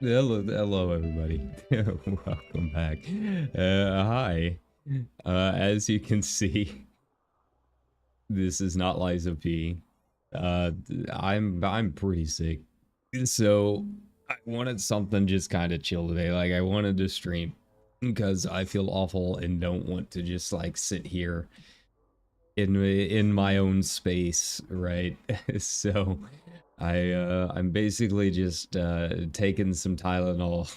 Hello, everybody. Welcome back. Hi. As you can see, this is not Liza P. I'm pretty sick, so I wanted something just kind of chill today. Like I wanted to stream because I feel awful and don't want to just like sit here in my own space, right? So I'm basically just taking some Tylenol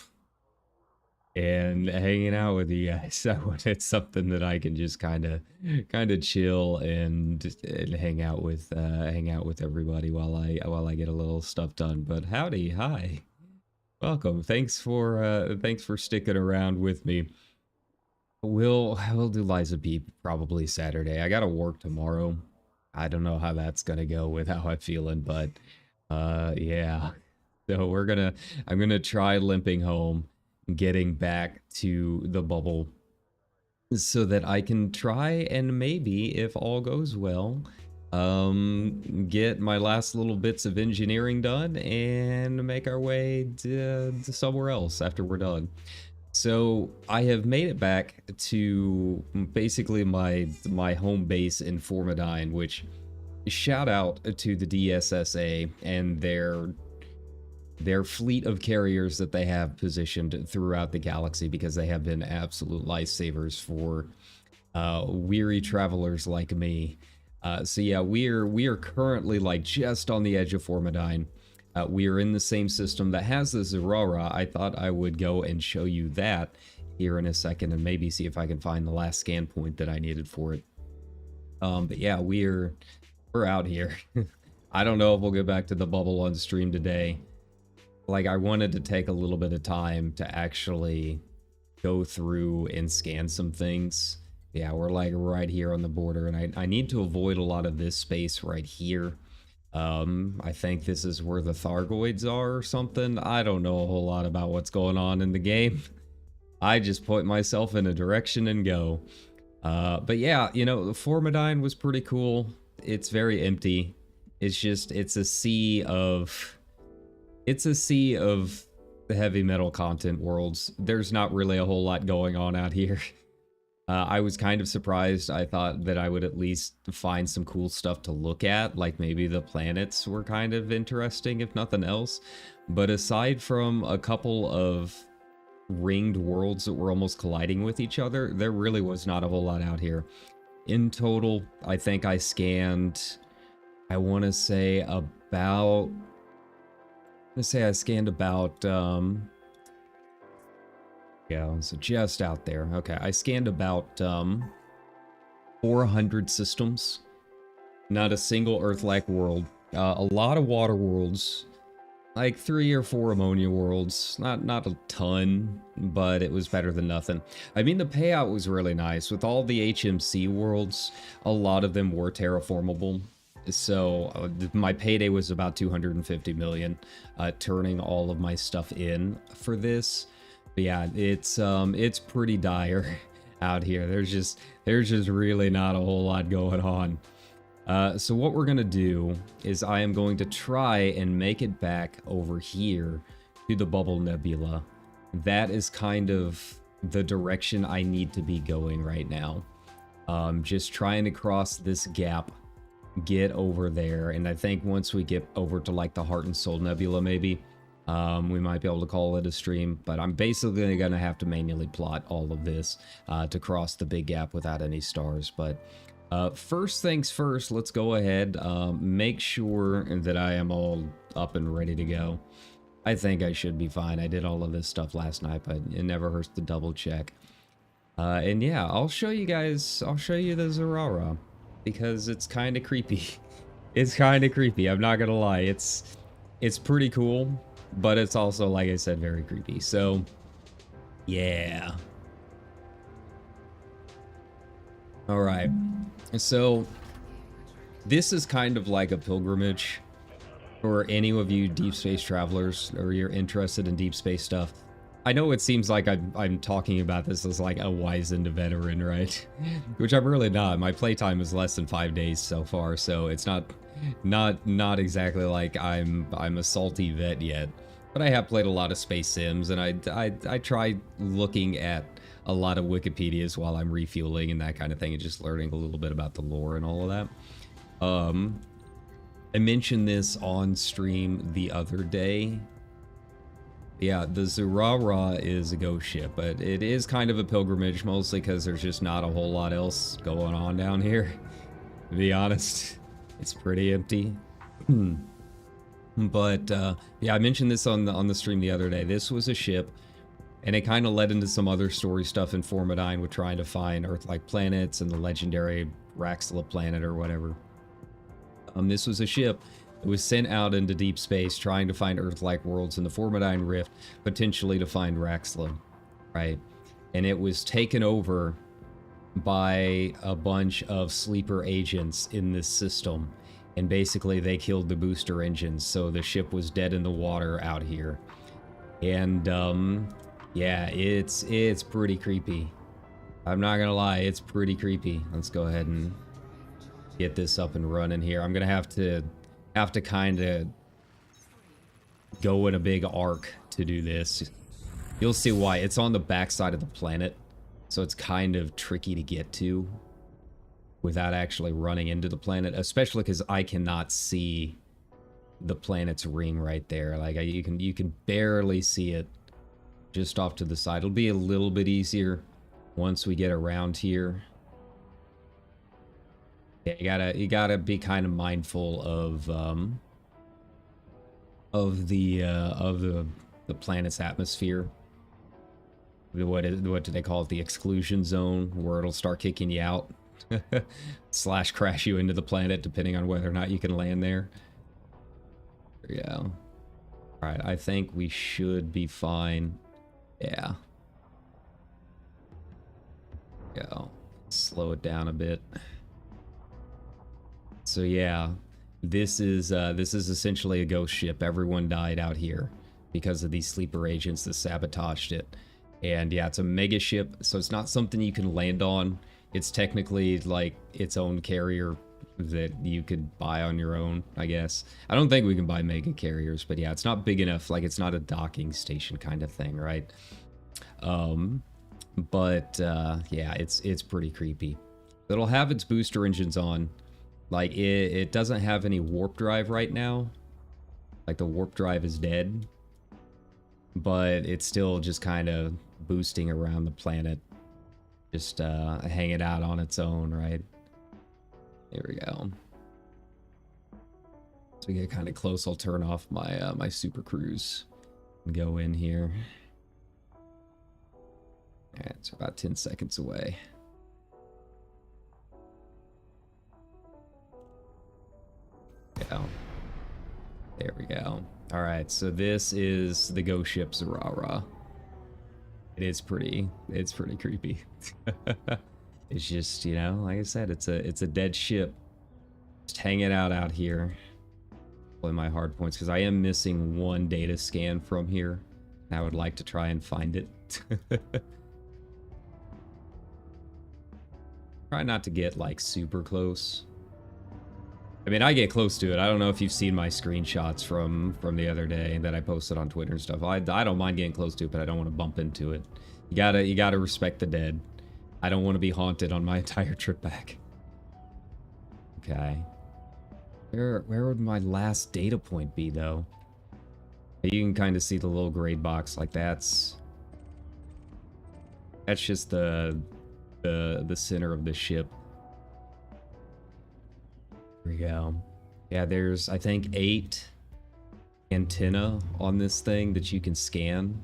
and hanging out with you guys. I wanted something that I can just kind of chill and hang out with everybody while I get a little stuff done. But howdy, hi. Welcome. Thanks for sticking around with me. We'll do Liza P probably Saturday. I gotta work tomorrow. I don't know how that's gonna go with how I'm feeling, but yeah. So I'm gonna try limping home, getting back to the bubble so that I can try and maybe, if all goes well, get my last little bits of engineering done and make our way to somewhere else after we're done. So I have made it back to basically my home base in Formidine, which shout out to the DSSA and their fleet of carriers that they have positioned throughout the galaxy, because they have been absolute lifesavers for weary travelers like me. So yeah, we are currently like just on the edge of Formidine. We are in the same system that has the Zurara. I thought I would go and show you that here in a second and maybe see if I can find the last scan point that I needed for it. But yeah, we're out here. I don't know if we'll get back to the bubble on stream today. Like, I wanted to take a little bit of time to actually go through and scan some things. Yeah, we're like right here on the border, and I need to avoid a lot of this space right here. I think this is where the Thargoids are or something. I don't know a whole lot about what's going on in the game. I just point myself in a direction and go. But yeah, you know, Formidine was pretty cool. It's very empty. it's a sea of the heavy metal content worlds. There's not really a whole lot going on out here. I was kind of surprised. I thought that I would at least find some cool stuff to look at, like maybe the planets were kind of interesting, if nothing else. But aside from a couple of ringed worlds that were almost colliding with each other, there really was not a whole lot out here. In total, I think I scanned, I want to say about, I scanned about, yeah, so just out there. Okay, I scanned about 400 systems. Not a single Earth-like world. A lot of water worlds. Like 3 or 4 ammonia worlds. Not a ton, but it was better than nothing. I mean, the payout was really nice. With all the HMC worlds, a lot of them were terraformable. So my payday was about 250 million, turning all of my stuff in for this. But yeah, it's pretty dire out here. There's just really not a whole lot going on. So what we're gonna do is I am going to try and make it back over here to the Bubble Nebula. That is kind of the direction I need to be going right now. Just trying to cross this gap, get over there, and I think once we get over to like the Heart and Soul Nebula maybe, we might be able to call it a stream, but I'm basically going to have to manually plot all of this to cross the big gap without any stars. But first things first, let's go ahead, make sure that I am all up and ready to go. I think I should be fine. I did all of this stuff last night, but it never hurts to double check. And yeah, I'll show you guys, I'll show you the Zurara, because it's kind of creepy. It's kind of creepy, I'm not gonna lie. It's pretty cool, but it's also, like I said, very creepy. So, yeah. Alright, so this is kind of like a pilgrimage for any of you deep space travelers, or you're interested in deep space stuff. I know it seems like I'm talking about this as like a wizened veteran, right? Which I'm really not. My playtime is less than 5 days so far, so it's not exactly like I'm a salty vet yet. But I have played a lot of space sims, and I tried looking at a lot of Wikipedias while I'm refueling and that kind of thing, and just learning a little bit about the lore and all of that. I mentioned this on stream the other day. Yeah, the Zurara is a ghost ship, but it is kind of a pilgrimage, mostly because there's just not a whole lot else going on down here. To be honest, it's pretty empty. But yeah, I mentioned this on the stream the other day. This was a ship, and it kind of led into some other story stuff in Formidine with trying to find Earth-like planets and the legendary Raxla planet or whatever. This was a ship that was sent out into deep space trying to find Earth-like worlds in the Formidine Rift, potentially to find Raxla, right? And it was taken over by a bunch of sleeper agents in this system, and basically they killed the booster engines, so the ship was dead in the water out here. And yeah, it's pretty creepy. I'm not gonna lie, it's pretty creepy. Let's go ahead and get this up and running here. I'm gonna have to kind of go in a big arc to do this. You'll see why. It's on the backside of the planet, so it's kind of tricky to get to without actually running into the planet, especially because I cannot see the planet's ring right there. Like you can barely see it just off to the side. It'll be a little bit easier once we get around here. Yeah, you gotta be kind of mindful of the planet's atmosphere. What do they call it? The exclusion zone, where it'll start kicking you out slash crash you into the planet, depending on whether or not you can land there. There we go. All right, I think we should be fine. Yeah. Go. Slow it down a bit. So yeah, this is essentially a ghost ship. Everyone died out here because of these sleeper agents that sabotaged it. And yeah, it's a mega ship, so it's not something you can land on. It's technically like its own carrier that you could buy on your own, I guess. I don't think we can buy mega carriers, but yeah, it's not big enough. Like, it's not a docking station kind of thing, right? Yeah, it's pretty creepy. It'll have its booster engines on. Like, it doesn't have any warp drive right now. Like, the warp drive is dead. But it's still just kind of boosting around the planet. Just hanging out on its own, right? Here we go. So we get kind of close. I'll turn off my my super cruise and go in here. All right, it's about 10 seconds away. Yeah. There we go. All right, so this is the ghost ship Zurara. It's pretty creepy. It's just, you know, like I said, it's a dead ship. Just hanging out here. Play my hard points because I am missing one data scan from here. I would like to try and find it. Try not to get like super close. I mean, I get close to it. I don't know if you've seen my screenshots from the other day that I posted on Twitter and stuff. I don't mind getting close to it, but I don't want to bump into it. You gotta respect the dead. I don't want to be haunted on my entire trip back. Okay. Where would my last data point be though? You can kind of see the little grade box. Like that's just the center of the ship. Here we go. Yeah, there's, I think, 8 antenna on this thing that you can scan.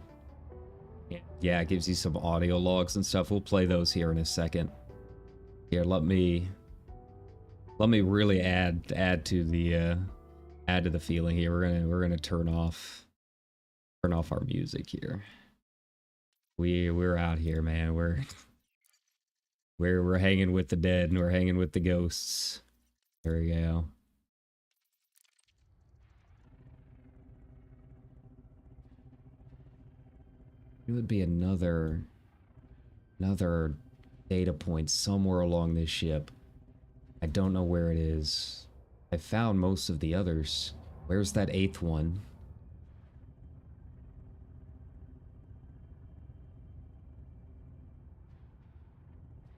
Yeah, it gives you some audio logs and stuff. We'll play those here in a second. Here, let me really add to the feeling here. We're gonna turn off our music here. We're out here, man. We're hanging with the dead and we're hanging with the ghosts. There we go. It would be another data point somewhere along this ship. I don't know where it is. I found most of the others. Where's that 8th one?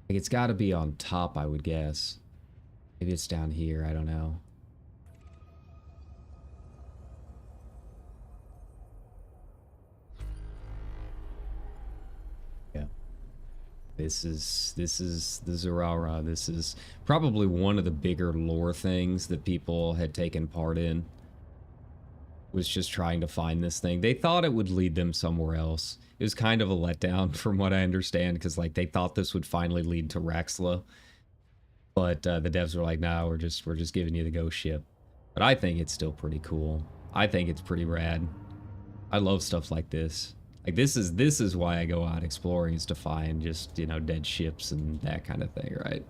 Like, it's got to be on top, I would guess. Maybe it's down here, I don't know. Yeah. This is the Zurara. This is probably one of the bigger lore things that people had taken part in. Was just trying to find this thing. They thought it would lead them somewhere else. It was kind of a letdown from what I understand, because like they thought this would finally lead to Raxla. But the devs were like, nah, we're just giving you the ghost ship. But I think it's still pretty cool. I think it's pretty rad. I love stuff like this. Like this is why I go out exploring, is to find just, you know, dead ships and that kind of thing, right?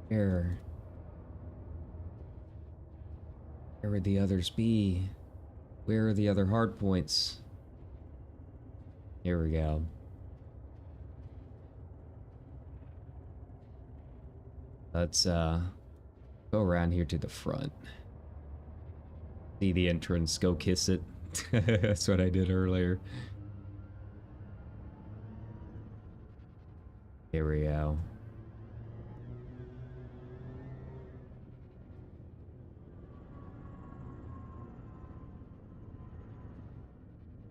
Where would the others be? Where are the other hard points? Here we go. Let's go around here to the front. See the entrance, go kiss it. That's what I did earlier. Here we go.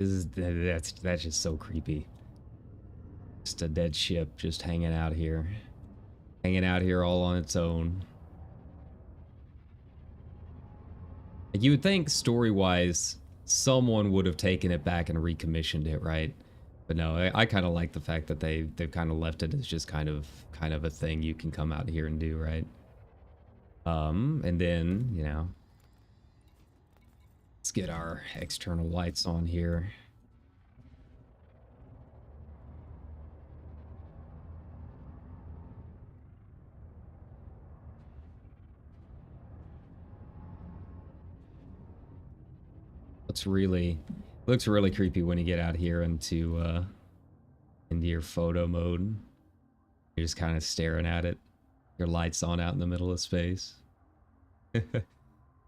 That's just so creepy. Just a dead ship just hanging out here. Hanging out here all on its own. You would think story-wise someone would have taken it back and recommissioned it, right? But no, I kind of like the fact that they've kind of left it as just kind of a thing you can come out here and do, right? And then, you know, let's get our external lights on here. Looks really creepy when you get out here into your photo mode. You're just kind of staring at it. Your lights on out in the middle of space.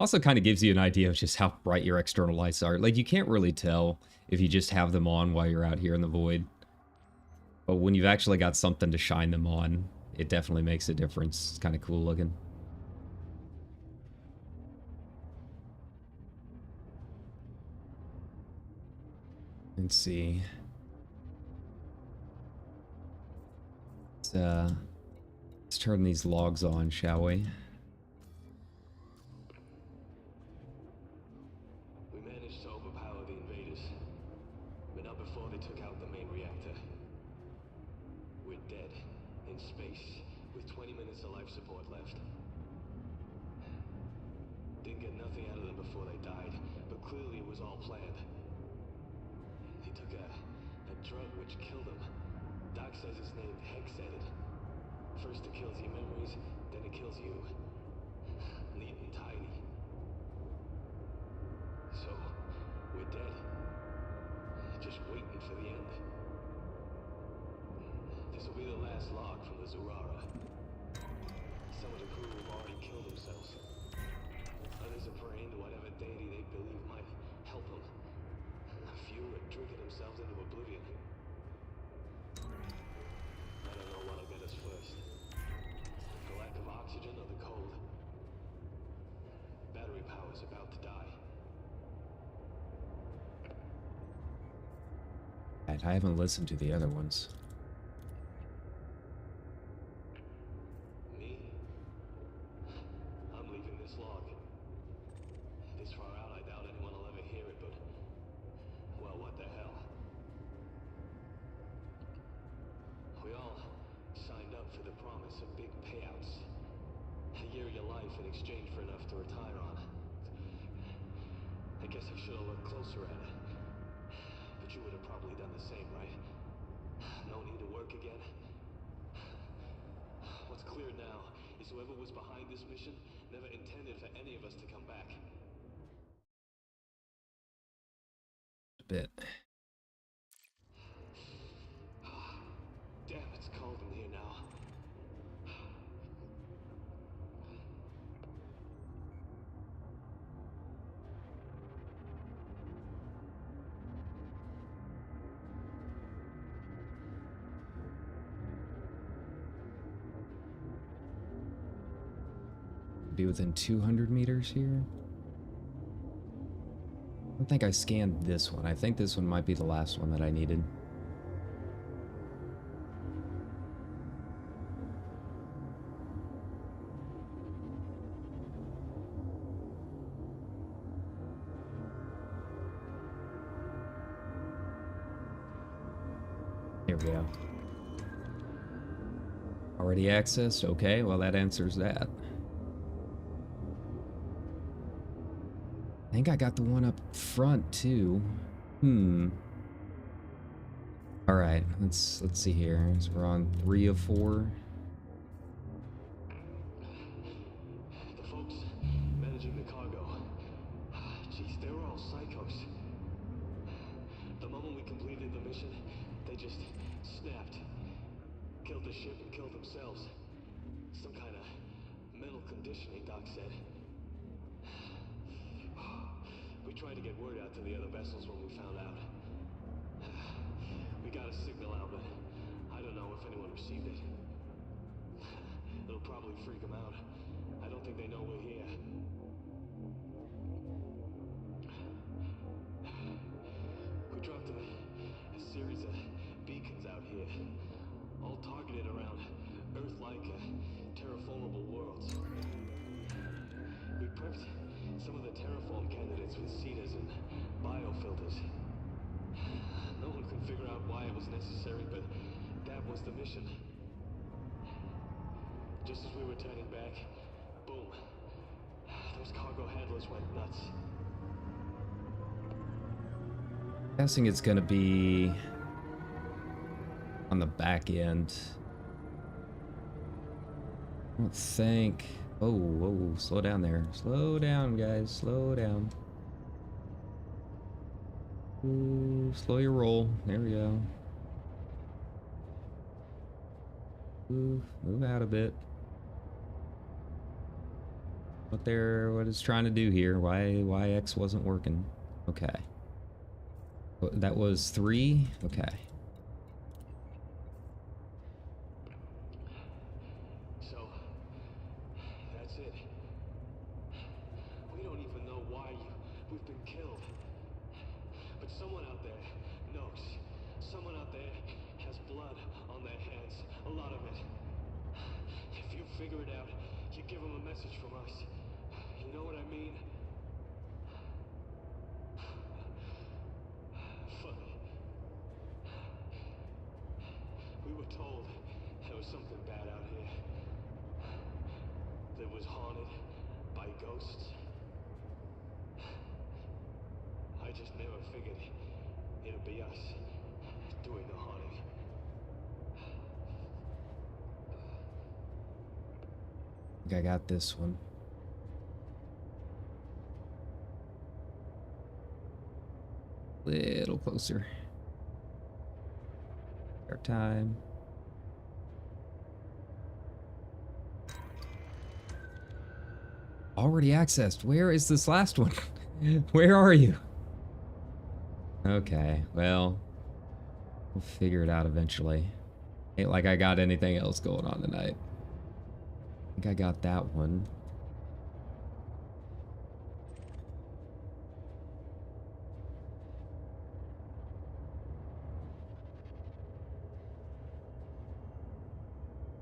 Also kind of gives you an idea of just how bright your external lights are. Like, you can't really tell if you just have them on while you're out here in the void. But when you've actually got something to shine them on, it definitely makes a difference. It's kind of cool looking. Let's see. Let's turn these logs on, shall we? We managed to overpower the invaders, but not before they took out the main reactor. We're dead, in space, with 20 minutes of life support left. Didn't get nothing out of them before they died, but clearly it was all planned. They took a drug which killed them. Doc says it's named Hexedit. First it kills your memories, then it kills you. Neat and tidy. So, we're dead. Just waiting for the end. This will be the last log from the Zurara. Some of the crew have already killed themselves. Others are praying to whatever deity they believe might help them. A few are drinking themselves into oblivion. I don't know what'll get us first. The lack of oxygen or the cold. Battery power's about to die. I haven't listened to the other ones. Me? I'm leaving this log. This far out, I doubt anyone will ever hear it, but... well, what the hell? We all signed up for the promise of big payouts. A year of your life in exchange for enough to retire on. I guess I should have looked closer at it. But you would have probably done the same, right? No need to work again. What's clear now is whoever was behind this mission never intended for any of us to come back. A bit. Damn, it's cold in here now. Be within 200 meters here. I don't think I scanned this one. I think this one might be the last one that I needed. Here we go. Already accessed? Okay, well that answers that. I think I got the one up front too. All right, let's see here. So we're on 3 of 4. The folks managing the cargo. Jeez, they were all psychos. The moment we completed the mission, they just snapped. Killed the ship and killed themselves. Some kind of mental conditioning, Doc said. We tried to get word out to the other vessels when we found out. We got a signal out, but I don't know if anyone received it. It'll probably freak them out. I don't think they know we're here. We dropped a series of beacons out here, all targeted around Earth-like terraformable worlds. We prepped some of the terraform candidates with seeders and biofilters. No one could figure out why it was necessary, but that was the mission. Just as we were turning back, boom. Those cargo handlers went nuts. Guessing it's gonna be on the back end. I don't think. Oh, whoa, slow down there. Slow down, guys. Slow down. Ooh, slow your roll. There we go. Move out a bit. What it's trying to do here? Why X wasn't working? Okay. That was 3. Okay. So, that's it. We don't even know why we've been killed. But someone out there knows. Someone out there has blood on their hands. A lot of it. If you figure it out, you give them a message from us. You know what I mean? Funny. We were told there was something bad out here. That was haunted by ghosts. I just never figured it'd be us doing the haunting. I think I got this one. Little closer. Our time. Already accessed. Where is this last one? Where are you? Okay, well, we'll figure it out eventually. Ain't like I got anything else going on tonight. I think I got that one.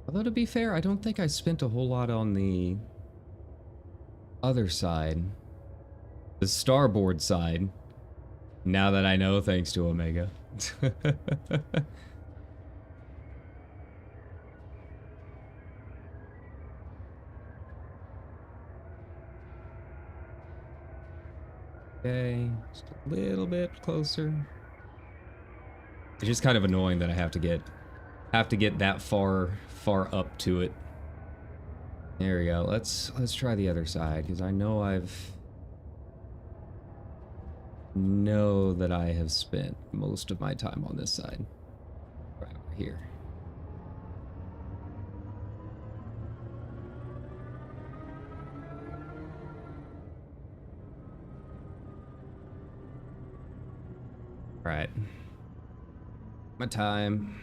Although to be fair, I don't think I spent a whole lot on the other side. The starboard side. Now that I know, thanks to Omega. Okay, just a little bit closer. It's just kind of annoying that I have to get that far up to it. There we go. Let's try the other side because I know that I have spent most of my time on this side. Right over here. All right. My time.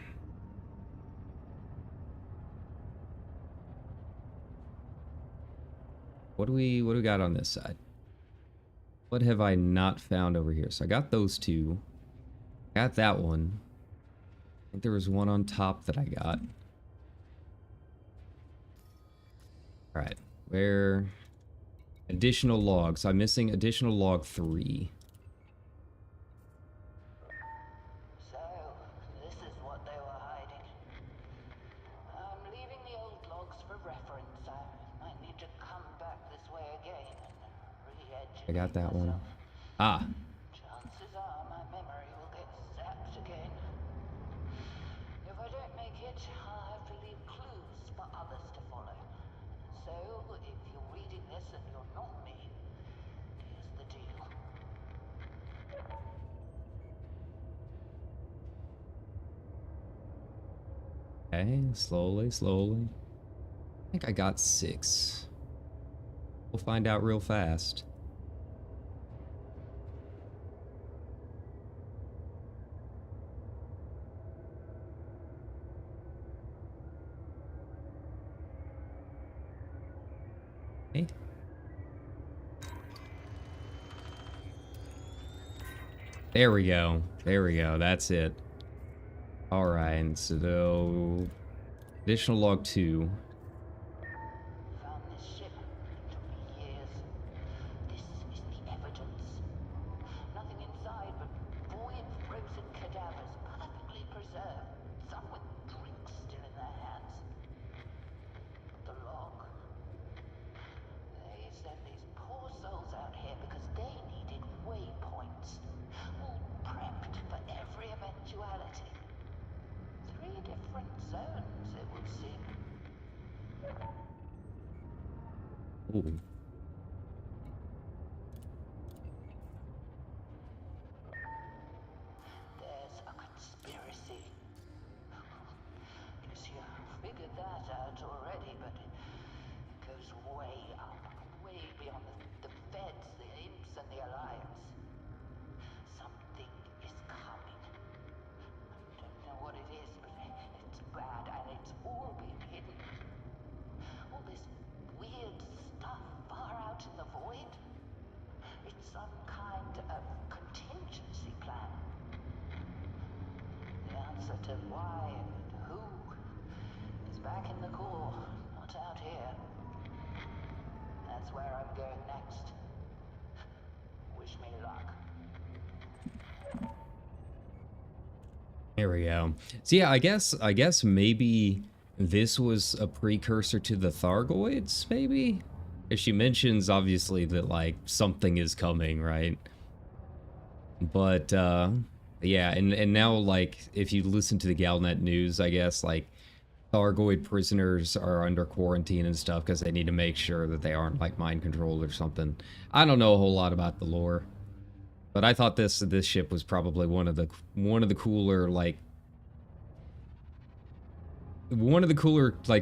What do we got on this side? What have I not found over here? So I got those two. Got that one. I think there was one on top that I got. All right. Where? Additional logs. I'm missing additional log 3. So, this is what they were hiding. I'm leaving the old logs for reference. I might need to come back this way again and re-educate I got that one. myself. Ah. Chances are my memory will get zapped again. If I don't make it, I'll have to leave clues for others to follow. So, if you're reading this and you're not me, here's the deal. Okay, slowly. I think I got 6. We'll find out real fast. Okay. There we go. That's it. All right, so additional log 2. Found this ship. It took me years. This is the evidence. Nothing inside but buoyant frozen cadavers, perfectly preserved, some with drinks still in their hands. The log. They sent these poor souls out here because they needed waypoints, all prepped for every eventuality. 3 different zones, it would seem. Ooh. There's a conspiracy. Guess you figured that to why and who is back in the core, not out here. That's where I'm going next. Wish me luck. There we go. So yeah, I guess maybe this was a precursor to the Thargoids, maybe? If she mentions obviously that like something is coming, right? But yeah, and now like if you listen to the Galnet news, I guess like Thargoid prisoners are under quarantine and stuff because they need to make sure that they aren't like mind controlled or something. I don't know a whole lot about the lore. But I thought this ship was probably one of the cooler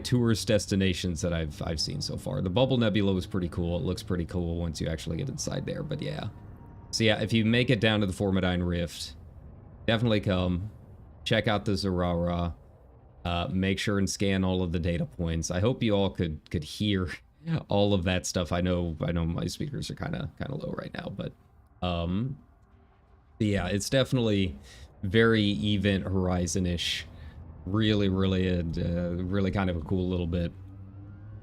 tourist destinations that I've seen so far. The Bubble Nebula was pretty cool. It looks pretty cool once you actually get inside there, but yeah. So yeah, if you make it down to the Formidine Rift, definitely come check out the Zurara. Make sure and scan all of the data points. I hope you all could hear all of that stuff. I know my speakers are kind of low right now, but yeah, it's definitely very Event Horizon-ish. Really kind of a cool little bit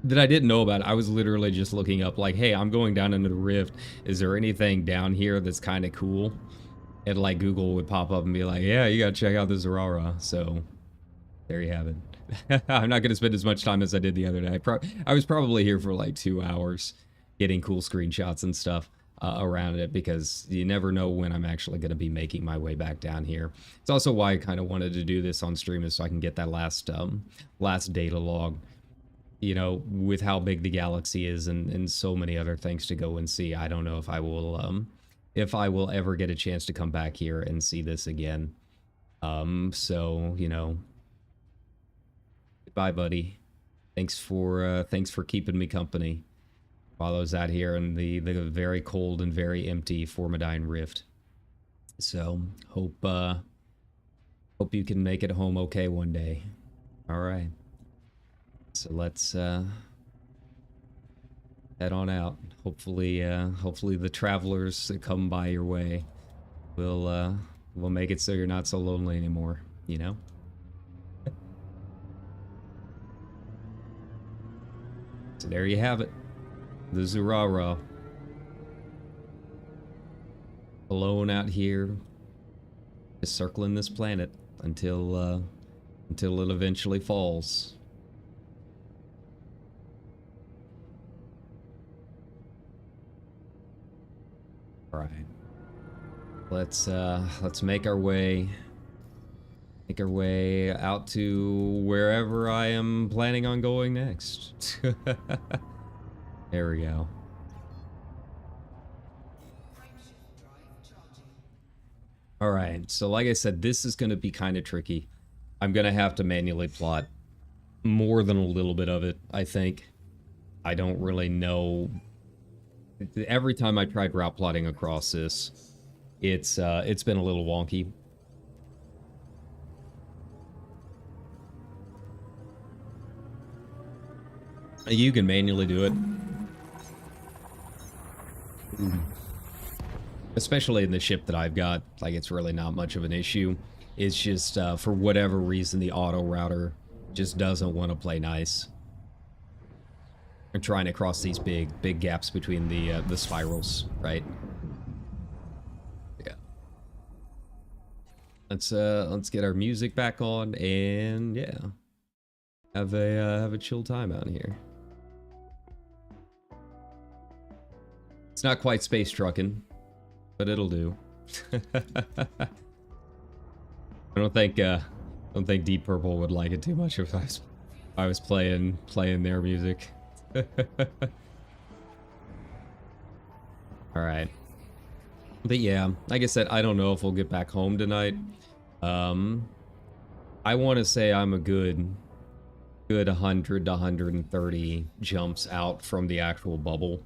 that I didn't know about. I was literally just looking up like, hey, I'm going down into the Rift. Is there anything down here that's kind of cool? And like Google would pop up and be like, yeah, you gotta check out the Zurara. So there you have it. I'm not gonna spend as much time as I did the other day. I was probably here for like 2 hours getting cool screenshots and stuff around it, because you never know when I'm actually going to be making my way back down here. It's also why I kind of wanted to do this on stream, is so I can get that last data log, you know, with how big the galaxy is and so many other things to go and see. I don't know if I will ever get a chance to come back here and see this again. So, you know, goodbye, buddy. Thanks for keeping me company while I was out here in the very cold and very empty Formidine Rift. So hope you can make it home okay one day. All right. So let's head on out. Hopefully the travelers that come by your way will make it so you're not so lonely anymore, you know? So there you have it. The Zurara. Alone out here, just circling this planet until it eventually falls. All right. Let's make our way out to wherever I am planning on going next. There we go. All right, so like I said, this is going to be kind of tricky. I'm going to have to manually plot more than a little bit of it, I think. I don't really know. Every time I tried route plotting across this, it's been a little wonky. You can manually do it. Especially in the ship that I've got, like, it's really not much of an issue. It's just, for whatever reason, the auto router just doesn't want to play nice. I'm trying to cross these big gaps between the spirals, right? Yeah. Let's get our music back on and yeah, have a chill time out here. It's not quite space trucking, but it'll do. I don't think Deep Purple would like it too much if I was playing their music. All right. But yeah, like I said, I don't know if we'll get back home tonight. I want to say I'm a good 100 to 130 jumps out from the actual bubble.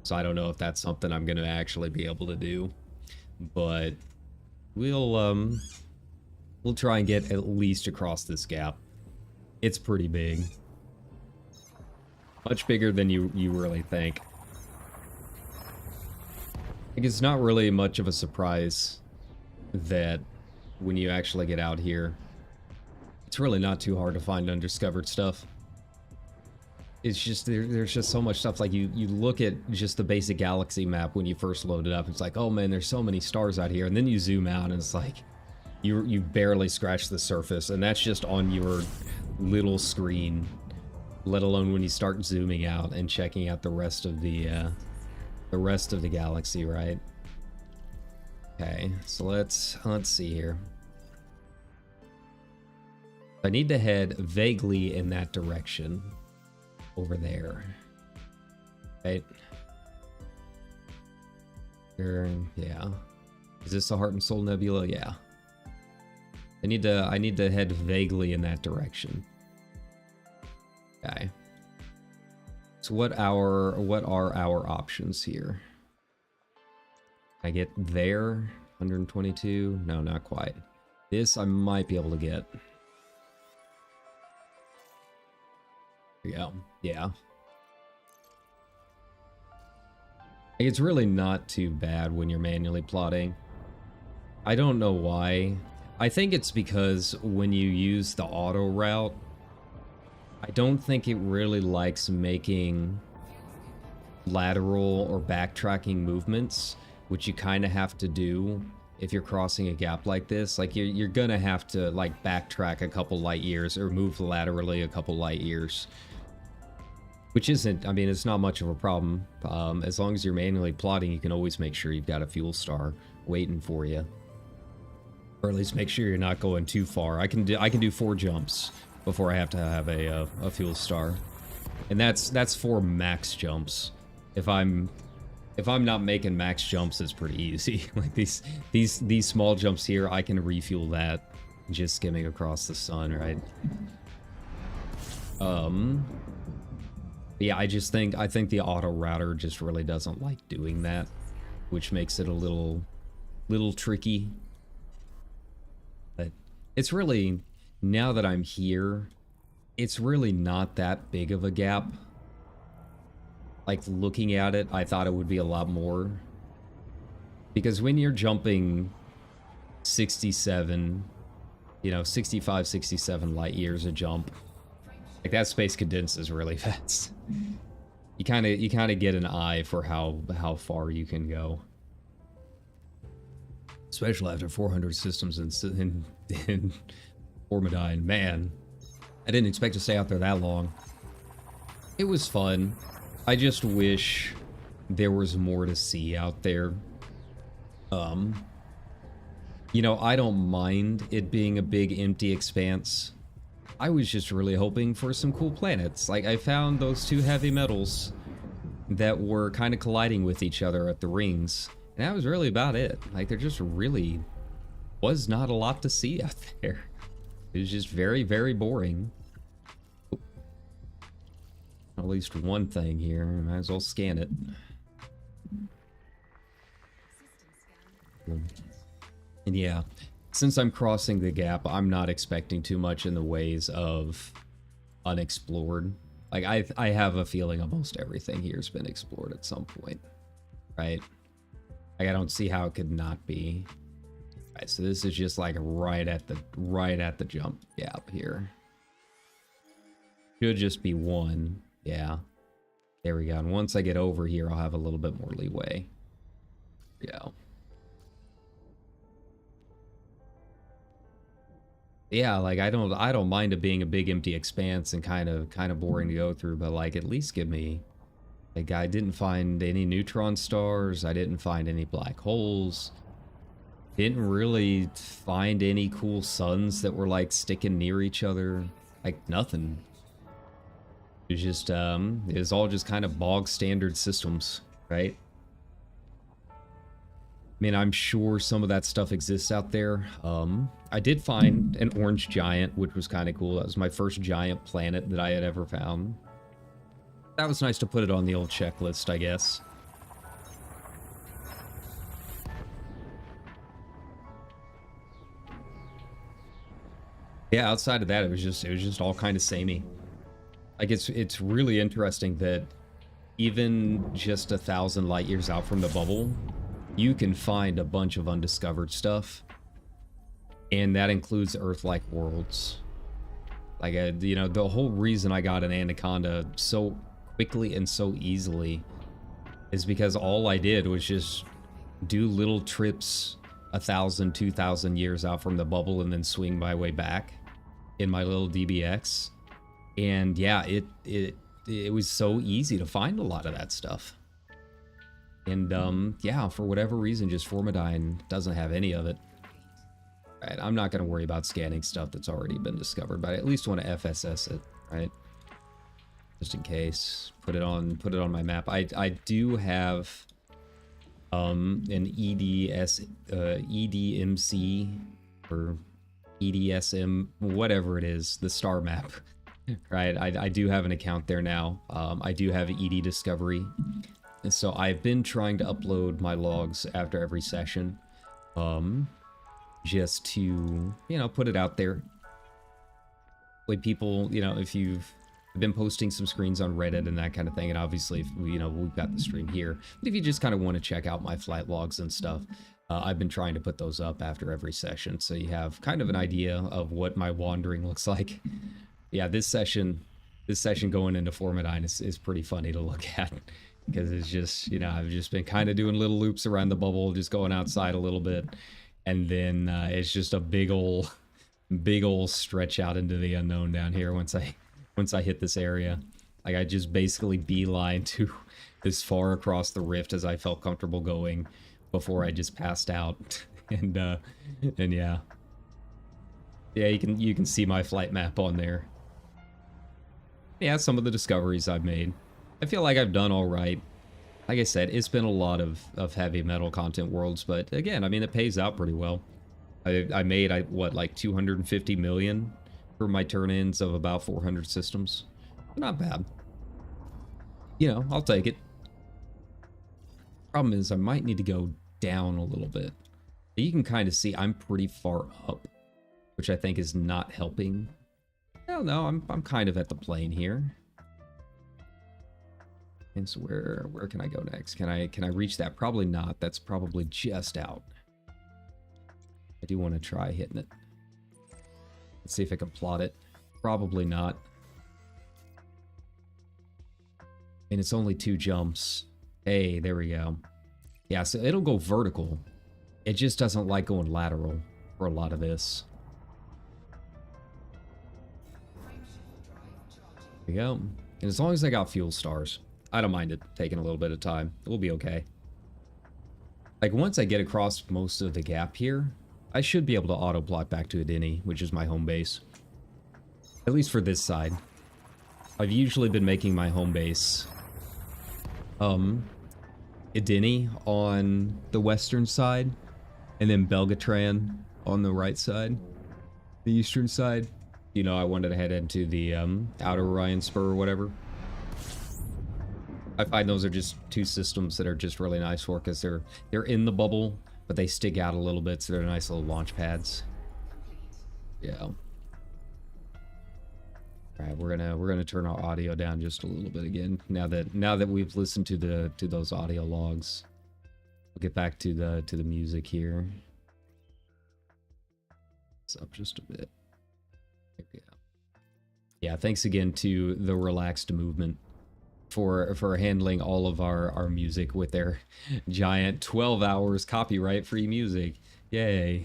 So I don't know if that's something I'm going to actually be able to do. But we'll try and get at least across this gap. It's pretty big. Much bigger than you really think. Like, it's not really much of a surprise that when you actually get out here, It's really not too hard to find undiscovered stuff. It's just there's just so much stuff. Like you look at just the basic galaxy map when you first load it up. It's like, oh man, there's so many stars out here, and then you zoom out and it's like you barely scratch the surface, and that's just on your little screen. Let alone when you start zooming out and checking out the rest of the galaxy, right? Okay, so let's see here. I need to head vaguely in that direction. Over there. Right? Here, yeah. Is this the Heart and Soul Nebula? Yeah. I need to head vaguely in that direction. Okay. So what are our options here? Can I get there? 122? No, not quite. This I might be able to get. There we go. Yeah. It's really not too bad when you're manually plotting. I don't know why. I think it's because when you use the auto route, I don't think it really likes making lateral or backtracking movements, which you kind of have to do if you're crossing a gap like this. Like you're gonna have to like backtrack a couple light years or move laterally a couple light years. Which isn't, I mean, it's not much of a problem. As long as you're manually plotting, you can always make sure you've got a fuel star waiting for you. Or at least make sure you're not going too far. I can do 4 jumps before I have to have a fuel star. And that's 4 max jumps. If I'm not making max jumps, it's pretty easy. Like these small jumps here, I can refuel that just skimming across the sun, right? Yeah, I think the auto router just really doesn't like doing that, which makes it a little tricky. But it's really, now that I'm here, it's really not that big of a gap. Like looking at it, I thought it would be a lot more. Because when you're jumping 67, 65, 67 light years a jump, like that space condenses really fast. You kind of get an eye for how far you can go, especially after 400 systems in Formidine. Man, I didn't expect to stay out there that long. It was fun. I just wish there was more to see out there. I don't mind it being a big empty expanse. I was just really hoping for some cool planets. Like, I found those 2 heavy metals that were kind of colliding with each other at the rings. And that was really about it. Like, there just really was not a lot to see out there. It was just very, very boring. At least one thing here. Might as well scan it. And yeah. Since I'm crossing the gap, I'm not expecting too much in the ways of unexplored. Like, I have a feeling almost everything here's been explored at some point, right? Like, I don't see how it could not be. Right, so this is just like right at the jump gap here. Should just be 1, yeah. There we go. And once I get over here, I'll have a little bit more leeway. Yeah. Yeah, like I don't mind it being a big empty expanse and kind of boring to go through, but like at least give me, like, I didn't find any neutron stars, I didn't find any black holes, didn't really find any cool suns that were like sticking near each other, like nothing. It was just it was all just kind of bog standard systems, right? I mean, I'm sure some of that stuff exists out there. I did find an orange giant, which was kind of cool. That was my first giant planet that I had ever found. That was nice to put it on the old checklist, I guess. Yeah, outside of that, it was just all kind of samey. Like, it's really interesting that even just 1,000 light years out from the bubble, you can find a bunch of undiscovered stuff, and that includes Earth-like worlds. Like, you know, the whole reason I got an anaconda so quickly and so easily is because all I did was just do little trips 1,000, 2,000 years out from the bubble and then swing my way back in my little DBX. And yeah, it was so easy to find a lot of that stuff. And yeah, for whatever reason, just Formidine doesn't have any of it. Right, I'm not going to worry about scanning stuff that's already been discovered, but I at least want to FSS it, right? Just in case. Put it on my map. I do have an EDMC or EDSM, whatever it is, the star map. Right, I do have an account there now. I do have ED Discovery, and so I've been trying to upload my logs after every session, just to, you know, put it out there. Way people, you know, if you've been posting some screens on Reddit and that kind of thing, and obviously, if we, you know, we've got the stream here, but if you just kind of want to check out my flight logs and stuff, I've been trying to put those up after every session, so you have kind of an idea of what my wandering looks like. Yeah, this session going into Formidine is pretty funny to look at, because it's just, you know, I've just been kind of doing little loops around the bubble, just going outside a little bit, and then it's just a big ol' stretch out into the unknown down here once I hit this area. Like, I just basically beeline to as far across the rift as I felt comfortable going before I just passed out. And yeah. Yeah, you can see my flight map on there. Yeah, some of the discoveries I've made. I feel like I've done all right. Like I said, it's been a lot of heavy metal content worlds, but again, I mean, it pays out pretty well. I made, what, like 250 million for my turn-ins of about 400 systems. Not bad. You know, I'll take it. Problem is, I might need to go down a little bit. You can kind of see I'm pretty far up, which I think is not helping. Hell no, I'm kind of at the plane here. And so where can I go next? Can I reach that? Probably not. That's probably just out. I do want to try hitting it. Let's see if I can plot it. Probably not. And it's only 2 jumps. Hey, there we go. Yeah, so it'll go vertical. It just doesn't like going lateral for a lot of this. There we go. And as long as I got fuel stars, I don't mind it taking a little bit of time. We'll be okay. Like, once I get across most of the gap here, I should be able to auto-plot back to Adini, which is my home base. At least for this side. I've usually been making my home base Adini on the western side, and then Belgatran on the right side, the eastern side. You know, I wanted to head into the Outer Orion Spur or whatever. I find those are just 2 systems that are just really nice for, because they're in the bubble, but they stick out a little bit, so they're nice little launch pads. Yeah. All right, we're gonna turn our audio down just a little bit again. Now that we've listened to those audio logs, we'll get back to the music here. It's up just a bit. There we go. Yeah, thanks again to TheRelaxedMovement for handling all of our music with their giant 12 hours copyright free music. Yay.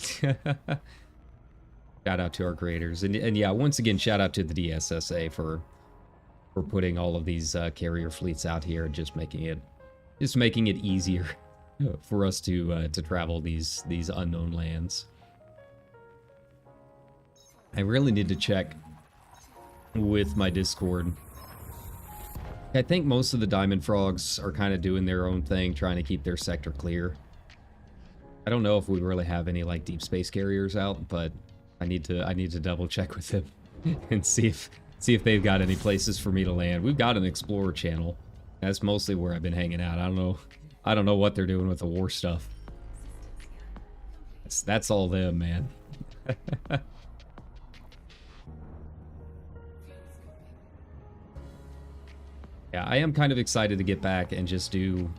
Shout out to our creators, and yeah, once again, shout out to the DSSA for putting all of these carrier fleets out here and just making it easier for us to travel these unknown lands. I really need to check with my Discord. I think most of the Diamond Frogs are kind of doing their own thing, trying to keep their sector clear. I don't know if we really have any like deep space carriers out, but I need to double check with them and see if they've got any places for me to land. We've got an Explorer channel. That's mostly where I've been hanging out. I don't know what they're doing with the war stuff. That's all them, man. Yeah, I am kind of excited to get back and just do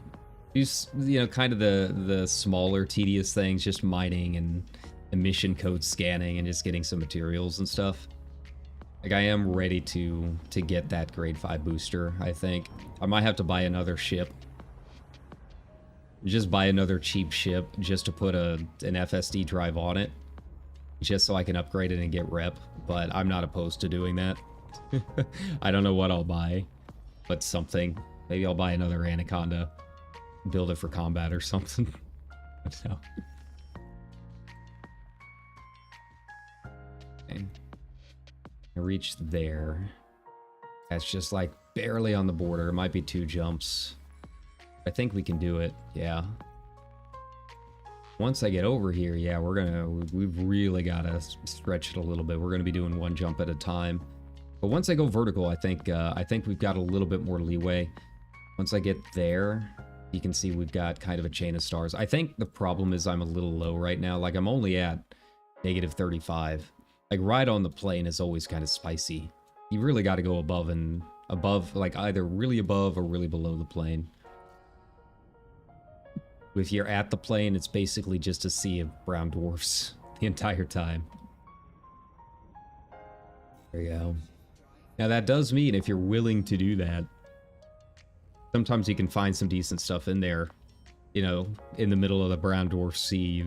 you know, kind of the smaller tedious things, just mining and emission code scanning and just getting some materials and stuff. Like, I am ready to get that grade 5 booster, I think. I might have to buy another ship. Just buy another cheap ship just to put an FSD drive on it. Just so I can upgrade it and get rep. But I'm not opposed to doing that. I don't know what I'll buy. But something. Maybe I'll buy another Anaconda. Build it for combat or something. I don't know. Okay. I reached there. That's just like barely on the border. It might be 2 jumps. I think we can do it. Yeah. Once I get over here, yeah, we've really got to stretch it a little bit. We're going to be doing 1 jump at a time. But once I go vertical, I think we've got a little bit more leeway. Once I get there, you can see we've got kind of a chain of stars. I think the problem is I'm a little low right now. Like, I'm only at -35. Like, right on the plane is always kind of spicy. You really got to go above, like either really above or really below the plane. If you're at the plane, it's basically just a sea of brown dwarfs the entire time. There you go. Now that does mean if you're willing to do that, sometimes you can find some decent stuff in there. You know, in the middle of the brown dwarf sea,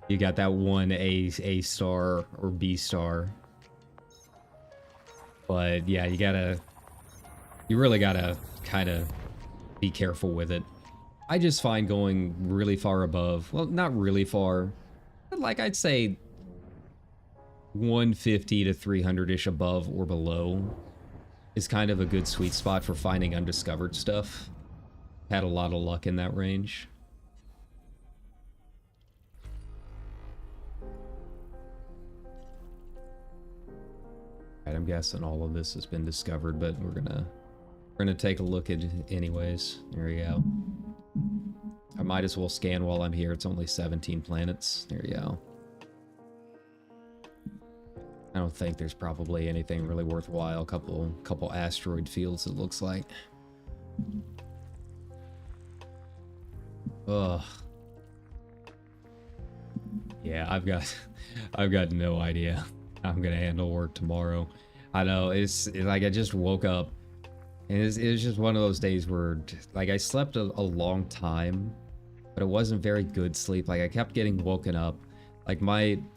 you got that one A star or B star. But yeah, you really gotta kind of be careful with it. I just find going really far above, well, not really far, but like I'd say 150 to 300-ish above or below is kind of a good sweet spot for finding undiscovered stuff. Had a lot of luck in that range. Right, I'm guessing all of this has been discovered, but we're gonna take a look at it anyways. There we go. I might as well scan while I'm here. It's only 17 planets. There you go. I don't think there's probably anything really worthwhile. Couple asteroid fields, it looks like. Ugh. Yeah, I've got no idea how I'm gonna handle work tomorrow. I know it's like I just woke up, and it was just one of those days where like I slept a long time, but it wasn't very good sleep. Like I kept getting woken up. Like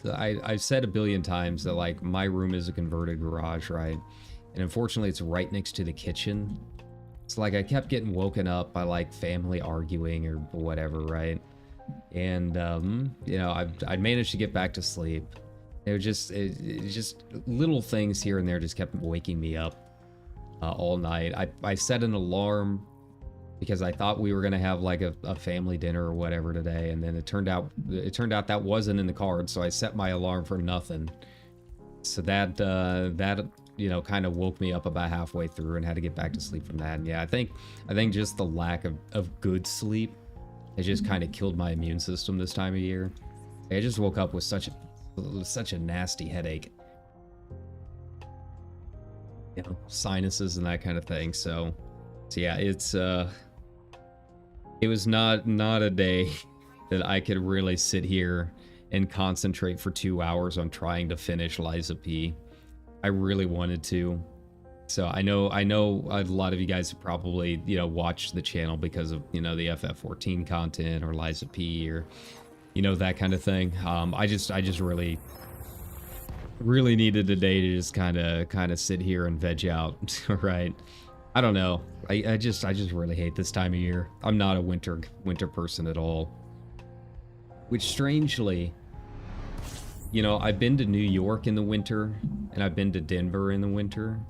I've said a billion times that like my room is a converted garage, right? And unfortunately it's right next to the kitchen. It's like I kept getting woken up by like family arguing or whatever, right? And you know, I'd managed to get back to sleep. It was just little things here and there just kept waking me up all night. I set an alarm because I thought we were gonna have like a family dinner or whatever today, and then it turned out that wasn't in the cards, so I set my alarm for nothing. So that you know, kind of woke me up about halfway through and had to get back to sleep from that. And yeah, I think just the lack of good sleep has just kind of killed my immune system this time of year. I just woke up with such a nasty headache. You know, sinuses and that kind of thing. So yeah, it was not a day that I could really sit here and concentrate for 2 hours on trying to finish Liza P. I really wanted to. So I know a lot of you guys have probably, you know, watched the channel because of, you know, the FF14 content or Liza P or, you know, that kind of thing. I just really needed a day to just kind of sit here and veg out, right? I don't know. I just really hate this time of year. I'm not a winter person at all. Which strangely, you know, I've been to New York in the winter and I've been to Denver in the winter,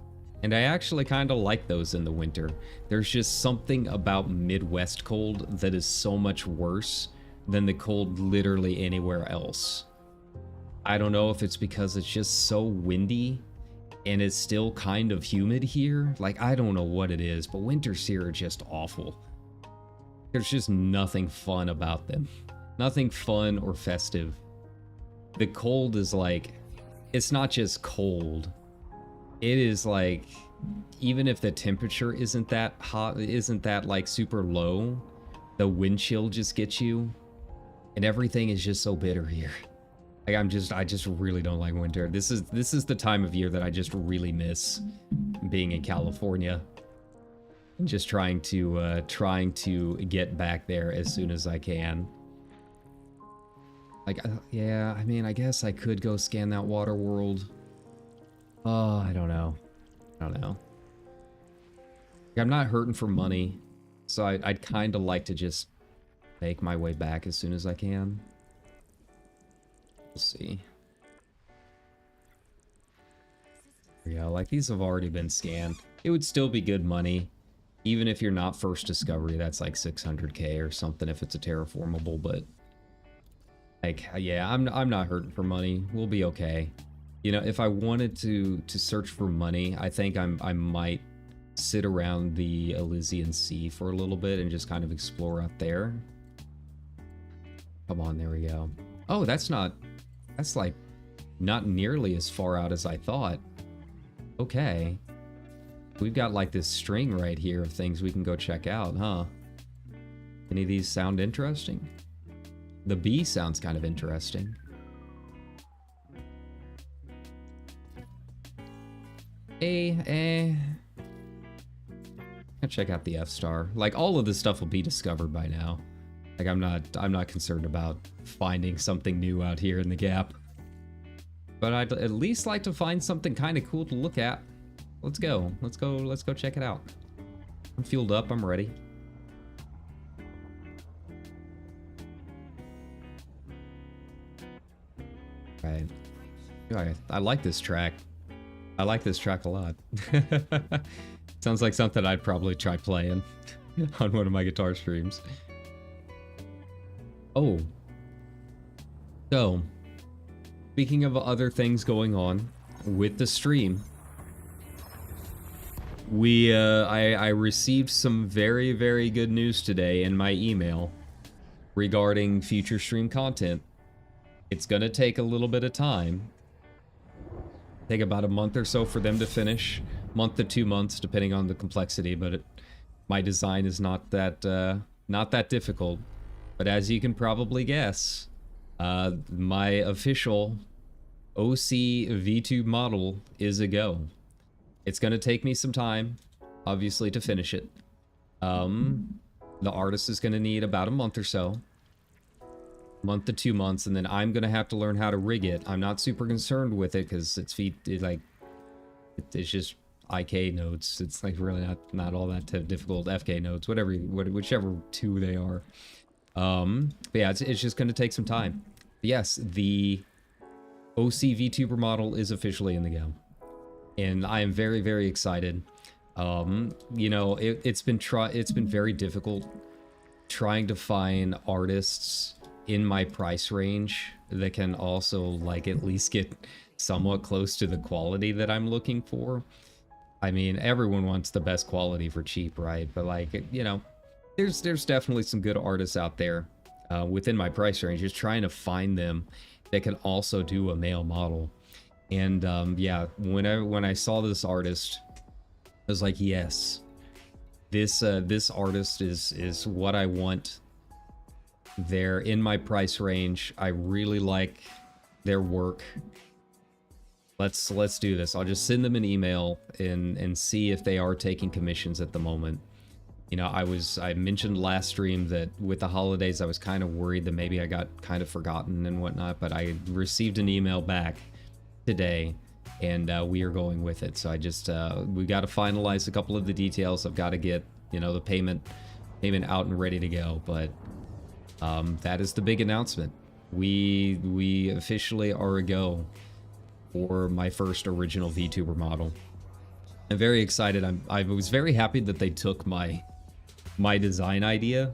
and I actually kind of like those in the winter. There's just something about Midwest cold that is so much worse than the cold literally anywhere else. I don't know if it's because it's just so windy and it's still kind of humid here. Like, I don't know what it is, but winters here are just awful. There's just nothing fun about them. Nothing fun or festive. The cold is like, it's not just cold. It is like, even if the temperature isn't that hot, isn't that like super low, the wind chill just gets you, and everything is just so bitter here. Like I just really don't like winter. This is the time of year that I just really miss being in California. And just trying to get back there as soon as I can. Like, yeah, I mean, I guess I could go scan that water world. Oh, I don't know. I don't know. Like, I'm not hurting for money, so I'd kind of like to just make my way back as soon as I can. We'll see. Yeah, like these have already been scanned. It would still be good money. Even if you're not first discovery, that's like 600k or something if it's a terraformable, but like, yeah, I'm not hurting for money. We'll be okay. You know, if I wanted to search for money, I think I might sit around the Elysian Sea for a little bit and just kind of explore out there. Come on, there we go. Oh, that's like not nearly as far out as I thought. Okay. We've got like this string right here of things we can go check out, huh? Any of these sound interesting? The bee sounds kind of interesting. I'll check out the F-star. Like all of this stuff will be discovered by now. Like I'm not concerned about finding something new out here in the gap. But I'd at least like to find something kind of cool to look at. Let's go check it out. I'm fueled up, I'm ready. Right. I like this track. I like this track a lot. Sounds like something I'd probably try playing on one of my guitar streams. Oh. So, speaking of other things going on with the stream, I received some very, very good news today in my email regarding future stream content. It's gonna take a little bit of time. Take about a month or so for them to finish. Month to 2 months, depending on the complexity, but my design is not that difficult. But as you can probably guess, my official OC VTube model is a go. It's gonna take me some time, obviously, to finish it. The artist is gonna need about a month or so. Month to 2 months, and then I'm gonna have to learn how to rig it. I'm not super concerned with it because it's just IK notes. It's like really not all that difficult. FK notes, whichever two they are. But yeah, it's just gonna take some time. But yes, the OC VTuber model is officially in the go, and I am very, very excited. You know, it's been very difficult trying to find artists in my price range that can also like at least get somewhat close to the quality that I'm looking for. I mean, everyone wants the best quality for cheap, right? But like, you know, there's definitely some good artists out there within my price range. Just trying to find them that can also do a male model. And yeah, when I saw this artist, I was like, yes, this artist is what I want. They're in my price range. I really like their work. Let's do this. I'll just send them an email and see if they are taking commissions at the moment. You know, I mentioned last stream that with the holidays I was kind of worried that maybe I got kind of forgotten and whatnot, but I received an email back today and we are going with it. So I just we got to finalize a couple of the details. I've got to get, you know, the payment out and ready to go, but that is the big announcement. We officially are a go for my first original VTuber model. I'm very excited. I was very happy that they took my design idea,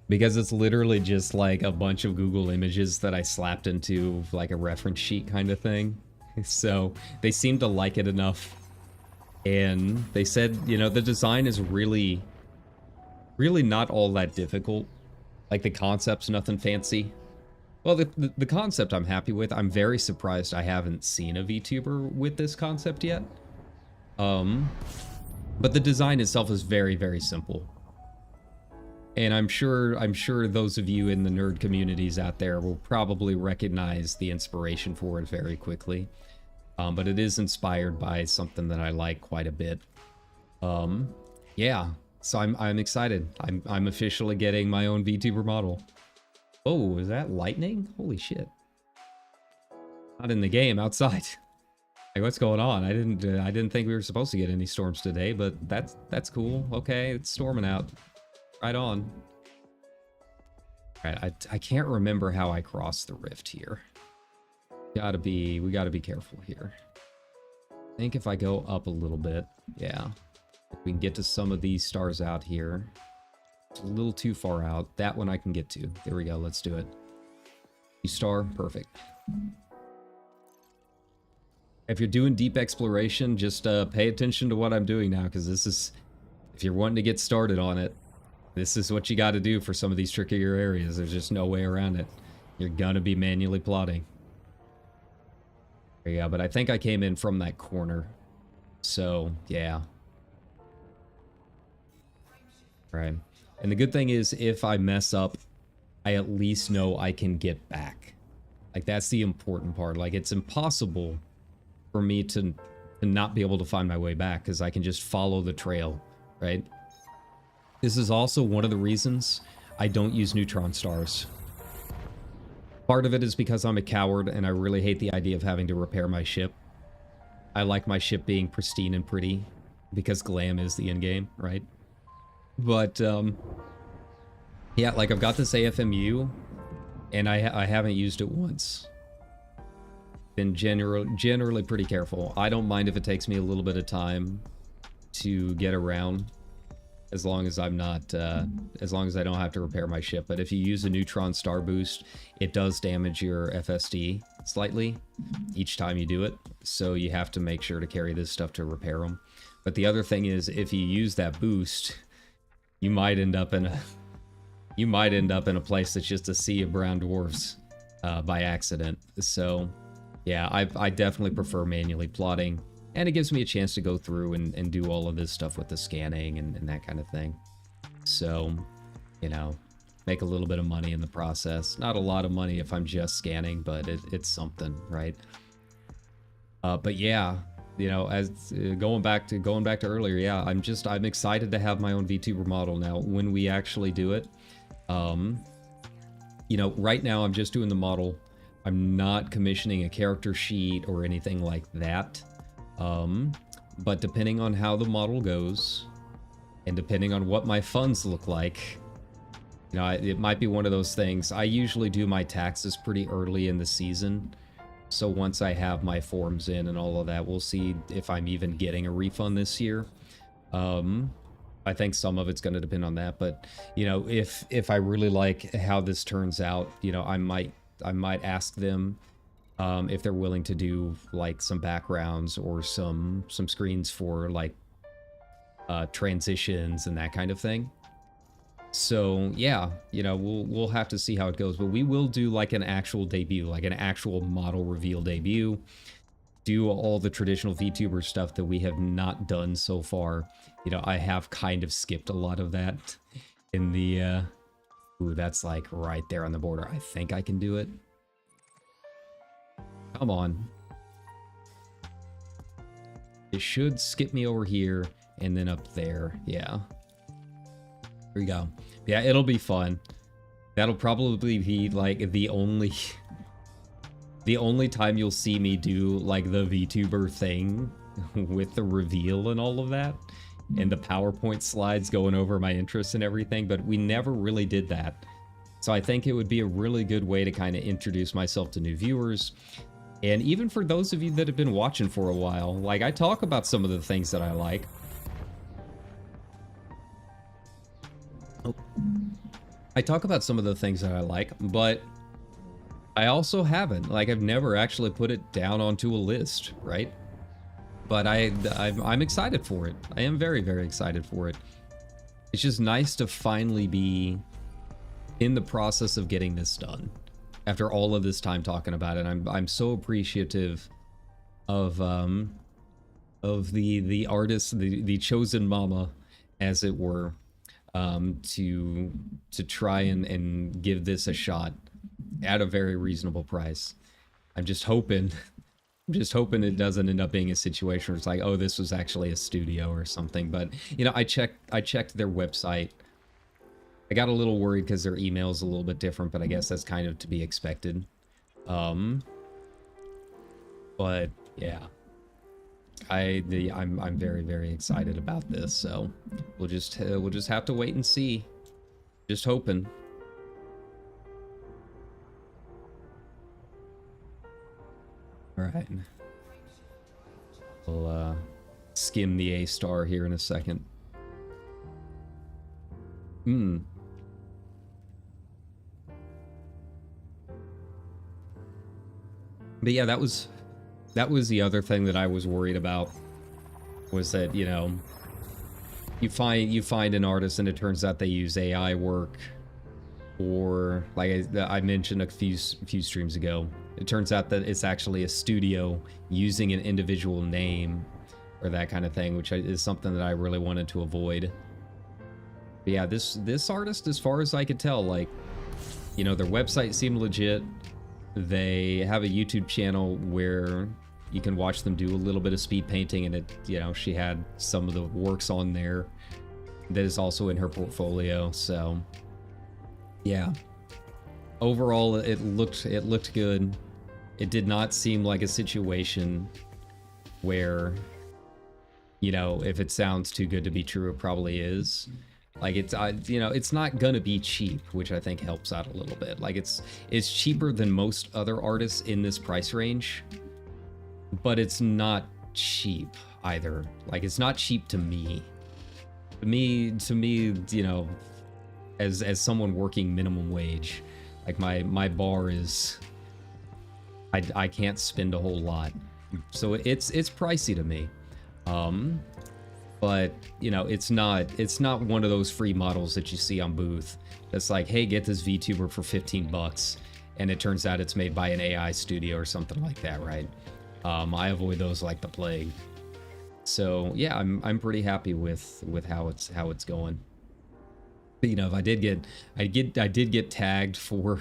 because it's literally just like a bunch of Google images that I slapped into like a reference sheet kind of thing. So they seemed to like it enough, and they said, you know, the design is really not all that difficult. Like the concept's nothing fancy. Well, the concept I'm happy with. I'm very surprised I haven't seen a VTuber with this concept yet. But the design itself is very, very simple. And I'm sure those of you in the nerd communities out there will probably recognize the inspiration for it very quickly. But it is inspired by something that I like quite a bit. Yeah, so I'm excited. I'm officially getting my own VTuber model. Oh, is that lightning? Holy shit! Not in the game, outside. Like, what's going on? I didn't think we were supposed to get any storms today, but that's cool. Okay, it's storming out. Right on. All right, I can't remember how I crossed the rift here. We gotta be careful here. I think if I go up a little bit, yeah, we can get to some of these stars out here. It's a little too far out. That one I can get to. There we go. Let's do it. Star, perfect. If you're doing deep exploration, just pay attention to what I'm doing now, because this is, if you're wanting to get started on it, this is what you got to do for some of these trickier areas. There's just no way around it. You're gonna be manually plotting. Yeah, but I think I came in from that corner. So, yeah. Right. And the good thing is, if I mess up, I at least know I can get back. Like, that's the important part. Like, it's impossible for me to not be able to find my way back, because I can just follow the trail, right? This is also one of the reasons I don't use neutron stars. Part of it is because I'm a coward and I really hate the idea of having to repair my ship. I like my ship being pristine and pretty, because glam is the end game, right? But, yeah, like, I've got this AFMU, and I haven't used it once. Been generally pretty careful. I don't mind if it takes me a little bit of time to get around, as long as I'm not, as long as I don't have to repair my ship. But if you use a neutron star boost, it does damage your FSD slightly each time you do it. So you have to make sure to carry this stuff to repair them. But the other thing is, if you use that boost, you might end up in a place that's just a sea of brown dwarfs by accident. So yeah, I definitely prefer manually plotting, and it gives me a chance to go through and do all of this stuff with the scanning and that kind of thing. So, you know, make a little bit of money in the process. Not a lot of money if I'm just scanning, but it's something, right? But yeah, you know, as going back to earlier, yeah, I'm excited to have my own VTuber model now. When we actually do it, you know, right now I'm just doing the model. I'm not commissioning a character sheet or anything like that. But depending on how the model goes, and depending on what my funds look like, you know, it might be one of those things. I usually do my taxes pretty early in the season. So once I have my forms in and all of that, we'll see if I'm even getting a refund this year. I think some of it's going to depend on that. But, you know, if I really like how this turns out, you know, I might ask them if they're willing to do like some backgrounds or some screens for like transitions and that kind of thing. So yeah, you know, we'll have to see how it goes, but we will do like an actual debut, like an actual model reveal debut, do all the traditional VTuber stuff that we have not done so far. You know, I have kind of skipped a lot of that in the ooh, that's like right there on the border. I think I can do it. Come on. It should skip me over here and then up there. Yeah. Here we go. Yeah, it'll be fun. That'll probably be like the only time you'll see me do like the VTuber thing with the reveal and all of that, and the PowerPoint slides going over my interests and everything, but we never really did that. So I think it would be a really good way to kind of introduce myself to new viewers. And even for those of you that have been watching for a while, like, I talk about some of the things that I like. I talk about some of the things that I like, but I also haven't. Like, I've never actually put it down onto a list, right? But I'm excited for it. I am very, very excited for it. It's just nice to finally be in the process of getting this done after all of this time talking about it. I'm so appreciative of the artist, the chosen mama, as it were, to try and give this a shot at a very reasonable price. I'm just hoping it doesn't end up being a situation where it's like, oh, this was actually a studio or something. But you know, I checked their website. I got a little worried because their email is a little bit different, but I guess that's kind of to be expected. But yeah, I'm very, very excited about this. So we'll just have to wait and see. Just hoping. All right. We'll skim the A star here in a second. But yeah, that was the other thing that I was worried about, was that, you know, you find an artist and it turns out they use AI work, or like I mentioned a few streams ago, it turns out that it's actually a studio using an individual name or that kind of thing, which is something that I really wanted to avoid. But yeah, this artist, as far as I could tell, like, you know, their website seemed legit. They have a YouTube channel where you can watch them do a little bit of speed painting, and it, you know, she had some of the works on there that is also in her portfolio. So yeah, overall it looked good. It did not seem like a situation where, you know, if it sounds too good to be true, it probably is. Like, it's you know, it's not gonna be cheap, which I think helps out a little bit. Like, it's cheaper than most other artists in this price range, but it's not cheap either. Like, it's not cheap to me. To me, you know, as someone working minimum wage, like my bar is, I can't spend a whole lot, so it's pricey to me. But you know, it's not one of those free models that you see on Booth that's like, hey, get this VTuber for 15 bucks, and it turns out it's made by an AI studio or something like that, right? I avoid those like the plague. So yeah, I'm pretty happy with how it's going. But, you know, if I did get tagged for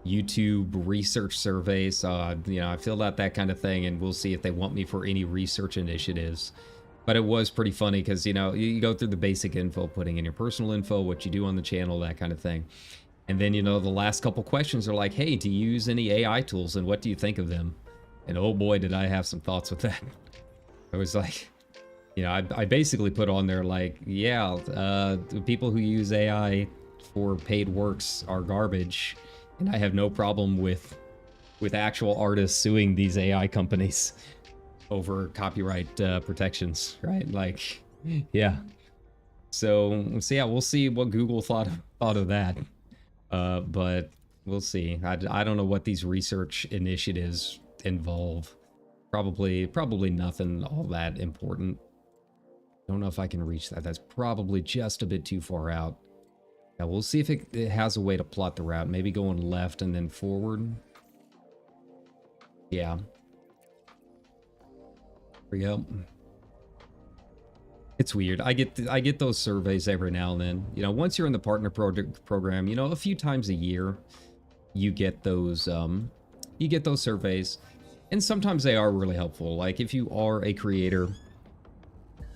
YouTube research surveys, you know, I filled out that kind of thing, and we'll see if they want me for any research initiatives. But it was pretty funny because, you know, you go through the basic info, putting in your personal info, what you do on the channel, that kind of thing. And then, you know, the last couple questions are like, hey, do you use any AI tools, and what do you think of them? And oh boy, did I have some thoughts with that. I was like, you know, I basically put on there like, yeah, the people who use AI for paid works are garbage, and I have no problem with actual artists suing these AI companies over copyright protections, right? Like, yeah. So yeah, we'll see what Google thought of that. But we'll see. I don't know what these research initiatives involve. Probably nothing all that important. Don't know if I can reach that. That's probably just a bit too far out. Yeah, we'll see if it has a way to plot the route. Maybe going left and then forward. Yeah. There we go. It's weird. I get those surveys every now and then. You know, once you're in the partner program, you know, a few times a year, you get those surveys, and sometimes they are really helpful. Like, if you are a creator,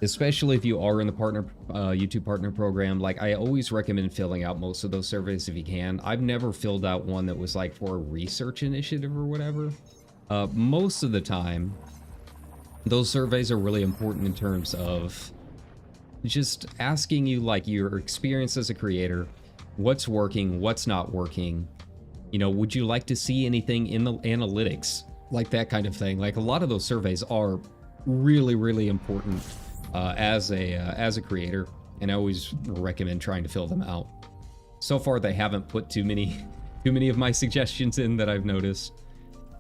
especially if you are in the partner YouTube partner program, like, I always recommend filling out most of those surveys if you can. I've never filled out one that was like for a research initiative or whatever. Most of the time, those surveys are really important in terms of just asking you, like, your experience as a creator, what's working, what's not working. You know, would you like to see anything in the analytics, like that kind of thing. Like, a lot of those surveys are really, really important as a creator, and I always recommend trying to fill them out. So far, they haven't put too many of my suggestions in that I've noticed,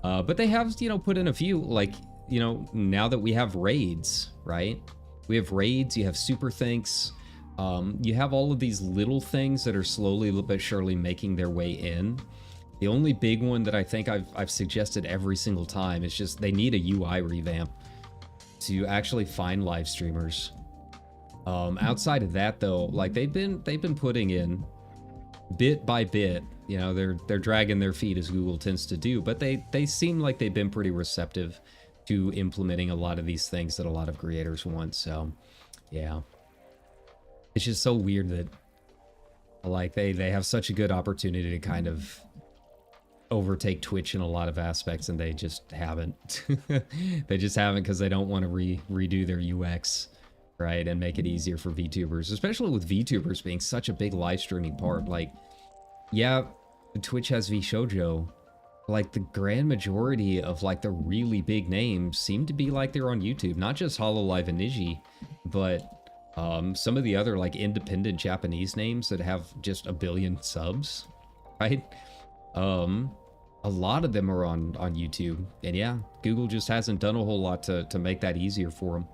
but they have, you know, put in a few. Like, you know, now that we have raids, right? We have raids, you have super thanks, you have all of these little things that are slowly but surely making their way in. The only big one that I think I've suggested every single time is just they need a UI revamp to actually find live streamers. Outside of that though, like they've been putting in bit by bit, you know, they're dragging their feet as Google tends to do, but they seem like they've been pretty receptive to implementing a lot of these things that a lot of creators want. So yeah, it's just so weird that like they have such a good opportunity to kind of overtake Twitch in a lot of aspects, and they just haven't. They just haven't, because they don't want to redo their UX, right, and make it easier for VTubers, especially with VTubers being such a big live streaming part. Like, yeah, Twitch has VShojo. Like, the grand majority of, like, the really big names seem to be like they're on YouTube. Not just HoloLive and Niji, but some of the other, like, independent Japanese names that have just a billion subs, right? A lot of them are on YouTube. And yeah, Google just hasn't done a whole lot to make that easier for them.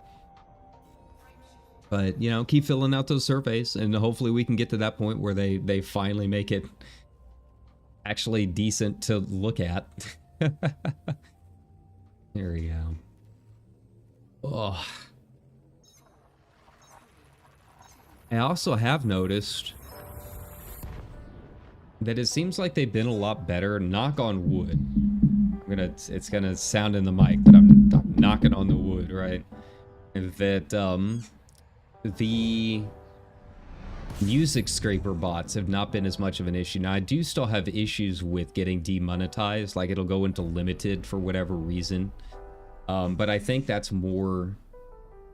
But, you know, keep filling out those surveys, and hopefully we can get to that point where they finally make it actually decent to look at. There we go. Oh. I also have noticed that it seems like they've been a lot better. Knock on wood. It's gonna sound in the mic, but I'm knocking on the wood, right? That the music scraper bots have not been as much of an issue. Now, I do still have issues with getting demonetized, like it'll go into limited for whatever reason. But I think that's more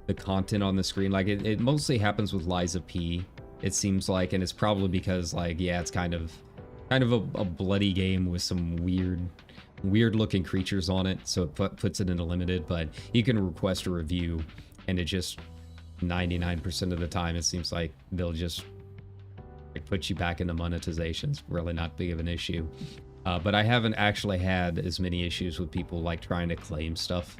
the content on the screen. Like it mostly happens with Liza P, it seems like, and it's probably because, like, yeah, it's kind of a bloody game with some weird looking creatures on it, so it puts it into limited. But you can request a review, and it just 99% of the time it seems like they'll just put you back into monetization. It's really not big of an issue. But I haven't actually had as many issues with people like trying to claim stuff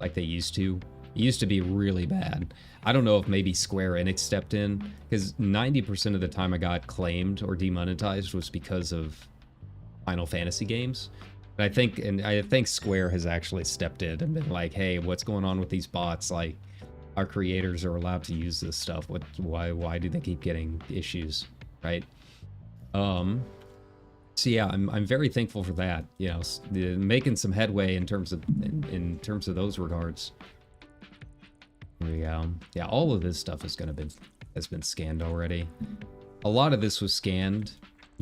like they used to. It used to be really bad. I don't know if maybe Square Enix stepped in, because 90% of the time I got claimed or demonetized was because of Final Fantasy games. But I think Square has actually stepped in and been like, hey, what's going on with these bots? Like, our creators are allowed to use this stuff. Why do they keep getting issues, right? So yeah, I'm very thankful for that. You know, making some headway in terms of those regards. There we go. Yeah, all of this stuff has been scanned already. A lot of this was scanned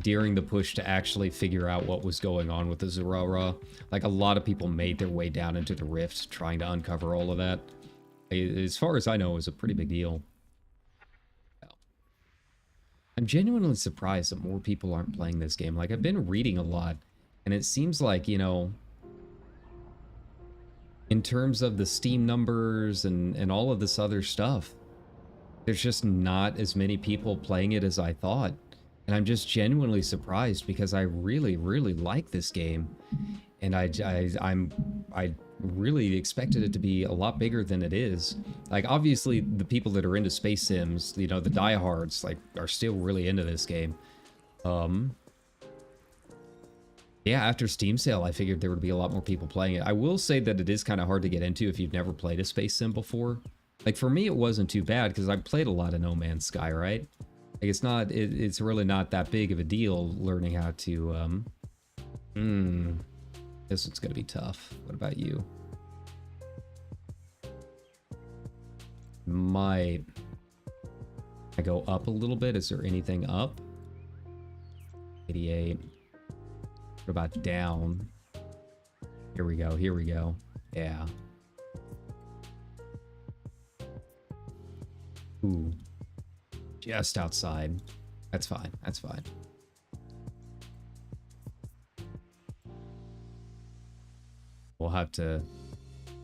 during the push to actually figure out what was going on with the Zurara. Like, a lot of people made their way down into the rift trying to uncover all of that. As far as I know, it was a pretty big deal. I'm genuinely surprised that more people aren't playing this game. Like, I've been reading a lot, and it seems like, you know, in terms of the Steam numbers and all of this other stuff, there's just not as many people playing it as I thought. And I'm just genuinely surprised, because I really, really like this game. And I really expected it to be a lot bigger than it is. Like, obviously, the people that are into space sims, you know, the diehards, like, are still really into this game. Yeah, after Steam sale, I figured there would be a lot more people playing it. I will say that it is kind of hard to get into if you've never played a space sim before. Like, for me, it wasn't too bad, because I played a lot of No Man's Sky, right? Like, it's really not that big of a deal learning how to, this one's gonna be tough. What about you? Might I go up a little bit? Is there anything up? 88. What about down? Here we go. Here we go. Yeah. Ooh. Just outside. That's fine. That's fine. We'll have to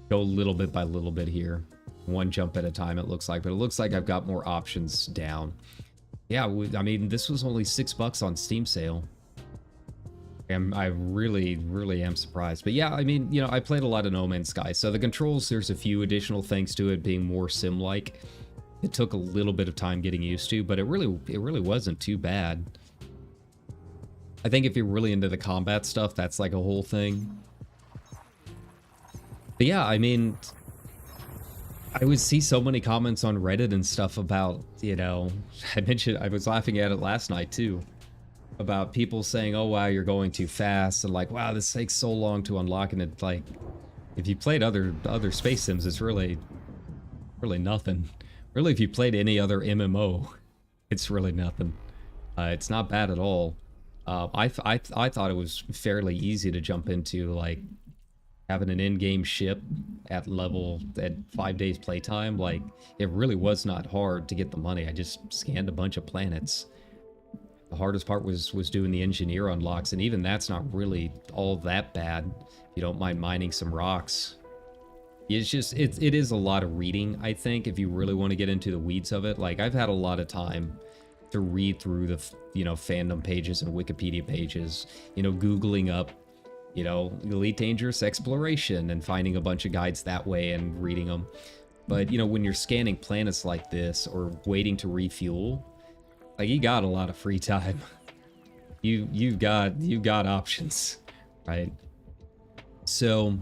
go little bit by little bit here. One jump at a time, it looks like. But it looks like I've got more options down. Yeah, I mean, this was only $6 on Steam sale. I really, really am surprised. But yeah, I mean, you know, I played a lot of No Man's Sky. So the controls, there's a few additional things to it being more sim-like. It took a little bit of time getting used to, but it really wasn't too bad. I think if you're really into the combat stuff, that's like a whole thing. But yeah, I mean, I would see so many comments on Reddit and stuff about, you know, I was laughing at it last night too, about people saying, oh wow, you're going too fast, and like, wow, this takes so long to unlock, and it's like, if you played other space sims, it's really nothing. Really, if you played any other MMO, it's really nothing. It's not bad at all. I thought it was fairly easy to jump into, like, having an in-game ship at 5 days playtime. Like, it really was not hard to get the money. I just scanned a bunch of planets. The hardest part was doing the engineer unlocks, and even that's not really all that bad if you don't mind mining some rocks. It's just, it is a lot of reading, I think, if you really want to get into the weeds of it. Like, I've had a lot of time to read through the, you know, fandom pages and Wikipedia pages, you know, Googling up, you know, Elite Dangerous Exploration and finding a bunch of guides that way and reading them. But, you know, when you're scanning planets like this or waiting to refuel, like, you got a lot of free time. You've got options, right? So,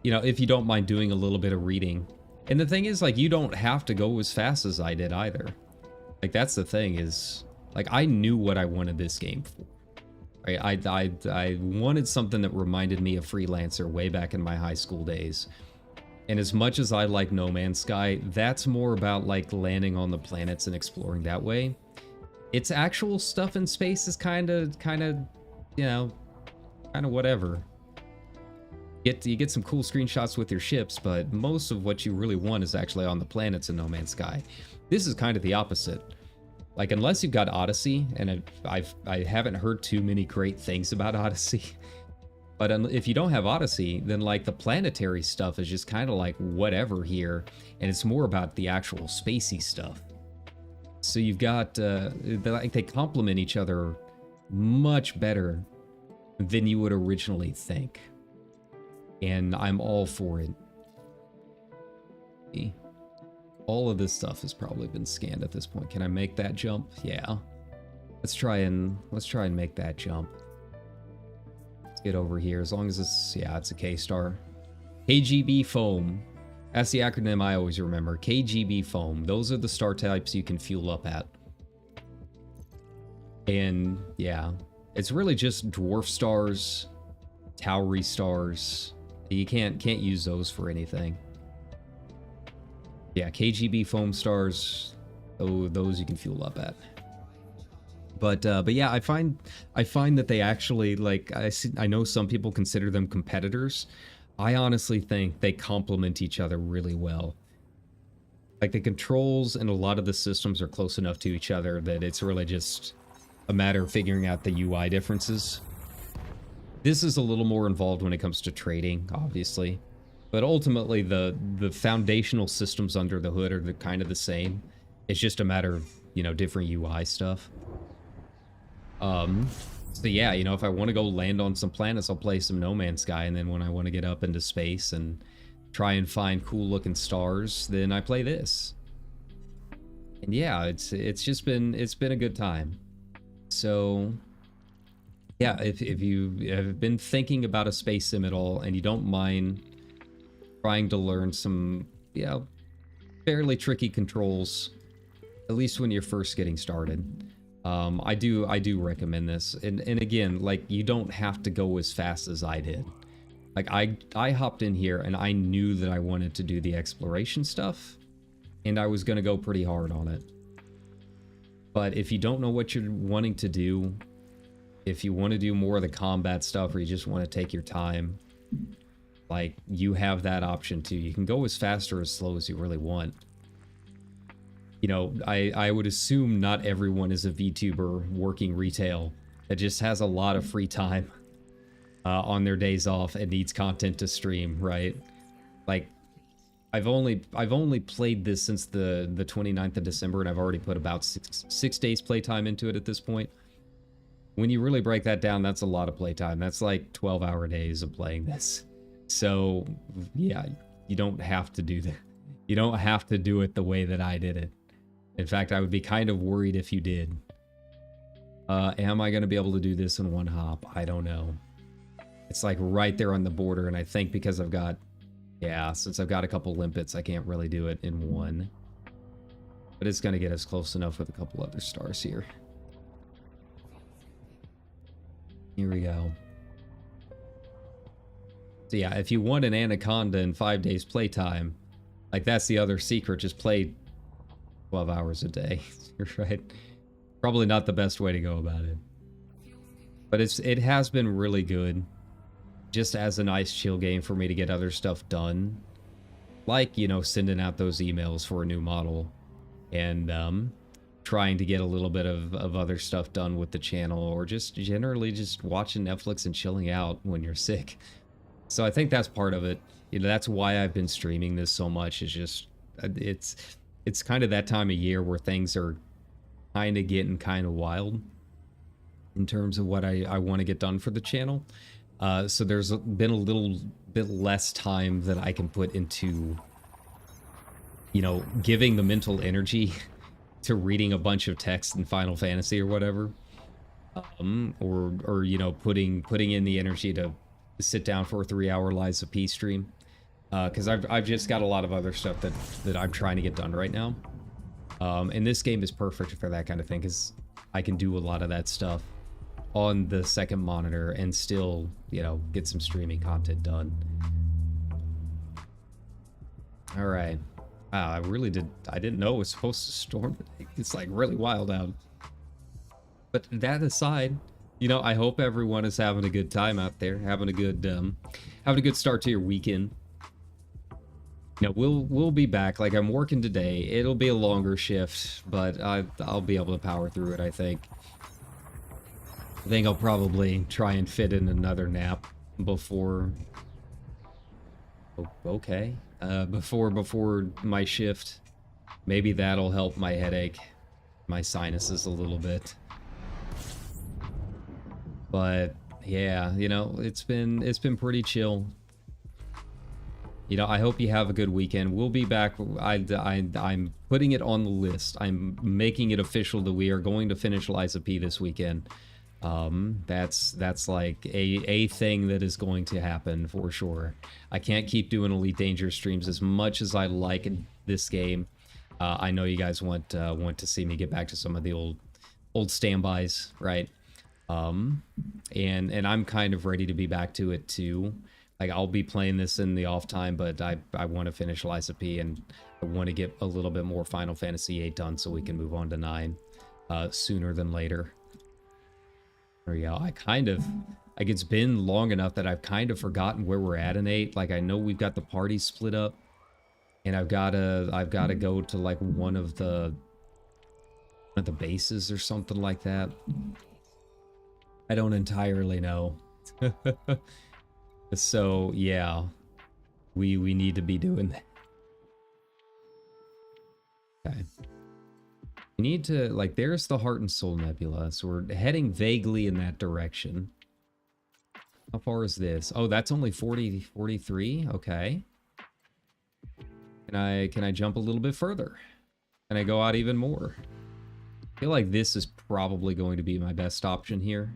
you know, if you don't mind doing a little bit of reading. And the thing is, like, you don't have to go as fast as I did either. Like, that's the thing is, like, I knew what I wanted this game for. Right? I wanted something that reminded me of Freelancer way back in my high school days. And as much as I like No Man's Sky, that's more about, like, landing on the planets and exploring that way. Its actual stuff in space is kind of, you know, kind of whatever. You get some cool screenshots with your ships, but most of what you really want is actually on the planets in No Man's Sky. This is kind of the opposite. Like, unless you've got Odyssey, and I haven't heard too many great things about Odyssey, but if you don't have Odyssey, then, like, the planetary stuff is just kind of like whatever here, and it's more about the actual spacey stuff. So you've got, they complement each other much better than you would originally think. And I'm all for it. All of this stuff has probably been scanned at this point. Can I make that jump? Yeah. Let's try and make that jump. Let's get over here. As long as it's, yeah, it's a K-star. KGB foam. That's the acronym I always remember. KGB foam. Those are the star types you can fuel up at. And yeah, it's really just dwarf stars, Towery stars. You can't use those for anything. Yeah, KGB foam stars, oh, those you can fuel up at. But yeah, I find that they actually, like, I know some people consider them competitors. I honestly think they complement each other really well. Like, the controls and a lot of the systems are close enough to each other that it's really just a matter of figuring out the UI differences. This is a little more involved when it comes to trading, obviously. But ultimately, the foundational systems under the hood are kind of the same. It's just a matter of, you know, different UI stuff. So yeah, you know, if I want to go land on some planets, I'll play some No Man's Sky, and then when I want to get up into space and try and find cool looking stars, then I play this. And yeah, it's been a good time. So yeah, if you have been thinking about a space sim at all and you don't mind trying to learn some, you know, fairly tricky controls, at least when you're first getting started, I do recommend this. And again, like, you don't have to go as fast as I did. Like, I hopped in here and I knew that I wanted to do the exploration stuff, and I was going to go pretty hard on it. But if you don't know what you're wanting to do, if you want to do more of the combat stuff, or you just want to take your time, like, you have that option too. You can go as fast or as slow as you really want. You know, I would assume not everyone is a VTuber working retail that just has a lot of free time on their days off and needs content to stream, right? Like, I've only played this since the 29th of December, and I've already put about six days playtime into it at this point. When you really break that down, that's a lot of playtime. That's like 12-hour days of playing this. So yeah, you don't have to do that. You don't have to do it the way that I did it. In fact, I would be kind of worried if you did. Am I going to be able to do this in one hop? I don't know. It's like right there on the border, and I think because I've got Yeah, since I've got a couple limpets, I can't really do it in one. But it's going to get us close enough with a couple other stars here. Here we go. So yeah, if you want an anaconda in 5 days playtime, like that's the other secret, just play 12 hours a day, right? Probably not the best way to go about it. But it has been really good, just as a nice chill game for me to get other stuff done. Like, you know, sending out those emails for a new model and trying to get a little bit of other stuff done with the channel, or just generally just watching Netflix and chilling out when you're sick. So I think that's part of it. You know, that's why I've been streaming this so much. Is just it's kind of that time of year where things are kind of getting kind of wild in terms of what I want to get done for the channel. So there's been a little bit less time that I can put into, you know, giving the mental energy to reading a bunch of text in Final Fantasy or whatever, or you know, putting in the energy to sit down for a 3-hour Lies of P stream, because I've just got a lot of other stuff that I'm trying to get done right now, and this game is perfect for that kind of thing, because I can do a lot of that stuff on the second monitor and still, you know, get some streaming content done. All right. Wow, I didn't know it was supposed to storm today. It's like really wild out. But that aside, you know, I hope everyone is having a good time out there, having a good start to your weekend. You know, we'll be back. Like, I'm working today. It'll be a longer shift, but I'll be able to power through it, I think. I think I'll probably try and fit in another nap before... Oh, okay. Before my shift. Maybe that'll help my headache, my sinuses a little bit. But yeah, you know, it's been pretty chill. You know, I hope you have a good weekend. We'll be back. I'm putting it on the list. I'm making it official that we are going to finish Lies of P this weekend. That's like a thing that is going to happen for sure. I can't keep doing Elite Dangerous streams as much as I like this game. I know you guys want to see me get back to some of the old standbys, right? And I'm kind of ready to be back to it too. Like, I'll be playing this in the off time, but I want to finish Lies of P, and I want to get a little bit more Final Fantasy VIII done so we can move on to 9 sooner than later. There we go. Like, it's been long enough that I've kind of forgotten where we're at in 8. Like, I know we've got the party split up, and I've gotta go to like one of the bases or something like that. I don't entirely know. So yeah, we need to be doing that. Okay. We need to, like, there's the Heart and Soul Nebula, so we're heading vaguely in that direction. How far is this? Oh, that's only 43? Okay. Can I jump a little bit further? Can I go out even more? I feel like this is probably going to be my best option here.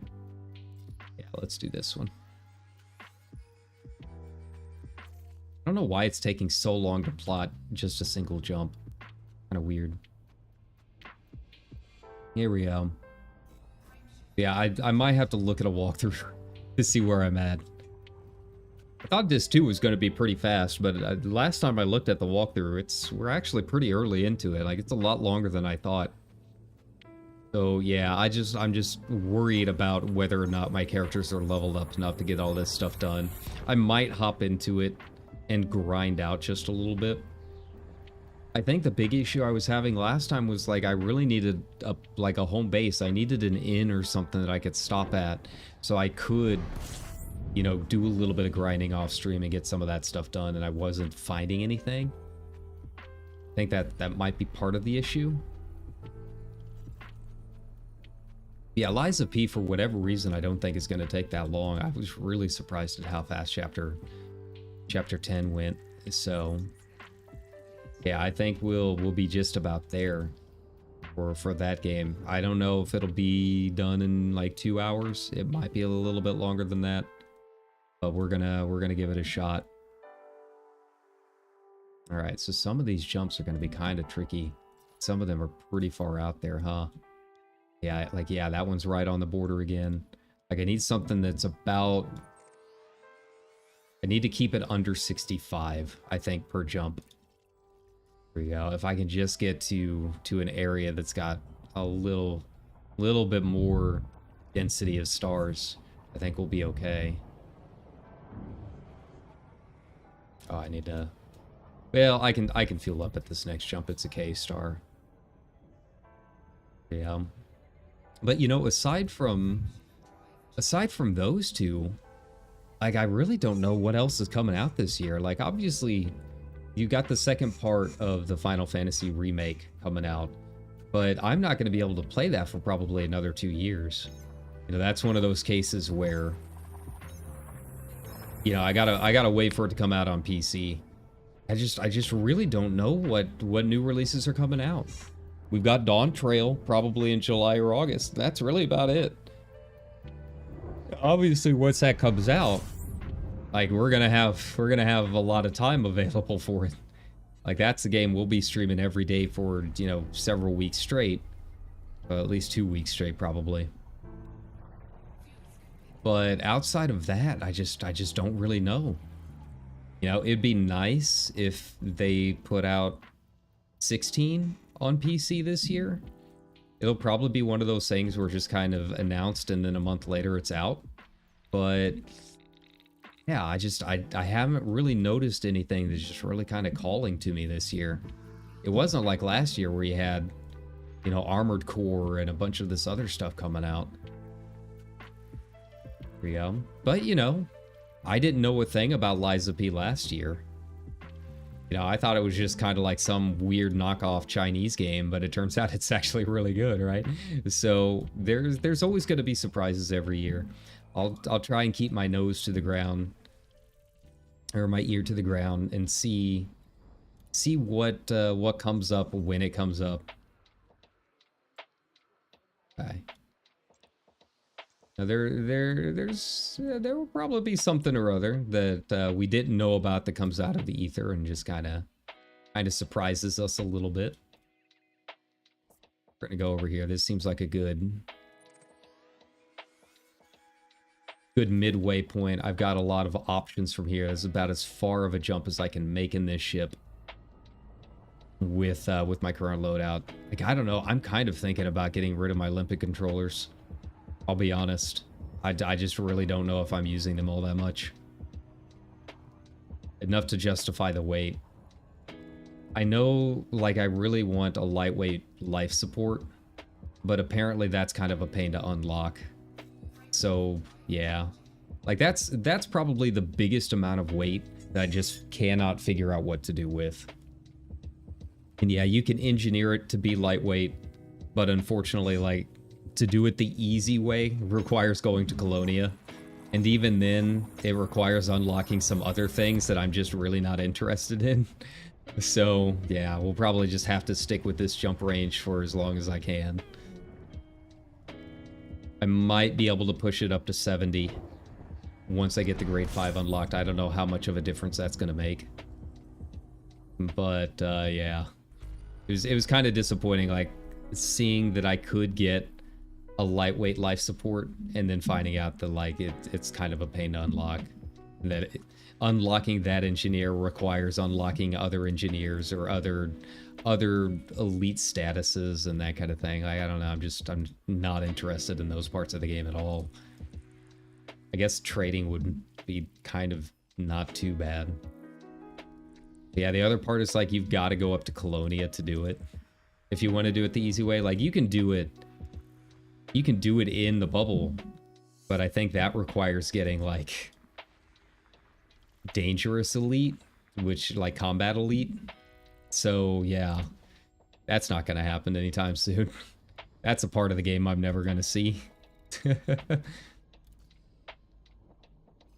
Yeah, let's do this one. I don't know why it's taking so long to plot just a single jump. Kind of weird. Here we go. Yeah, I might have to look at a walkthrough to see where I'm at. I thought this too was going to be pretty fast, but last time I looked at the walkthrough, we're actually pretty early into it. Like, it's a lot longer than I thought. So yeah, I'm just worried about whether or not my characters are leveled up enough to get all this stuff done. I might hop into it and grind out just a little bit. I think the big issue I was having last time was, like, I really needed a home base. I needed an inn or something that I could stop at, so I could, you know, do a little bit of grinding off stream and get some of that stuff done, and I wasn't finding anything. I think that might be part of the issue. Yeah, Lies of P, for whatever reason, I don't think is going to take that long. I was really surprised at how fast chapter 10 went. So yeah, I think we'll be just about there for that game. I don't know if it'll be done in like 2 hours. It might be a little bit longer than that, but we're gonna give it a shot. All right, so some of these jumps are going to be kind of tricky. Some of them are pretty far out there, huh? Yeah, like, yeah, that one's right on the border again. Like, I need something that's about... I need to keep it under 65, I think, per jump. There we go. If I can just get to an area that's got a little bit more density of stars, I think we'll be okay. Oh, I need to... Well, I can fuel up at this next jump. It's a K star. Yeah. But you know, aside from those two, like, I really don't know what else is coming out this year. Like, obviously, you got the second part of the Final Fantasy remake coming out, but I'm not going to be able to play that for probably another 2 years. You know, that's one of those cases where, you know, I gotta wait for it to come out on PC. I just really don't know what new releases are coming out. We've got Dawn Trail probably in July or August. That's really about it. Obviously, once that comes out, like, we're gonna have a lot of time available for it. Like, that's the game we'll be streaming every day for, you know, several weeks straight. At least 2 weeks straight, probably. But outside of that, I just don't really know. You know, it'd be nice if they put out 16 on PC this year. It'll probably be one of those things where it's just kind of announced and then a month later it's out. But yeah, I haven't really noticed anything that's just really kind of calling to me this year. It wasn't like last year where you had, you know, Armored Core and a bunch of this other stuff coming out. There we go. But, you know, I didn't know a thing about Liza P last year. You know, I thought it was just kind of like some weird knockoff Chinese game, but it turns out it's actually really good, right? So there's always going to be surprises every year. I'll try and keep my nose to the ground, or my ear to the ground, and see what comes up when it comes up. Okay. Now there will probably be something or other that we didn't know about that comes out of the ether and just kind of surprises us a little bit. We're gonna go over here. This seems like a good midway point. I've got a lot of options from here. This is about as far of a jump as I can make in this ship with my current loadout. Like, I don't know. I'm kind of thinking about getting rid of my Olympic controllers. I'll be honest. I just really don't know if I'm using them all that much. Enough to justify the weight. I know, like, I really want a lightweight life support, but apparently that's kind of a pain to unlock. So, yeah. Like, that's probably the biggest amount of weight that I just cannot figure out what to do with. And yeah, you can engineer it to be lightweight, but unfortunately, like, to do it the easy way requires going to Colonia. And even then, it requires unlocking some other things that I'm just really not interested in. So, yeah, we'll probably just have to stick with this jump range for as long as I can. I might be able to push it up to 70 once I get the grade 5 unlocked. I don't know how much of a difference that's going to make. But, yeah. It was kind of disappointing, like, seeing that I could get a lightweight life support and then finding out that, like, it's kind of a pain to unlock. That unlocking that engineer requires unlocking other engineers or other elite statuses and that kind of thing. Like, I don't know, I'm not interested in those parts of the game at all. I guess trading would be kind of not too bad. Yeah, the other part is, like, you've got to go up to Colonia to do it. If you want to do it the easy way, like, you can do it in the bubble, but I think that requires getting, like, dangerous elite, which, like, combat elite. So yeah, that's not gonna happen anytime soon. That's a part of the game I'm never gonna see. But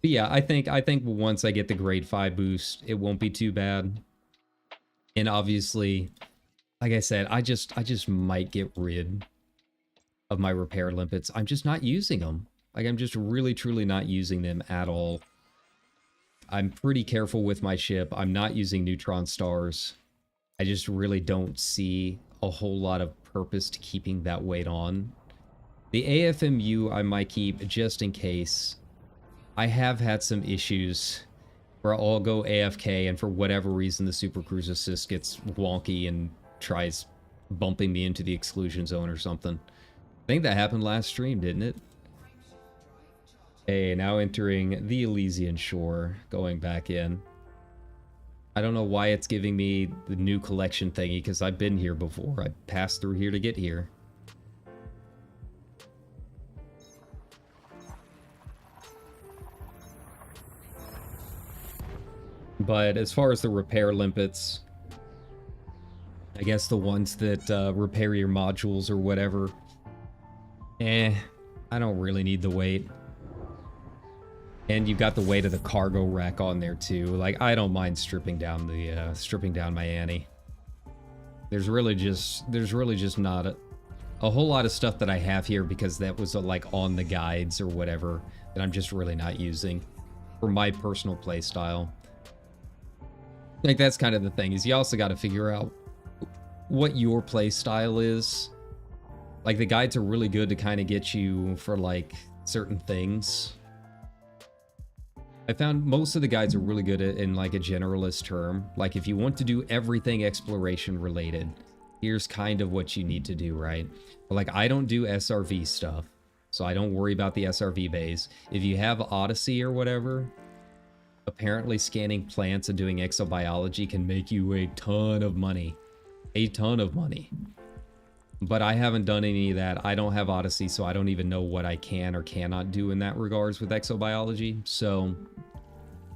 yeah, I think once I get the grade 5 boost, it won't be too bad. And obviously, like I said, I just might get rid of my repair limpets. I'm just not using them. Like, I'm just really truly not using them at all. I'm pretty careful with my ship. I'm not using neutron stars. I just really don't see a whole lot of purpose to keeping that weight on. The AFMU I might keep just in case. I have had some issues where I'll go AFK and for whatever reason the Super Cruise Assist gets wonky and tries bumping me into the exclusion zone or something. I think that happened last stream, didn't it? Hey, now entering the Elysian Shore, going back in. I don't know why it's giving me the new collection thingy, because I've been here before. I passed through here to get here. But as far as the repair limpets, I guess the ones that repair your modules or whatever, I don't really need the weight. And you've got the weight of the cargo rack on there too. Like, I don't mind stripping down my Annie. There's really just not a whole lot of stuff that I have here because that was like on the guides or whatever that I'm just really not using for my personal play style. Like, that's kind of the thing, is you also got to figure out what your play style is. Like, the guides are really good to kind of get you for like certain things. I found most of the guides are really good in like a generalist term. Like, if you want to do everything exploration related, here's kind of what you need to do, right? But like, I don't do SRV stuff, so I don't worry about the SRV bays. If you have Odyssey or whatever, apparently scanning plants and doing exobiology can make you a ton of money. A ton of money. But I haven't done any of that. I don't have Odyssey, so I don't even know what I can or cannot do in that regards with exobiology. So,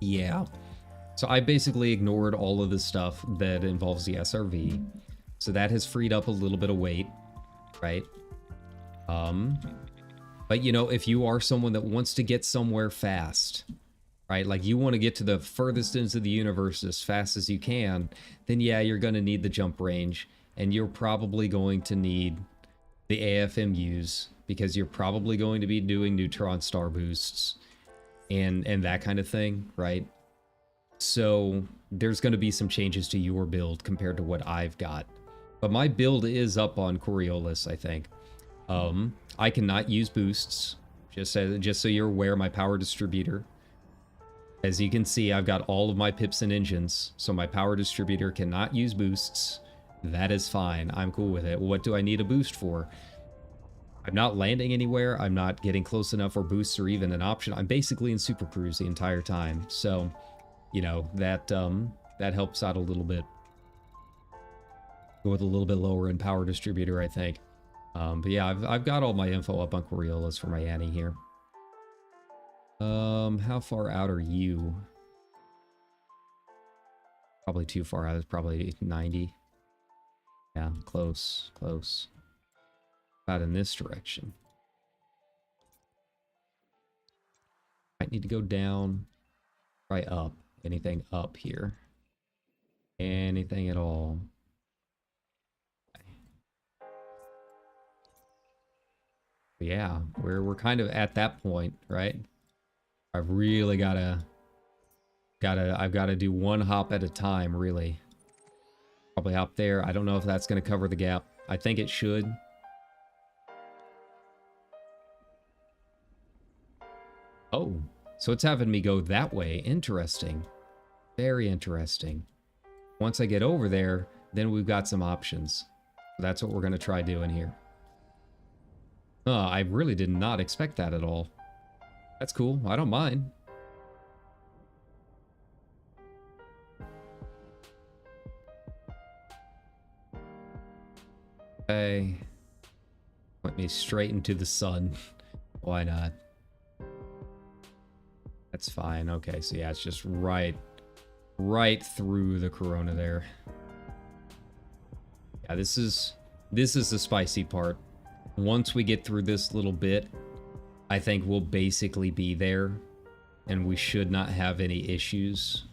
yeah. So I basically ignored all of the stuff that involves the SRV. So that has freed up a little bit of weight, right? But you know, if you are someone that wants to get somewhere fast, right? Like, you want to get to the furthest ends of the universe as fast as you can, then yeah, you're going to need the jump range. And you're probably going to need the AFMUs because you're probably going to be doing neutron star boosts and that kind of thing, right? So there's going to be some changes to your build compared to what I've got. But my build is up on Coriolis, I think. I cannot use boosts, just so you're aware, my power distributor. As you can see, I've got all of my pips and engines, so my power distributor cannot use boosts. That is fine. I'm cool with it. What do I need a boost for? I'm not landing anywhere. I'm not getting close enough where boosts are even an option. I'm basically in Super Cruise the entire time. So, you know, that helps out a little bit. Go with a little bit lower in power distributor, I think. But yeah, I've got all my info up on Coriolis for my Annie here. How far out are you? Probably too far out. It's probably 90. Yeah, close. About in this direction. Might need to go down. Try up. Anything up here? Anything at all? Yeah, we're kind of at that point, right? I've really I've got to do one hop at a time, really. Probably hop there. I don't know if that's going to cover the gap. I think it should. Oh, so it's having me go that way. Interesting. Very interesting. Once I get over there, then we've got some options. That's what we're going to try doing here. I really did not expect that at all. That's cool. I don't mind. Okay. Point me straight into the sun. Why not? That's fine. Okay, so yeah, it's just right through the corona there. Yeah, this is the spicy part. Once we get through this little bit, I think we'll basically be there, and we should not have any issues.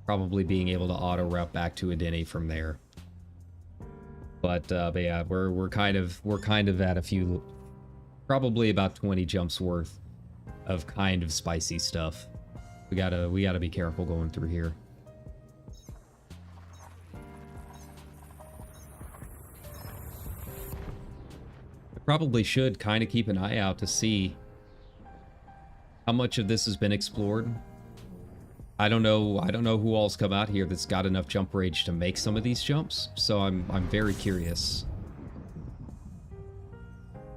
Probably being able to auto route back to Adeni from there. But yeah, we're kind of at a few, probably about 20 jumps worth of kind of spicy stuff. We gotta be careful going through here. I probably should kind of keep an eye out to see how much of this has been explored. I don't know who all's come out here that's got enough jump rage to make some of these jumps, so I'm very curious.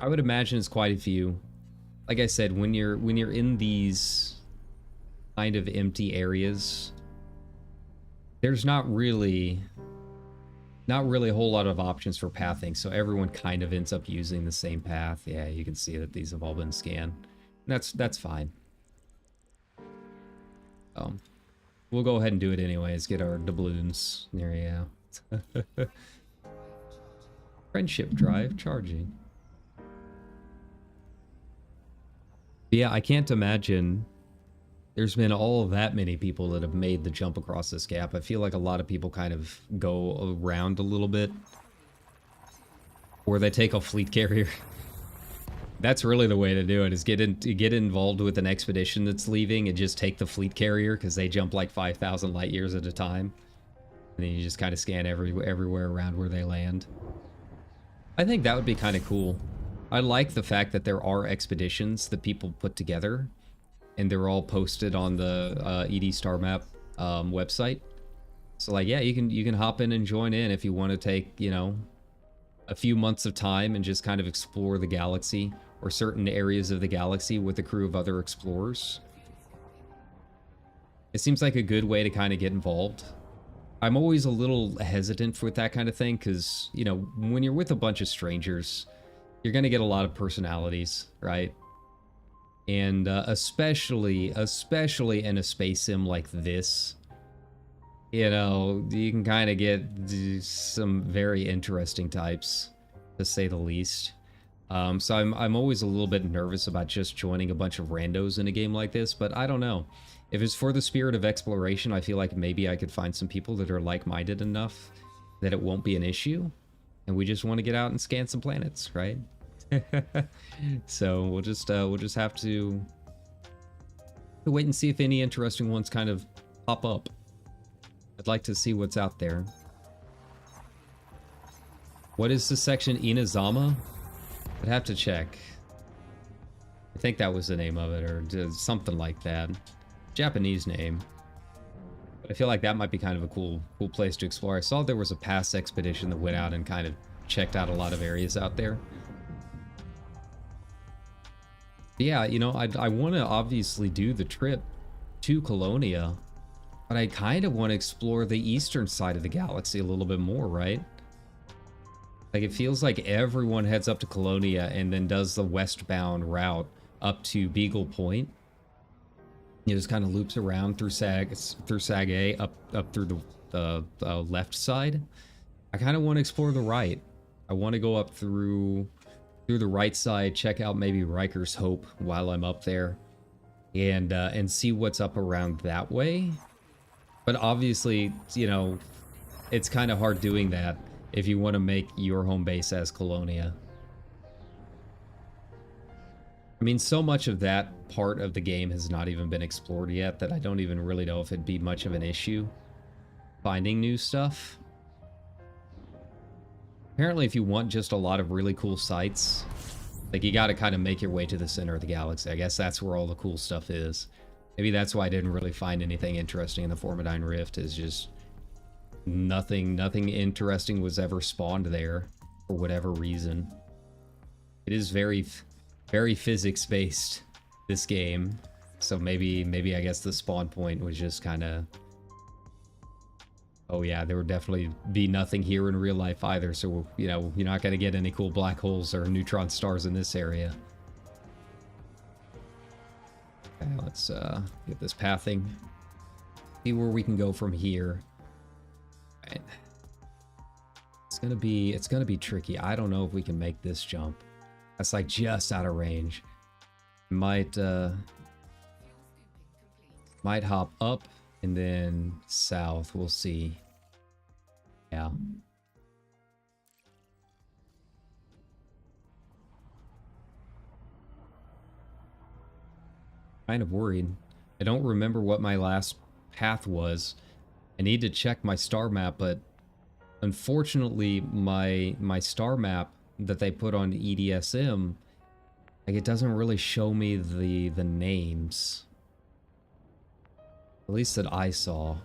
I would imagine it's quite a few. Like I said, when you're in these kind of empty areas, there's not really a whole lot of options for pathing, so everyone kind of ends up using the same path. Yeah, you can see that these have all been scanned. That's fine. We'll go ahead and do it anyways. Get our doubloons. There you go. Friendship drive charging. Yeah, I can't imagine there's been all that many people that have made the jump across this gap. I feel like a lot of people kind of go around a little bit, or they take a fleet carrier. That's really the way to do it, is get involved with an expedition that's leaving and just take the fleet carrier, because they jump like 5,000 light years at a time. And then you just kind of scan everywhere around where they land. I think that would be kind of cool. I like the fact that there are expeditions that people put together, and they're all posted on the ED Star Map website. So like, yeah, you can hop in and join in if you want to take, you know, a few months of time and just kind of explore the galaxy, or certain areas of the galaxy with a crew of other explorers. It seems like a good way to kind of get involved. I'm always a little hesitant with that kind of thing, because, you know, when you're with a bunch of strangers, you're going to get a lot of personalities, right? And especially in a space sim like this, you know, you can kind of get some very interesting types, to say the least. So I'm always a little bit nervous about just joining a bunch of randos in a game like this, but I don't know. If it's for the spirit of exploration, I feel like maybe I could find some people that are like-minded enough that it won't be an issue, and we just want to get out and scan some planets, right? So we'll just have to wait and see if any interesting ones kind of pop up. I'd like to see what's out there. What is the section? Inazama? I'd have to check. I think that was the name of it, or something like that. Japanese name. But I feel like that might be kind of a cool place to explore. I saw there was a past expedition that went out and kind of checked out a lot of areas out there. But yeah, you know, I want to obviously do the trip to Colonia, but I kind of want to explore the eastern side of the galaxy a little bit more, right? Like, it feels like everyone heads up to Colonia and then does the westbound route up to Beagle Point. It just kind of loops around through Sag-A up through the left side. I kind of want to explore the right. I want to go up through the right side, check out maybe Riker's Hope while I'm up there, and see what's up around that way. But obviously, you know, it's kind of hard doing that if you want to make your home base as Colonia. I mean, so much of that part of the game has not even been explored yet that I don't even really know if it'd be much of an issue finding new stuff. Apparently, if you want just a lot of really cool sites, like, you got to kind of make your way to the center of the galaxy. I guess that's where all the cool stuff is. Maybe that's why I didn't really find anything interesting in the Formidine Rift, is just nothing interesting was ever spawned there for whatever reason. It is very physics based, this game, so maybe I guess the spawn point was just kind of, oh yeah, there would definitely be nothing here in real life either, so, you know, you're not going to get any cool black holes or neutron stars in this area. Okay, let's get this pathing, see where we can go from here. Right. It's gonna be tricky. I don't know if we can make this jump. That's like just out of range. Might hop up and then south. We'll see. Yeah. Kind of worried. I don't remember what my last path was. I need to check my star map, but unfortunately, my star map that they put on EDSM, like, it doesn't really show me the names. At least that I saw.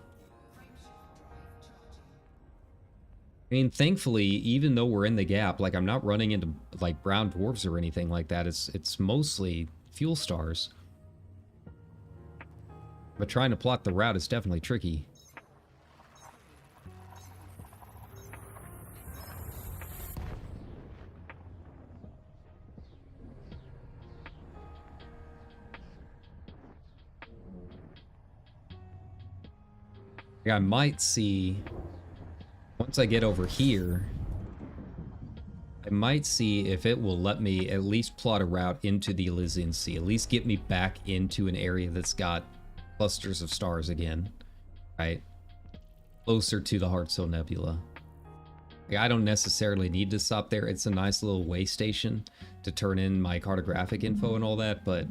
I mean, thankfully, even though we're in the gap, like, I'm not running into, like, brown dwarves or anything like that. It's mostly fuel stars. But trying to plot the route is definitely tricky. I might see, once I get over here, I might see if it will let me at least plot a route into the Elysian Sea. At least get me back into an area that's got clusters of stars again, right? Closer to the Heartstone Nebula. Like, I don't necessarily need to stop there. It's a nice little way station to turn in my cartographic info and all that, but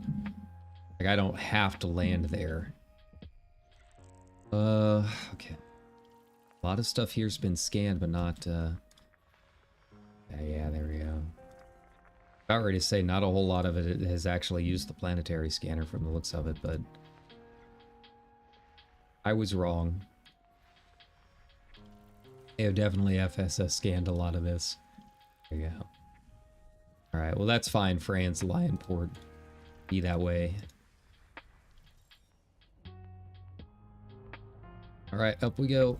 like, I don't have to land there. Okay. A lot of stuff here's been scanned, but not, yeah, there we go. About ready to say not a whole lot of it has actually used the planetary scanner from the looks of it, but I was wrong. They have definitely FSS scanned a lot of this. There you go. Alright, well that's fine, France, Lionport. Be that way. Alright, up we go.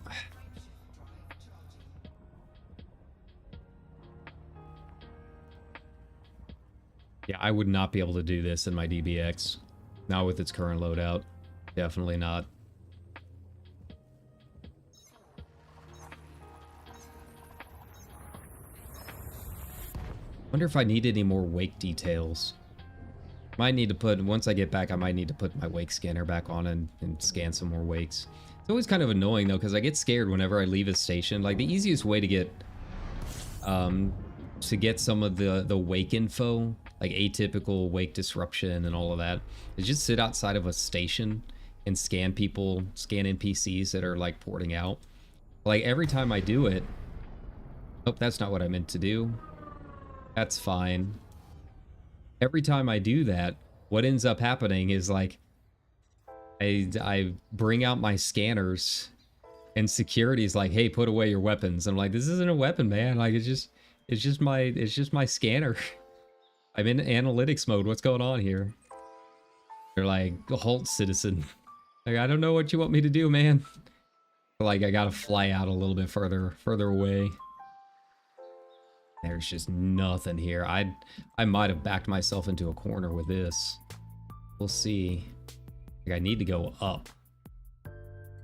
Yeah, I would not be able to do this in my DBX. Not with its current loadout. Definitely not. Wonder if I need any more wake details. Might need to put, once I get back, I might need to put my wake scanner back on and scan some more wakes. It's always kind of annoying though, because I get scared whenever I leave a station. Like, the easiest way to get some of the wake info, like atypical wake disruption and all of that, is just sit outside of a station and scan people, scan NPCs that are like porting out. Like, every time I do it, oh, that's not what I meant to do. That's fine. Every time I do that, what ends up happening is like I bring out my scanners and security's like, hey, put away your weapons. I'm like, this isn't a weapon, man. Like, it's just my scanner. I'm in analytics mode. What's going on here? They're like, halt, citizen. Like, I don't know what you want me to do, man. Like, I gotta fly out a little bit further away. There's just nothing here. I might have backed myself into a corner with this. We'll see. Like, I need to go up.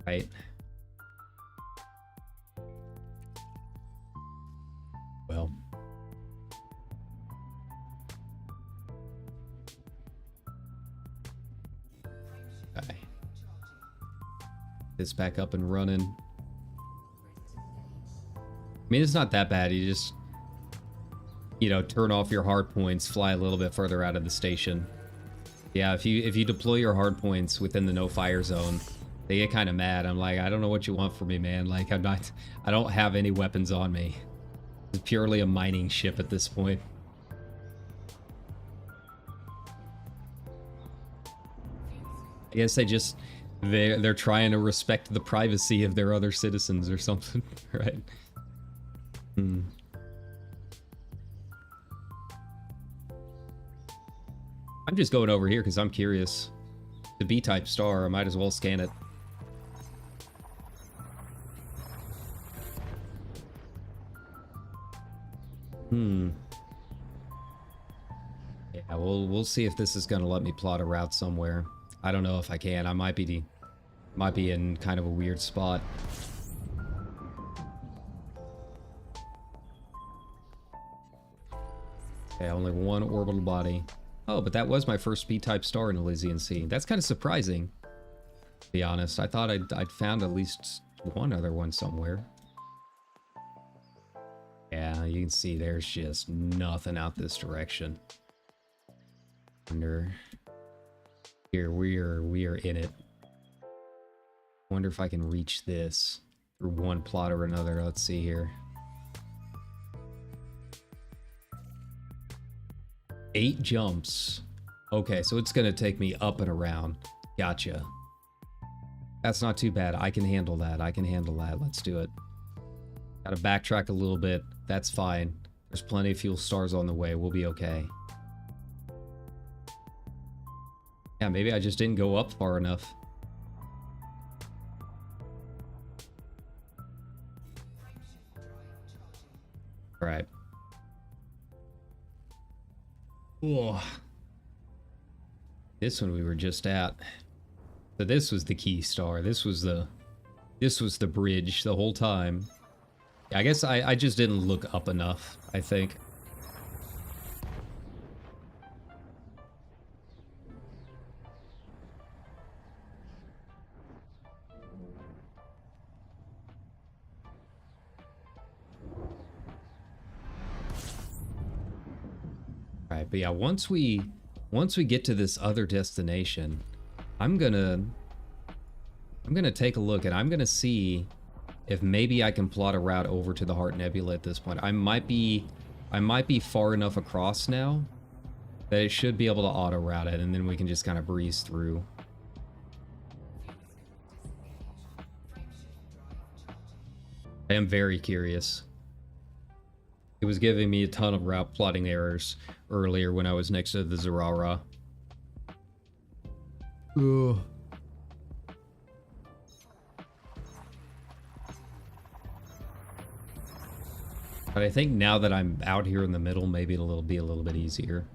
Right? Well. Okay. This back up and running. I mean, it's not that bad. You just, you know, turn off your hard points, fly a little bit further out of the station. Yeah, if you deploy your hard points within the no fire zone, they get kind of mad. I'm like, I don't know what you want from me, man. Like, I don't have any weapons on me. It's purely a mining ship at this point. I guess they're trying to respect the privacy of their other citizens or something, right? Hmm. I'm just going over here because I'm curious. The B-type star, I might as well scan it. Yeah, we'll see if this is gonna let me plot a route somewhere. I don't know if I can. I might be in kind of a weird spot. Okay, only one orbital body. Oh, but that was my first B-type star in Elysian Sea. That's kind of surprising, to be honest. I thought I'd found at least one other one somewhere. Yeah, you can see there's just nothing out this direction. Wonder. Here, we are in it. Wonder if I can reach this through one plot or another. Let's see here. 8 jumps. Okay, so it's gonna take me up and around. Gotcha. That's not too bad. I can handle that. I can handle that. Let's do it. Gotta backtrack a little bit. That's fine. There's plenty of fuel stars on the way. We'll be okay. Yeah, maybe I just didn't go up far enough. All right. Whoa. This one we were just at. So this was the key star. This was the bridge the whole time. I guess I just didn't look up enough, I think. Right, but yeah, once we get to this other destination, I'm gonna take a look and I'm gonna see if maybe I can plot a route over to the Heart Nebula at this point. I might be far enough across now that it should be able to auto route it, and then we can just kind of breeze through. I am very curious. It was giving me a ton of route plotting errors earlier when I was next to the Zurara. Ugh. But I think now that I'm out here in the middle, maybe it'll be a little bit easier.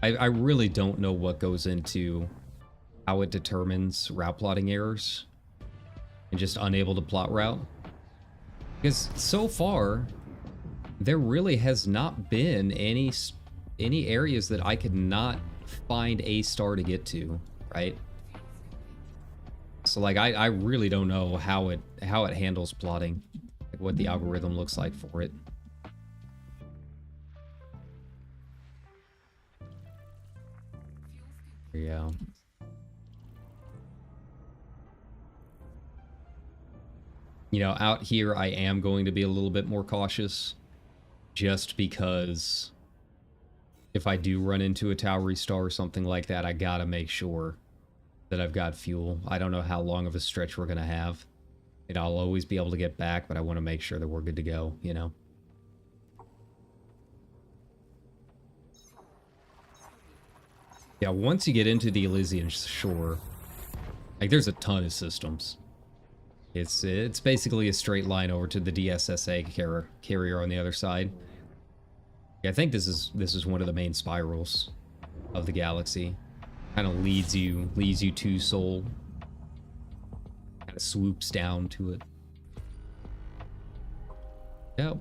I really don't know what goes into how it determines route plotting errors and just unable to plot route. Because so far, there really has not been any areas that I could not find a star to get to, right? So like I really don't know how it handles plotting, like what the algorithm looks like for it. Yeah. You know, out here I am going to be a little bit more cautious, just because if I do run into a Towery Star or something like that, I gotta make sure that I've got fuel. I don't know how long of a stretch we're gonna have. And I'll always be able to get back, but I want to make sure that we're good to go, you know? Yeah, once you get into the Elysian Shore, like, there's a ton of systems. It's basically a straight line over to the DSSA carrier on the other side. Yeah, I think this is one of the main spirals of the galaxy. Kind of leads you to Sol. Kind of swoops down to it. Yep.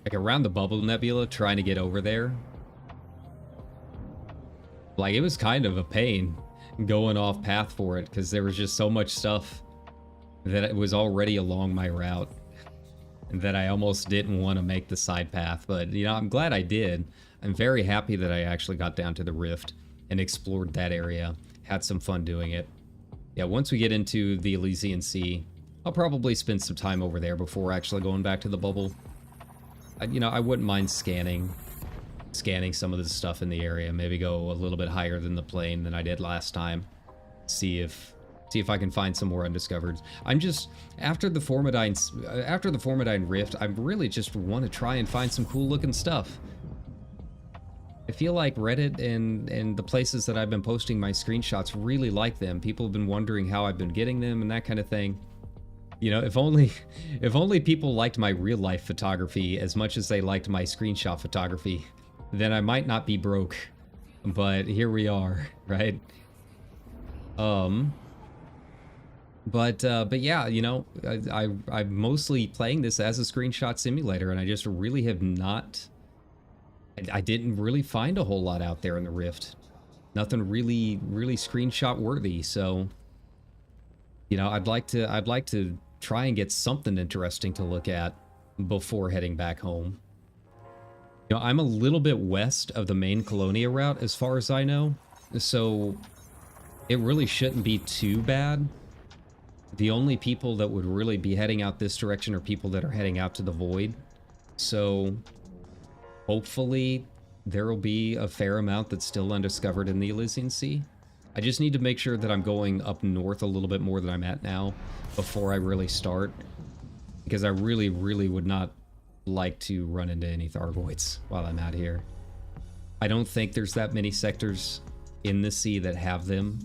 Like around the Bubble Nebula, trying to get over there. Like, it was kind of a pain going off path for it, because there was just so much stuff that it was already along my route that I almost didn't want to make the side path. But, you know, I'm glad I did. I'm very happy that I actually got down to the Rift and explored that area. Had some fun doing it. Yeah, once we get into the Elysian Sea, I'll probably spend some time over there before actually going back to the bubble. You know, I wouldn't mind scanning some of the stuff in the area. Maybe go a little bit higher than the plane than I did last time. See if I can find some more undiscovered. I'm just, after the Formidine Rift, I really just want to try and find some cool looking stuff. I feel like Reddit and the places that I've been posting my screenshots really like them. People have been wondering how I've been getting them and that kind of thing. You know, if only people liked my real life photography as much as they liked my screenshot photography, then I might not be broke. But here we are, right? But yeah, you know, I'm mostly playing this as a screenshot simulator, and I just really have not. I didn't really find a whole lot out there in the Rift. Nothing really screenshot worthy. So, you know, I'd like to try and get something interesting to look at before heading back home. You know, I'm a little bit west of the main Colonia route as far as I know, so it really shouldn't be too bad. The only people that would really be heading out this direction are people that are heading out to the Void. So hopefully there will be a fair amount that's still undiscovered in the Elysian Sea. I just need to make sure that I'm going up north a little bit more than I'm at now before I really start, because I really would not like to run into any Thargoids while I'm out here. I don't think there's that many sectors in the sea that have them,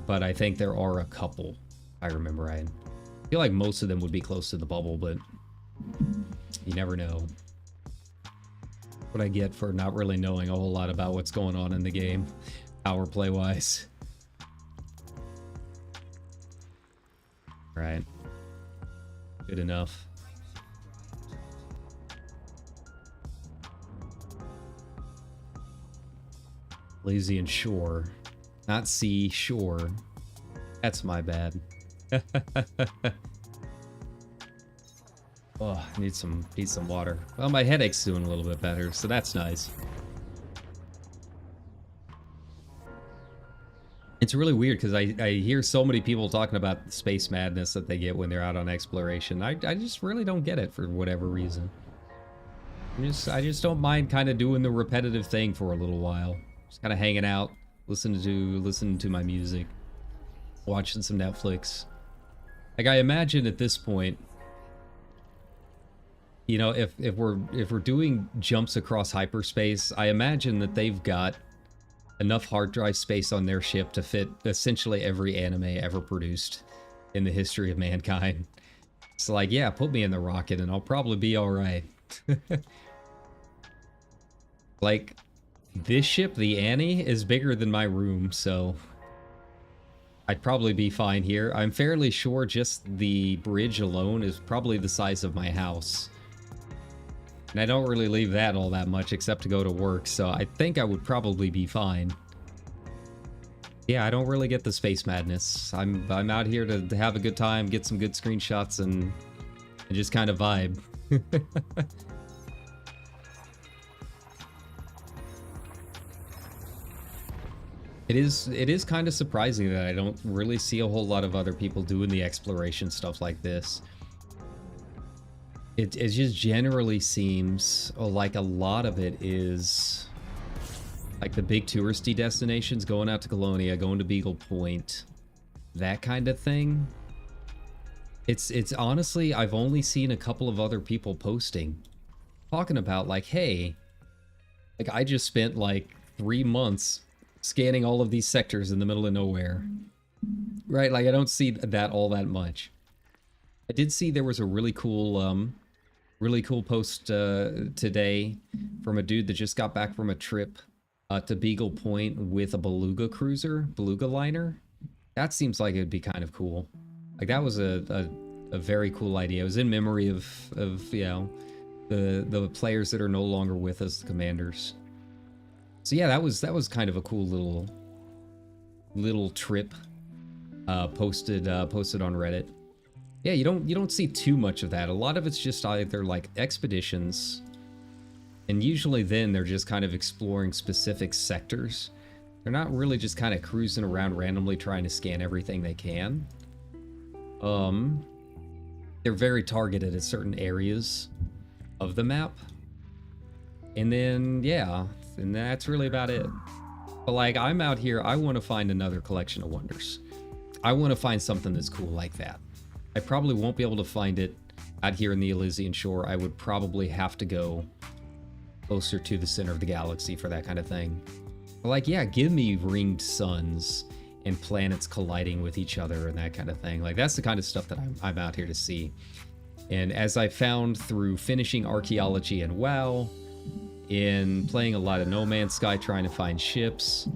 but I think there are a couple, if I remember right. I feel like most of them would be close to the bubble, but you never know. What I get for not really knowing a whole lot about what's going on in the game, power play wise. Right. Good enough. Elysian Shore. Not sea, shore. That's my bad. Oh, I need some water. Well, my headache's doing a little bit better, so that's nice. It's really weird because I hear so many people talking about the space madness that they get when they're out on exploration. I just really don't get it for whatever reason. I just don't mind kind of doing the repetitive thing for a little while. Just kind of hanging out, listening to my music, watching some Netflix. Like, I imagine at this point, you know, if we're doing jumps across hyperspace, I imagine that they've got enough hard drive space on their ship to fit essentially every anime ever produced in the history of mankind. It's like, yeah, put me in the rocket and I'll probably be all right. Like, this ship, the Annie, is bigger than my room, so I'd probably be fine here. I'm fairly sure just the bridge alone is probably the size of my house. And I don't really leave that all that much except to go to work, so I think I would probably be fine. Yeah, I don't really get the space madness. I'm out here to have a good time, get some good screenshots, and just kind of vibe. It is kind of surprising that I don't really see a whole lot of other people doing the exploration stuff like this. It just generally seems like a lot of it is like the big touristy destinations, going out to Colonia, going to Beagle Point, that kind of thing. It's honestly, I've only seen a couple of other people posting, talking about like, hey, like I just spent like 3 months scanning all of these sectors in the middle of nowhere. Right, like I don't see that all that much. I did see there was a really cool post today from a dude that just got back from a trip to Beagle Point with a beluga liner. That seems like it'd be kind of cool. Like that was a very cool idea. It was in memory of you know, the players that are no longer with us, the commanders. So yeah, that was kind of a cool little trip posted on Reddit. Yeah, you don't see too much of that. A lot of it's just either like expeditions, and usually then they're just kind of exploring specific sectors. They're not really just kind of cruising around randomly trying to scan everything they can. They're very targeted at certain areas of the map. And then, yeah, and that's really about it. But like, I'm out here, I want to find another collection of wonders. I want to find something that's cool like that. I probably won't be able to find it out here in the Elysian Shore. I would probably have to go closer to the center of the galaxy for that kind of thing. But like, yeah, give me ringed suns and planets colliding with each other and that kind of thing. Like, that's the kind of stuff that I'm out here to see. And as I found through finishing archaeology and WoW, in playing a lot of No Man's Sky, trying to find ships,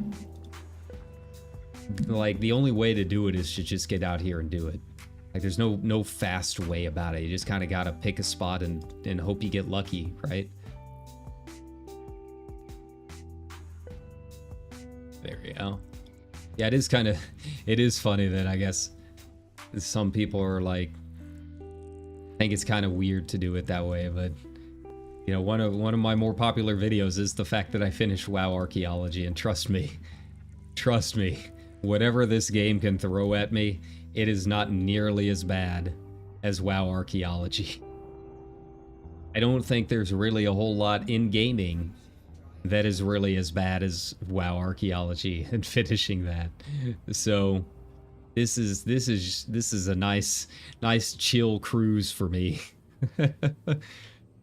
like, the only way to do it is to just get out here and do it. Like, there's no fast way about it. You just kind of gotta pick a spot and hope you get lucky, right? There we go. Yeah, it is funny that I guess some people are like, think it's kind of weird to do it that way, but You know, one of my more popular videos is the fact that I finished WoW Archaeology, and trust me, whatever this game can throw at me, it is not nearly as bad as WoW Archaeology. I don't think there's really a whole lot in gaming that is really as bad as WoW Archaeology and finishing that. So this is a nice chill cruise for me.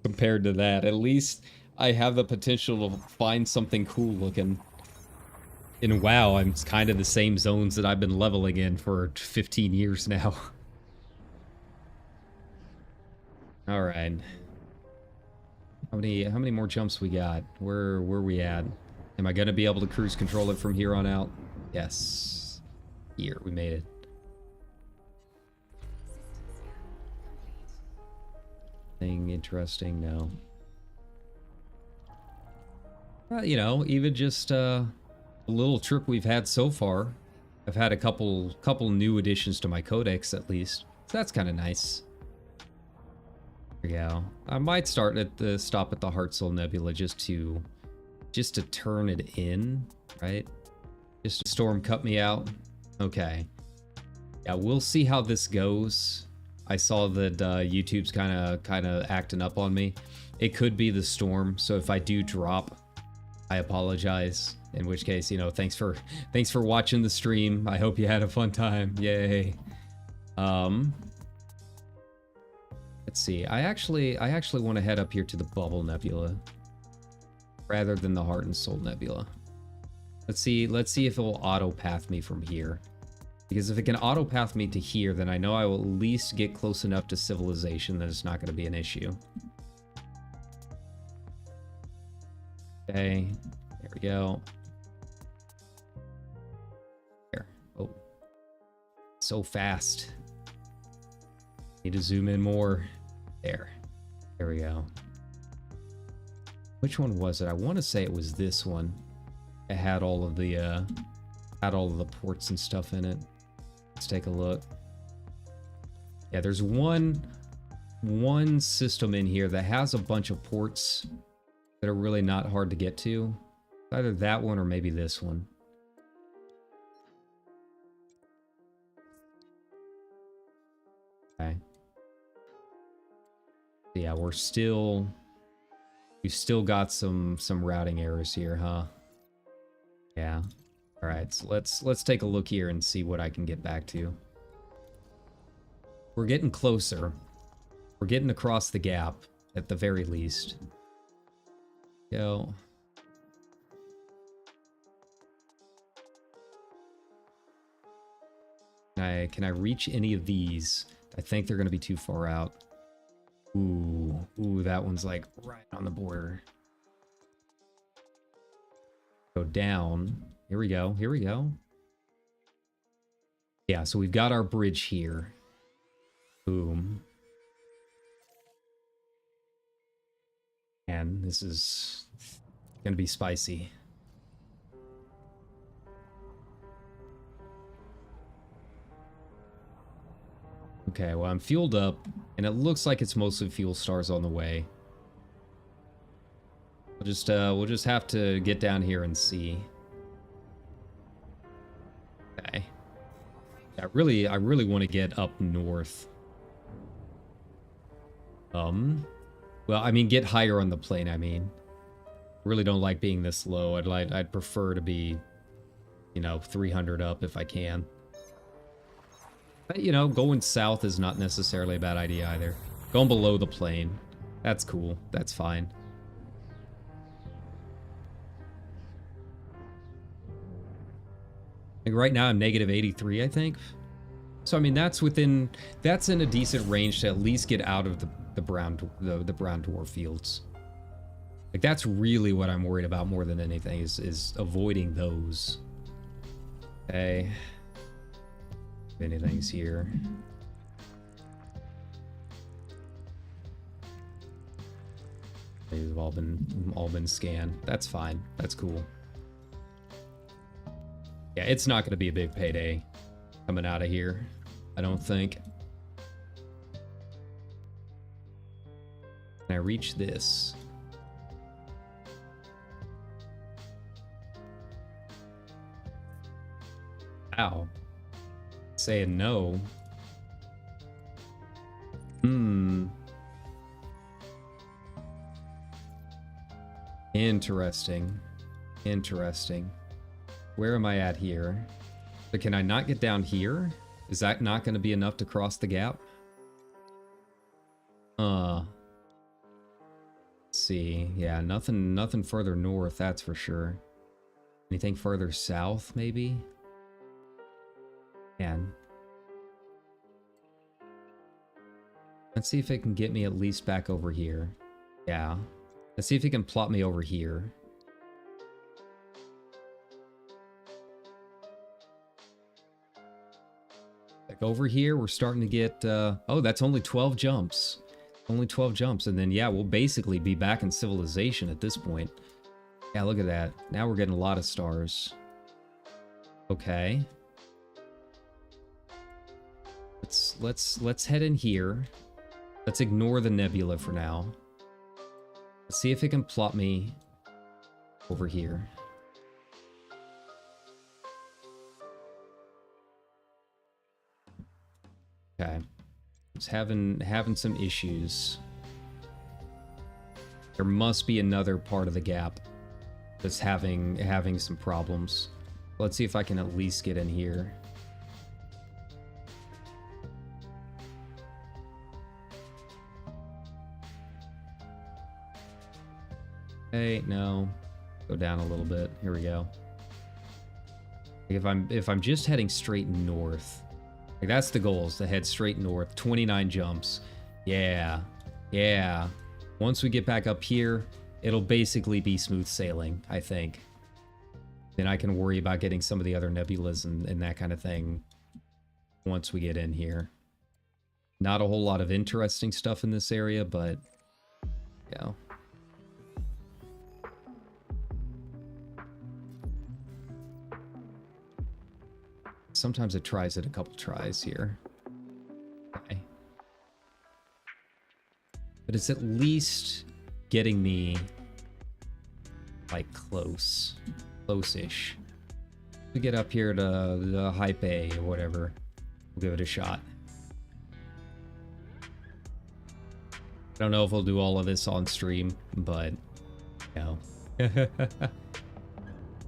Compared to that, at least I have the potential to find something cool looking. In WoW, I'm kind of the same zones that I've been leveling in for 15 years now. All right. How many more jumps we got? Where we at? Am I gonna be able to cruise control it from here on out? Yes. Here, we made it. Anything interesting? No. You know, even just a little trip we've had so far. I've had a couple new additions to my codex at least. So that's kind of nice. There we go. I might stop at the Heart Soul Nebula just to turn it in, right? Just a storm cut me out. Okay. Yeah, we'll see how this goes. I saw that YouTube's kind of acting up on me. It could be the storm, so if I do drop, I apologize. In which case, you know, thanks for watching the stream. I hope you had a fun time. Yay. Let's see. I actually want to head up here to the Bubble Nebula rather than the Heart and Soul Nebula. Let's see if it will auto path me from here. Because if it can auto path me to here, then I know I will at least get close enough to civilization that it's not going to be an issue. Okay, there we go. There. Oh, so fast. Need to zoom in more. There we go. Which one was it? I want to say it was this one. It had all of the ports and stuff in it. Let's take a look. Yeah, there's one system in here that has a bunch of ports that are really not hard to get to. Either that one or maybe this one. Okay. Yeah, we've still got some routing errors here, huh? Yeah. All right, so let's take a look here and see what I can get back to. We're getting closer. We're getting across the gap at the very least. Go. Can I reach any of these? I think they're going to be too far out. Ooh, that one's like right on the border. Go down. Here we go. Yeah, so we've got our bridge here. Boom. And this is gonna be spicy. Okay, well, I'm fueled up, and it looks like it's mostly fuel stars on the way. We'll just have to get down here and see. Okay. I really want to get up north. Well, I mean, get higher on the plane, I mean. Really don't like being this low. I'd prefer to be, you know, 300 up if I can. But, you know, going south is not necessarily a bad idea either. Going below the plane. That's cool. That's fine. Like right now I'm negative 83, I think. So I mean that's in a decent range to at least get out of the brown dwarf fields. Like that's really what I'm worried about more than anything is avoiding those. Okay. If anything's here. These have all been scanned. That's fine. That's cool. Yeah, it's not going to be a big payday coming out of here, I don't think. Can I reach this? Wow. Saying no. Hmm. Interesting. Interesting. Where am I at here? But can I not get down here? Is that not going to be enough to cross the gap? Let's see. Yeah, nothing further north, that's for sure. Anything further south, maybe? Man. Let's see if it can get me at least back over here. Yeah. Let's see if it can plot me over here. Like over here, we're starting to get... oh, that's only 12 jumps. Only 12 jumps, and then, yeah, we'll basically be back in civilization at this point. Yeah, look at that. Now we're getting a lot of stars. Okay. Let's head in here. Let's ignore the nebula for now. Let's see if it can plot me over here. Okay. It's having some issues. There must be another part of the gap that's having some problems. Let's see if I can at least get in here. Hey, no. Go down a little bit. Here we go. If I'm just heading straight north, like that's the goal, is to head straight north. 29 jumps. Yeah. Yeah. Once we get back up here, it'll basically be smooth sailing, I think. Then I can worry about getting some of the other nebulas and that kind of thing once we get in here. Not a whole lot of interesting stuff in this area, but yeah. Sometimes it tries it a couple tries here. Okay. But it's at least getting me like close-ish. We get up here to the high bay or whatever. We'll give it a shot. I don't know if we'll do all of this on stream, but you know.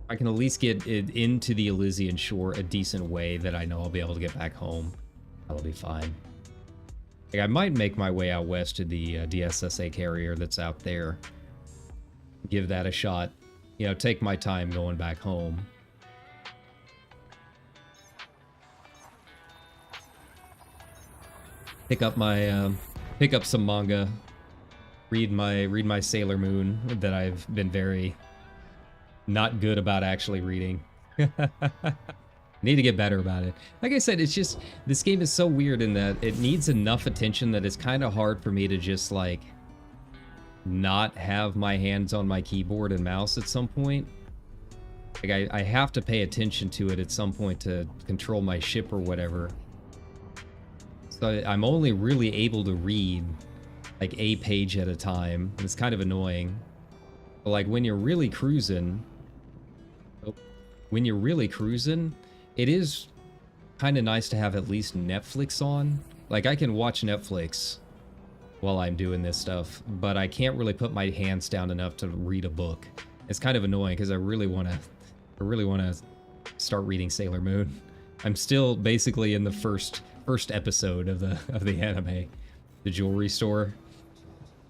I can at least get it into the Elysian Shore a decent way that I know I'll be able to get back home. That'll be fine. Like, I might make my way out west to the DSSA carrier that's out there. Give that a shot. You know, take my time going back home. Pick up some manga. Read my Sailor Moon that I've been very not good about actually reading. Need to get better about it. Like I said, it's just, this game is so weird in that it needs enough attention that it's kind of hard for me to just like not have my hands on my keyboard and mouse at some point. Like I have to pay attention to it at some point to control my ship or whatever. So I'm only really able to read like a page at a time. It's kind of annoying. But like when you're really cruising, it is kind of nice to have at least Netflix on. Like I can watch Netflix while I'm doing this stuff, but I can't really put my hands down enough to read a book. It's kind of annoying because I really want to start reading Sailor Moon. I'm still basically in the first episode of the anime, the jewelry store.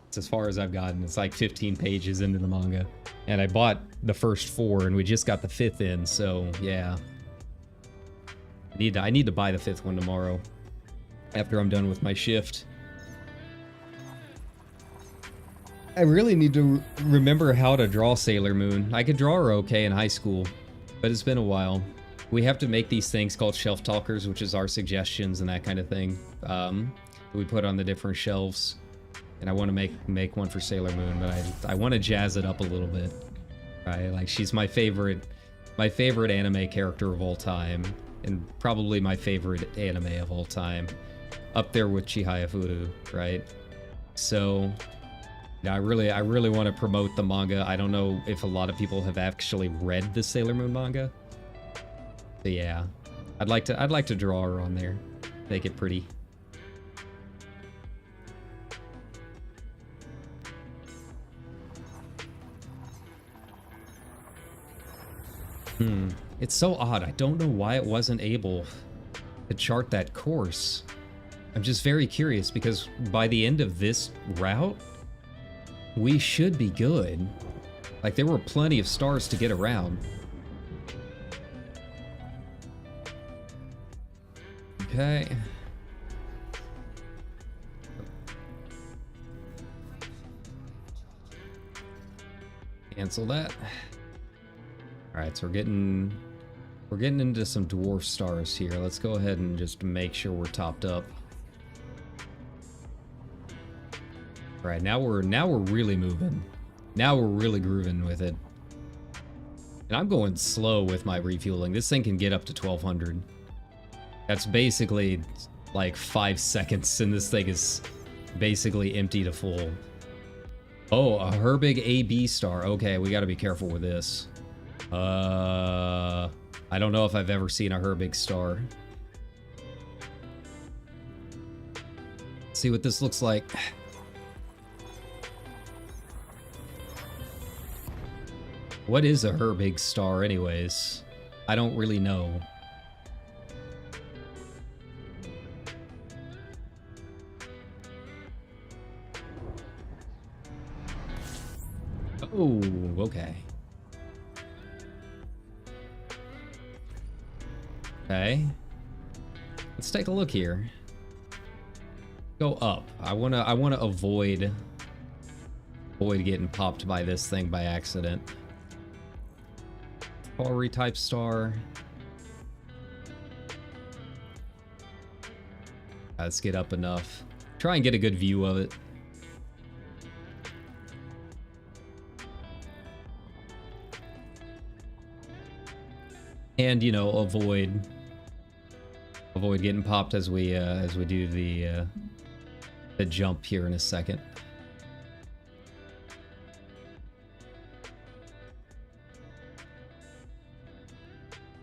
It's as far as I've gotten. It's like 15 pages into the manga, and I bought the first 4, and we just got the 5th in. So yeah, I need to buy the 5th one tomorrow after I'm done with my shift. I really need to remember how to draw Sailor Moon. I could draw her okay in high school, but it's been a while. We have to make these things called shelf talkers, which is our suggestions and that kind of thing. That we put on the different shelves. And I want to make one for Sailor Moon, but I want to jazz it up a little bit. Right? Like she's my favorite anime character of all time, and probably my favorite anime of all time, up there with Chihaya Furu, right? So yeah, I really want to promote the manga. I don't know if a lot of people have actually read the Sailor Moon manga. But yeah, I'd like to draw her on there. Make it pretty. It's so odd. I don't know why it wasn't able to chart that course. I'm just very curious because by the end of this route, we should be good. Like, there were plenty of stars to get around. Okay. Cancel that. Alright, so we're getting into some dwarf stars here. Let's go ahead and just make sure we're topped up. Alright, now we're really moving. Now we're really grooving with it. And I'm going slow with my refueling. This thing can get up to 1200. That's basically like 5 seconds, and this thing is basically empty to full. Oh, a Herbig AB star. Okay, we gotta be careful with this. I don't know if I've ever seen a Herbig star. Let's see what this looks like. What is a Herbig star anyways? I don't really know. Oh, okay. Okay. Let's take a look here. Go up. I wanna avoid getting popped by this thing by accident. Quarry type star. Let's get up enough. Try and get a good view of it. And, you know, avoid getting popped as we do the jump here in a second.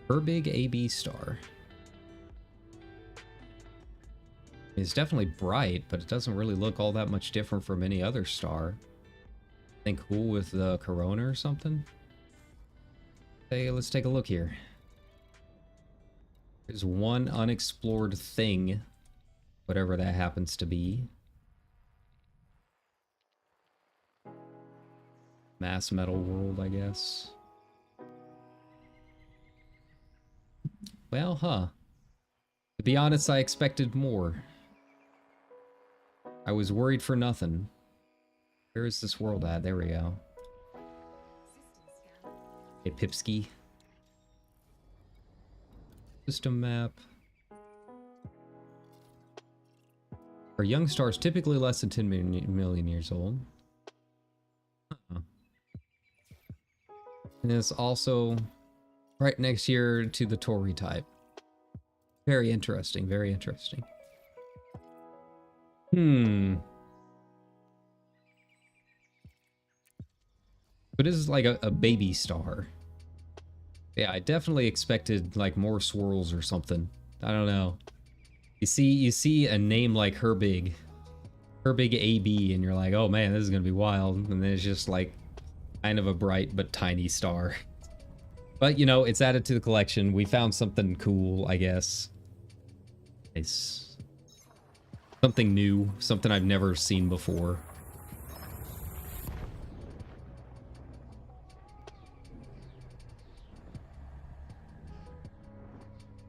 Herbig AB star. It's definitely bright, but it doesn't really look all that much different from any other star. Think cool with the corona or something? Hey, let's take a look here. There's one unexplored thing, whatever that happens to be. Mass metal world, I guess. Well, huh. To be honest, I expected more. I was worried for nothing. Where is this world at? There we go. Hey, Pipsky. System map. Are young stars typically less than 10 million years old? Huh. And it's also right next year to the Tauri type. Very interesting, very interesting. But this is like a baby star. Yeah, I definitely expected like more swirls or something. I don't know. You see a name like Herbig AB, and you're like, oh man, this is gonna be wild. And then it's just like kind of a bright but tiny star. But you know, it's added to the collection. We found something cool, I guess. It's something new, something I've never seen before.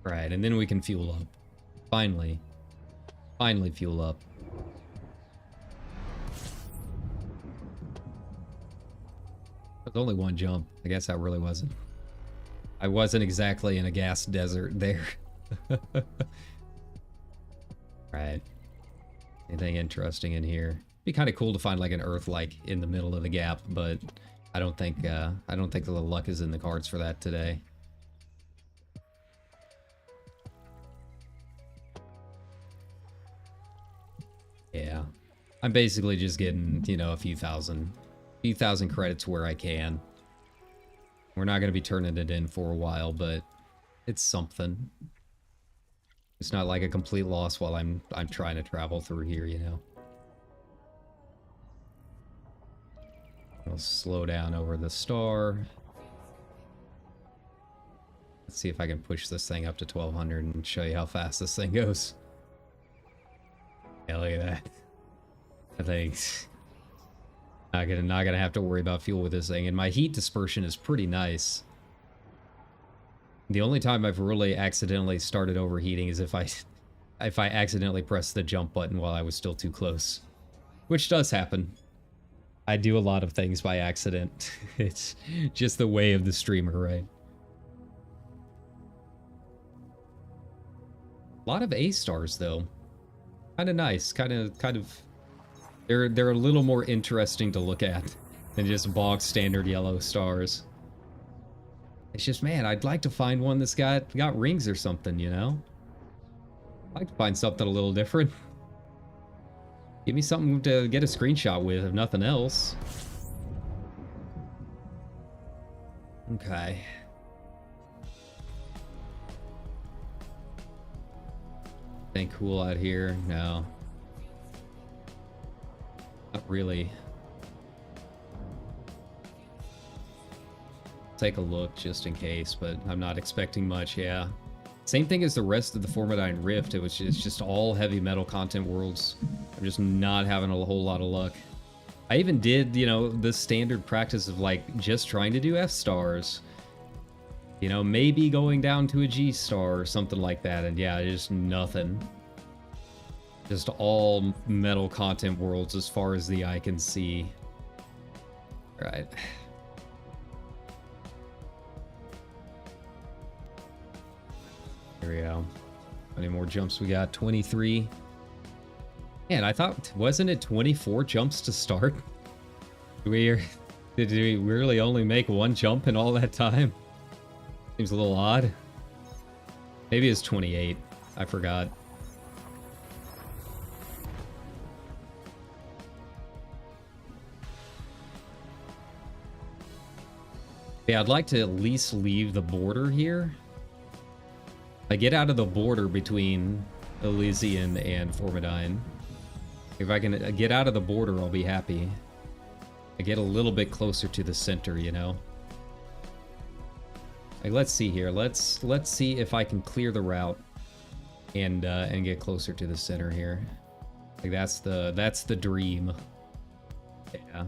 Right, and then we can fuel up. Finally. Finally fuel up. There's only one jump. I guess that really wasn't. I wasn't exactly in a gas desert there. Right. Anything interesting in here? Be kind of cool to find like an Earth like in the middle of the gap, but I don't think the luck is in the cards for that today. Yeah. I'm basically just getting, you know, a few thousand credits where I can. We're not going to be turning it in for a while, but it's something. It's not like a complete loss while I'm trying to travel through here, you know. I'll slow down over the star. Let's see if I can push this thing up to 1200 and show you how fast this thing goes. Yeah, look at that. I think not gonna have to worry about fuel with this thing, and my heat dispersion is pretty nice. The only time I've really accidentally started overheating is if I accidentally pressed the jump button while I was still too close, which does happen. I do a lot of things by accident. It's just the way of the streamer, right? A lot of A stars though. Kind of nice. Kind of. They're a little more interesting to look at than just bog standard yellow stars. It's just, man, I'd like to find one that's got rings or something, you know? I'd like to find something a little different. Give me something to get a screenshot with, if nothing else. Okay. Ain't cool out here? No. Not really. Take a look just in case, but I'm not expecting much, yeah. Same thing as the rest of the Formidine Rift. It's just all heavy metal content worlds. I'm just not having a whole lot of luck. I even did, you know, the standard practice of like just trying to do F stars. You know, maybe going down to a G star or something like that, and yeah, just nothing. Just all metal content worlds as far as the eye can see. Right. Here we go. How many more jumps we got? 23. Man, I thought, wasn't it 24 jumps to start? Did we really only make one jump in all that time? Seems a little odd. Maybe it's 28. I forgot. Yeah, I'd like to at least leave the border here. I get out of the border between Elysian and Formidine. If I can get out of the border, I'll be happy. I get a little bit closer to the center, you know. Like, let's see here. Let's see if I can clear the route and get closer to the center here. Like that's the dream. Yeah.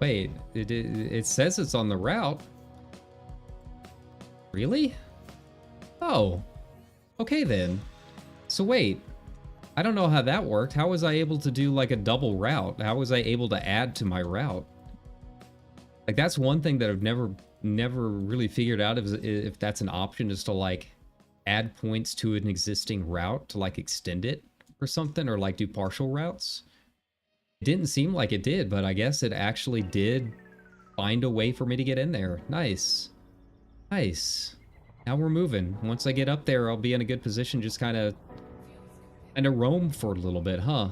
Wait, it says it's on the route. Really? Oh, okay then. So wait, I don't know how that worked. How was I able to do like a double route? How was I able to add to my route? Like that's one thing that I've never really figured out if that's an option, is to like add points to an existing route to like extend it or something, or like do partial routes. It didn't seem like it did, but I guess it actually did find a way for me to get in there. Nice. Nice. Now we're moving. Once I get up there, I'll be in a good position, just kind of roam for a little bit, huh?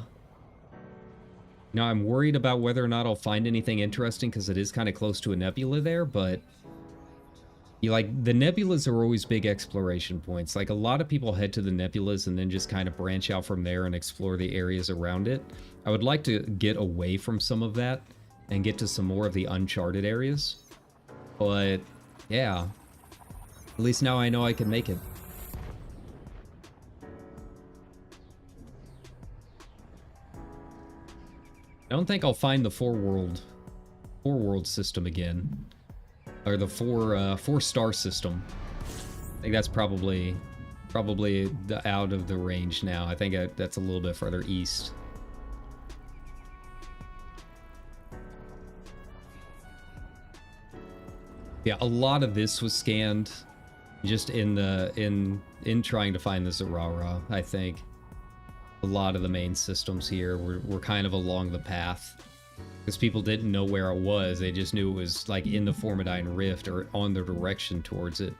Now I'm worried about whether or not I'll find anything interesting, because it is kind of close to a nebula there, but the nebulas are always big exploration points. Like a lot of people head to the nebulas and then just kind of branch out from there and explore the areas around it. I would like to get away from some of that and get to some more of the uncharted areas. But yeah, at least now I know I can make it. I don't think I'll find the four world system again. Or the four star system. I think that's probably out of the range now. I think that's a little bit further east. Yeah, a lot of this was scanned just in trying to find the Zurara, I think. A lot of the main systems here were kind of along the path. Because people didn't know where it was, they just knew it was like in the Formidine Rift or on the direction towards it.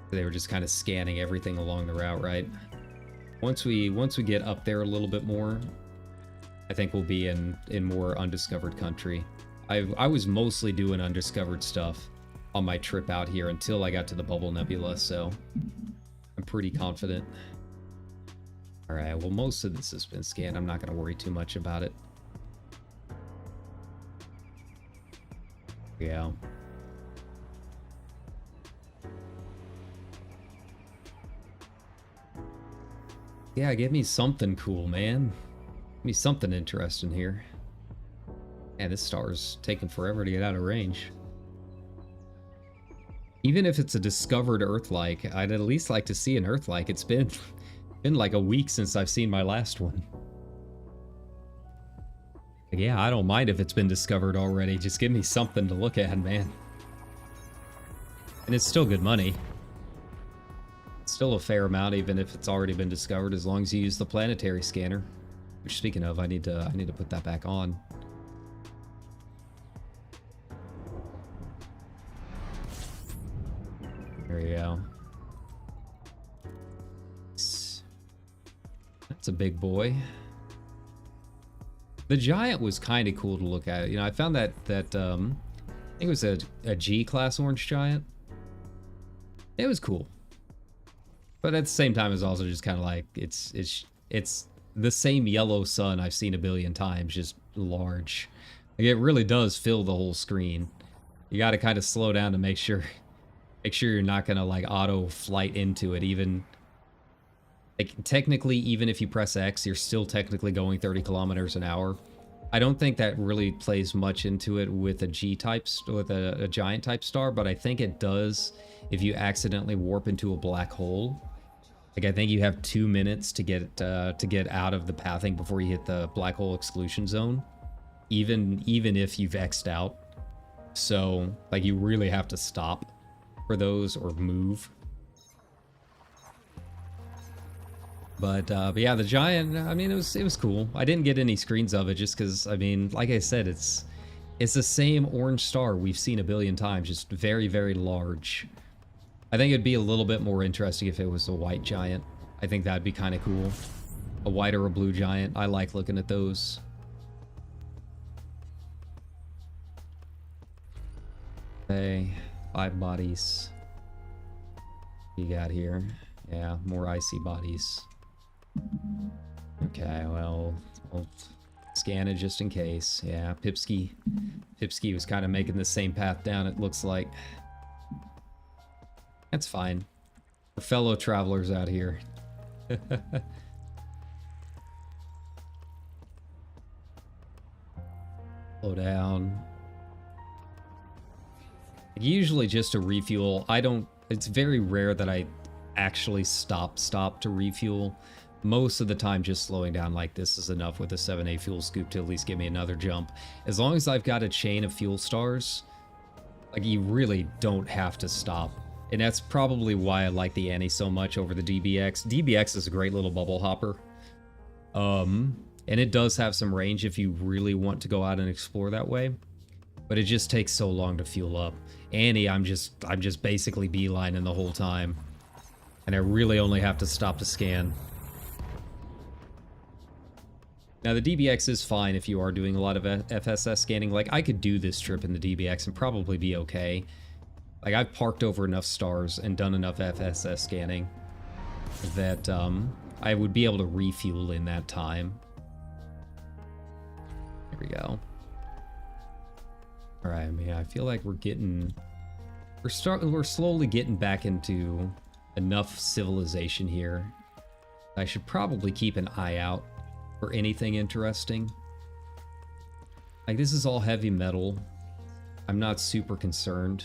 They were just kind of scanning everything along the route, right? Once we get up there a little bit more, I think we'll be in more undiscovered country. I was mostly doing undiscovered stuff on my trip out here until I got to the Bubble Nebula, so I'm pretty confident. Alright, well most of this has been scanned. I'm not going to worry too much about it. Yeah. Yeah, give me something cool, man. Give me something interesting here. Yeah, this star's taking forever to get out of range. Even if it's a discovered Earth-like, I'd at least like to see an Earth-like. It's been like a week since I've seen my last one. Yeah, I don't mind if it's been discovered already. Just give me something to look at, man. And it's still good money. It's still a fair amount, even if it's already been discovered, as long as you use the planetary scanner. Which, speaking of, I need to put that back on. There we go. That's a big boy. The giant was kind of cool to look at. You know, I found that I think it was a G-class orange giant. It was cool. But at the same time, it's also just kind of like, it's the same yellow sun I've seen a billion times, just large. Like, it really does fill the whole screen. You got to kind of slow down to make sure you're not going to like auto flight into it. Even like technically, even if you press X, you're still technically going 30 kilometers an hour. I don't think that really plays much into it with a G-type, with a giant type star, but I think it does if you accidentally warp into a black hole. Like, I think you have 2 minutes to get out of the pathing before you hit the black hole exclusion zone, even if you've X'd out. So, like, you really have to stop for those or move. But yeah, the giant, I mean, it was cool. I didn't get any screens of it just because, I mean, like I said, it's the same orange star we've seen a billion times, just very, very large. I think it'd be a little bit more interesting if it was a white giant. I think that'd be kind of cool. A white or a blue giant. I like looking at those. Okay, 5 bodies. What you got here? Yeah, more icy bodies. Okay, well, we'll scan it just in case. Yeah, Pipsky was kind of making the same path down, it looks like. That's fine. We're fellow travelers out here. Slow down. Usually just to refuel. It's very rare that I actually stop to refuel. Most of the time, just slowing down like this is enough with a 7A fuel scoop to at least give me another jump. As long as I've got a chain of fuel stars, like, you really don't have to stop. And that's probably why I like the Annie so much over the DBX. DBX is a great little bubble hopper. And it does have some range if you really want to go out and explore that way. But it just takes so long to fuel up. Annie, I'm just basically beelining the whole time. And I really only have to stop to scan. Now, the DBX is fine if you are doing a lot of FSS scanning. Like, I could do this trip in the DBX and probably be okay. Like, I've parked over enough stars and done enough FSS scanning that I would be able to refuel in that time. There we go. All right, I mean, I feel like we're slowly getting back into enough civilization here. I should probably keep an eye out for anything interesting. Like, this is all heavy metal. I'm not super concerned.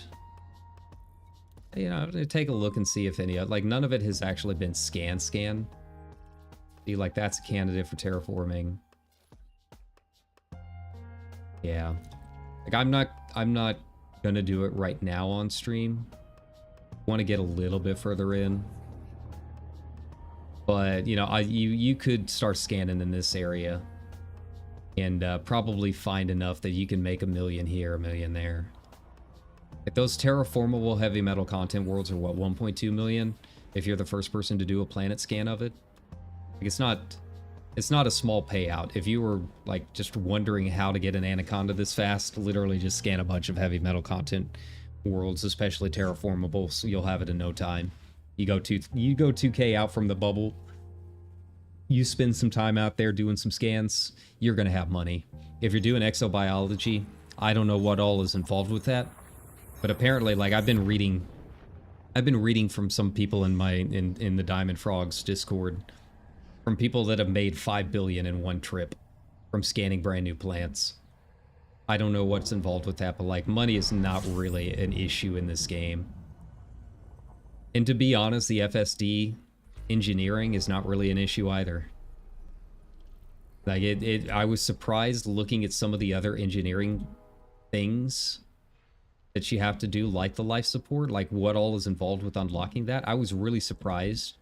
You know, take a look and see if any, like, none of it has actually been scanned. See, like, that's a candidate for terraforming. Yeah. Like, I'm not gonna do it right now on stream. Want to get a little bit further in. But, you know, you could start scanning in this area and probably find enough that you can make 1 million here, 1 million there. Like, those terraformable heavy metal content worlds are what, 1.2 million if you're the first person to do a planet scan of it? Like, it's not It's not a small payout. If you were like just wondering how to get an anaconda this fast, literally just scan a bunch of heavy metal content worlds, especially terraformable, so you'll have it in no time. You go 2K out from the bubble, you spend some time out there doing some scans, you're gonna have money. If you're doing exobiology, I don't know what all is involved with that, but apparently, like, I've been reading from some people in the Diamond Frogs Discord, from people that have made 5 billion in one trip from scanning brand new plants. I don't know what's involved with that, but like, money is not really an issue in this game. And to be honest, the FSD engineering is not really an issue either. Like, I was surprised looking at some of the other engineering things that you have to do, like the life support, like what all is involved with unlocking that. I was really surprised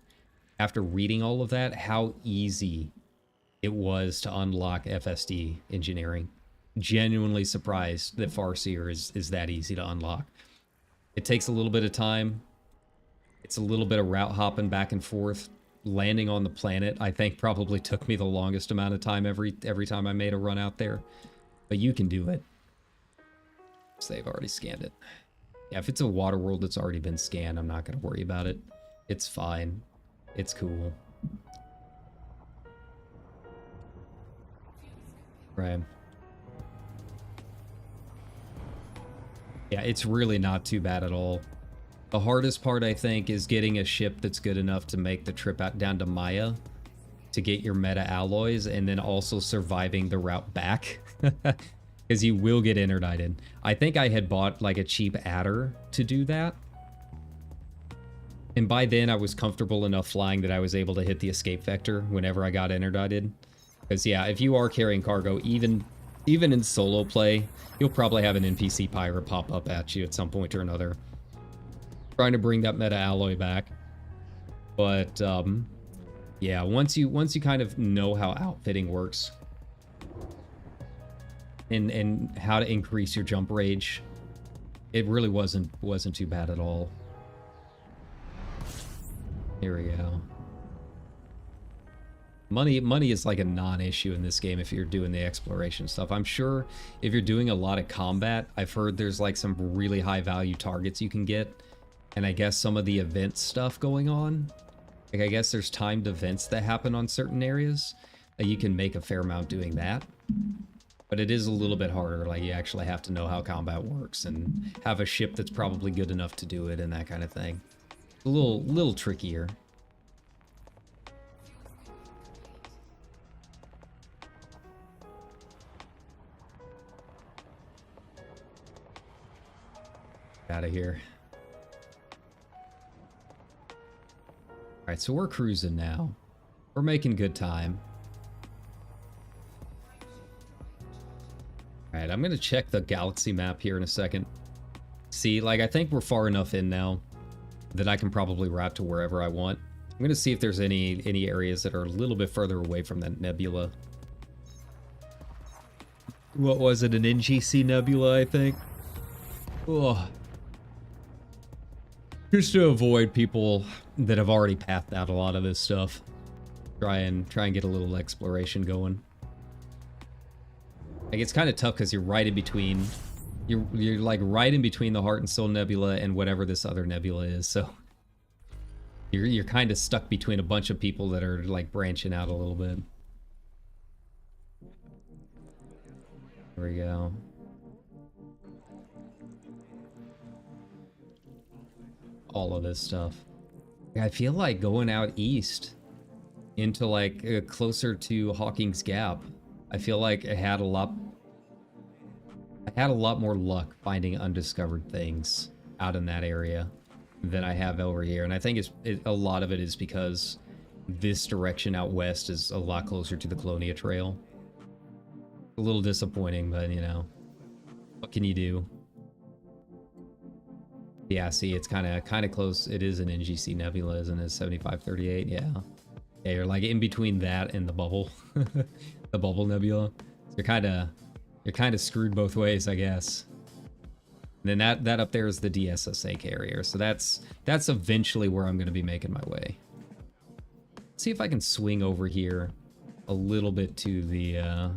after reading all of that, how easy it was to unlock FSD engineering. Genuinely surprised that Farseer is that easy to unlock. It takes a little bit of time. It's a little bit of route hopping back and forth. Landing on the planet, I think, probably took me the longest amount of time every time I made a run out there. But you can do it. So they've already scanned it. Yeah, if it's a water world that's already been scanned, I'm not going to worry about it. It's fine. It's cool. Right. Yeah, it's really not too bad at all. The hardest part, I think, is getting a ship that's good enough to make the trip out down to Maya to get your meta alloys, and then also surviving the route back. Because you will get interdicted. I think I had bought like a cheap adder to do that. And by then I was comfortable enough flying that I was able to hit the escape vector whenever I got interdicted. Because yeah, if you are carrying cargo, even in solo play, you'll probably have an NPC pirate pop up at you at some point or another, trying to bring that meta alloy back. But yeah, once you kind of know how outfitting works and how to increase your jump rage, it really wasn't too bad at all. Here we go. Money is like a non-issue in this game if you're doing the exploration stuff. I'm sure if you're doing a lot of combat, I've heard there's like some really high value targets you can get. And I guess some of the event stuff going on. Like, I guess there's timed events that happen on certain areas that you can make a fair amount doing that. But it is a little bit harder. Like, you actually have to know how combat works and have a ship that's probably good enough to do it and that kind of thing. A little trickier. Out of here. Alright, so we're cruising now. We're making good time. Alright, I'm gonna check the galaxy map here in a second. See, like, I think we're far enough in now that I can probably route to wherever I want. I'm gonna see if there's any areas that are a little bit further away from that nebula. What was it, an NGC nebula, I think? Ugh. Just to avoid people that have already pathed out a lot of this stuff. Try and get a little exploration going. Like, it's kind of tough because you're right in between. You're like right in between the Heart and Soul Nebula and whatever this other nebula is. So you're kind of stuck between a bunch of people that are like branching out a little bit. There we go. All of this stuff. I feel like going out east into like closer to Hawking's Gap. I feel like I had a lot more luck finding undiscovered things out in that area than I have over here, and I think a lot of it is because this direction out west is a lot closer to the Colonia Trail. A little disappointing, but you know, what can you do? Yeah, see, it's kind of close. It is an NGC nebula, isn't it? 7538, yeah. Yeah, you're like in between that and the bubble, the bubble nebula. So you're kind of screwed both ways, I guess. And then that up there is the DSSA carrier, so that's eventually where I'm going to be making my way. Let's see if I can swing over here a little bit to the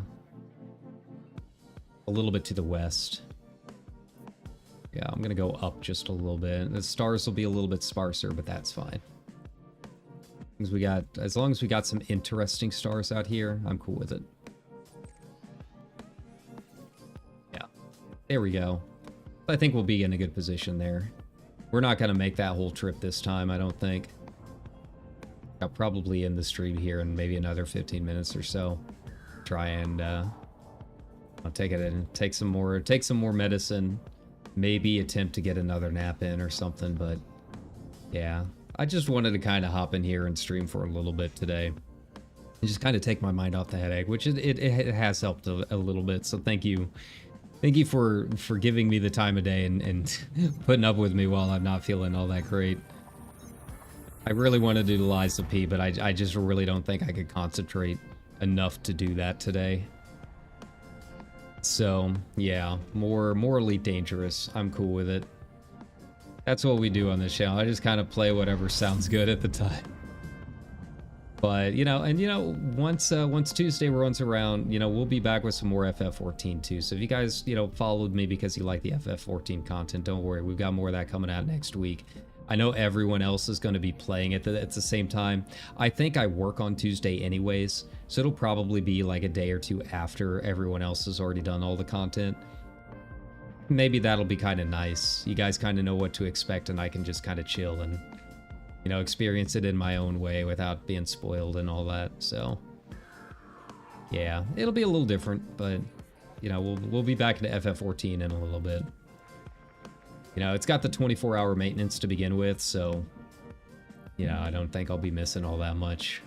west. Yeah, I'm gonna go up just a little bit. The stars will be a little bit sparser, but that's fine. As long as we got some interesting stars out here, I'm cool with it. Yeah, there we go. I think we'll be in a good position there. We're not gonna make that whole trip this time, I don't think. I'll probably end the stream here in maybe another 15 minutes or so. Try and I'll take it in, take some more medicine. Maybe attempt to get another nap in or something, but yeah. I just wanted to kind of hop in here and stream for a little bit today. And just kind of take my mind off the headache, which it has helped a little bit, so thank you. Thank you for giving me the time of day and putting up with me while I'm not feeling all that great. I really wanted to utilize the pee, but I just really don't think I could concentrate enough to do that today. So, yeah, more Elite Dangerous. I'm cool with it. That's what we do on this channel. I just kind of play whatever sounds good at the time. But, once Tuesday runs around, we'll be back with some more FF14 too. So if you guys, followed me because you like the FF14 content, don't worry. We've got more of that coming out next week. I know everyone else is going to be playing it at the same time. I think I work on Tuesday anyways, so it'll probably be like a day or two after everyone else has already done all the content. Maybe that'll be kind of nice. You guys kind of know what to expect, and I can just kind of chill and, experience it in my own way without being spoiled and all that. So, yeah, it'll be a little different, but, we'll be back into FF14 in a little bit. It's got the 24-hour maintenance to begin with, so, I don't think I'll be missing all that much.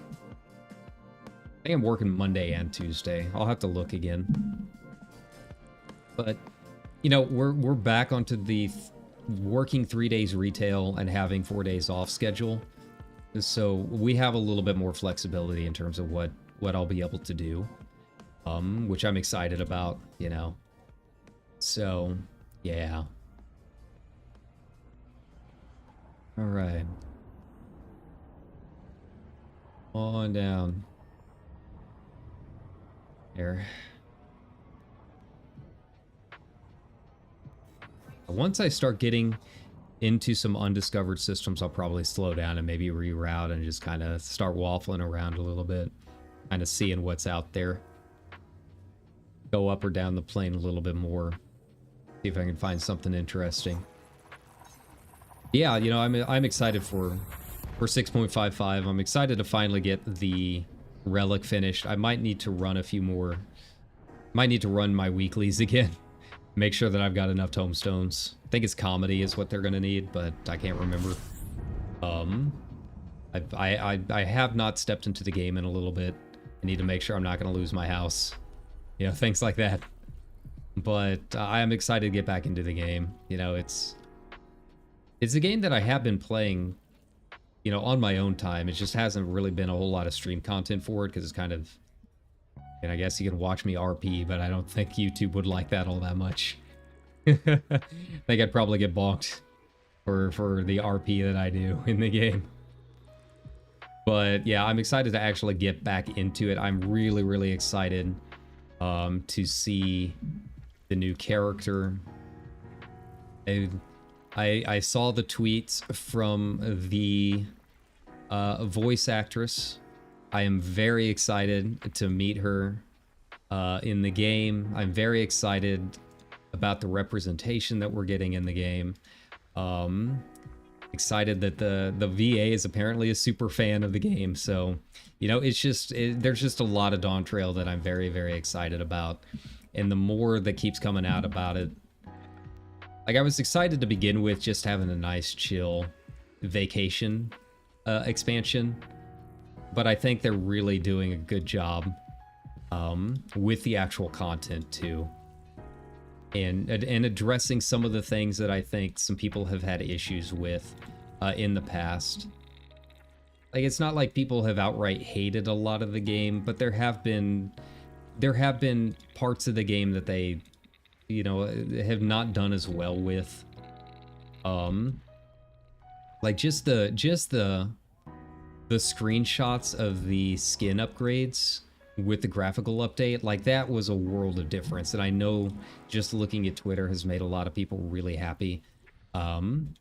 I think I'm working Monday and Tuesday. I'll have to look again. But, we're back onto the working 3 days retail and having 4 days off schedule. So we have a little bit more flexibility in terms of what I'll be able to do, which I'm excited about, So, yeah. All right. On down. There. Once I start getting into some undiscovered systems, I'll probably slow down and maybe reroute and just kind of start waffling around a little bit, kind of seeing what's out there. Go up or down the plane a little bit more. See if I can find something interesting. Yeah, I'm excited for 6.55. I'm excited to finally get the relic finished. I might need to run a few more. Might need to run my weeklies again. Make sure that I've got enough tomestones. I think it's comedy is what they're gonna need, but I can't remember. I have not stepped into the game in a little bit. I need to make sure I'm not gonna lose my house. Things like that. But I am excited to get back into the game. It's a game that I have been playing, on my own time. It just hasn't really been a whole lot of stream content for it because it's kind of, and I guess you can watch me RP, but I don't think YouTube would like that all that much. I think I'd probably get bonked for the RP that I do in the game. But yeah, I'm excited to actually get back into it. I'm really, really excited to see the new character. I saw the tweets from the voice actress. I am very excited to meet her in the game. I'm very excited about the representation that we're getting in the game. Excited that the VA is apparently a super fan of the game. So, it's just, there's just a lot of Dawn Trail that I'm very, very excited about. And the more that keeps coming out about it, like I was excited to begin with just having a nice chill vacation expansion. But I think they're really doing a good job with the actual content too. And addressing some of the things that I think some people have had issues with in the past. Like, it's not like people have outright hated a lot of the game, but there have been parts of the game that they, have not done as well with. Like just the screenshots of the skin upgrades with the graphical update, like that was a world of difference. And I know just looking at Twitter has made a lot of people really happy. And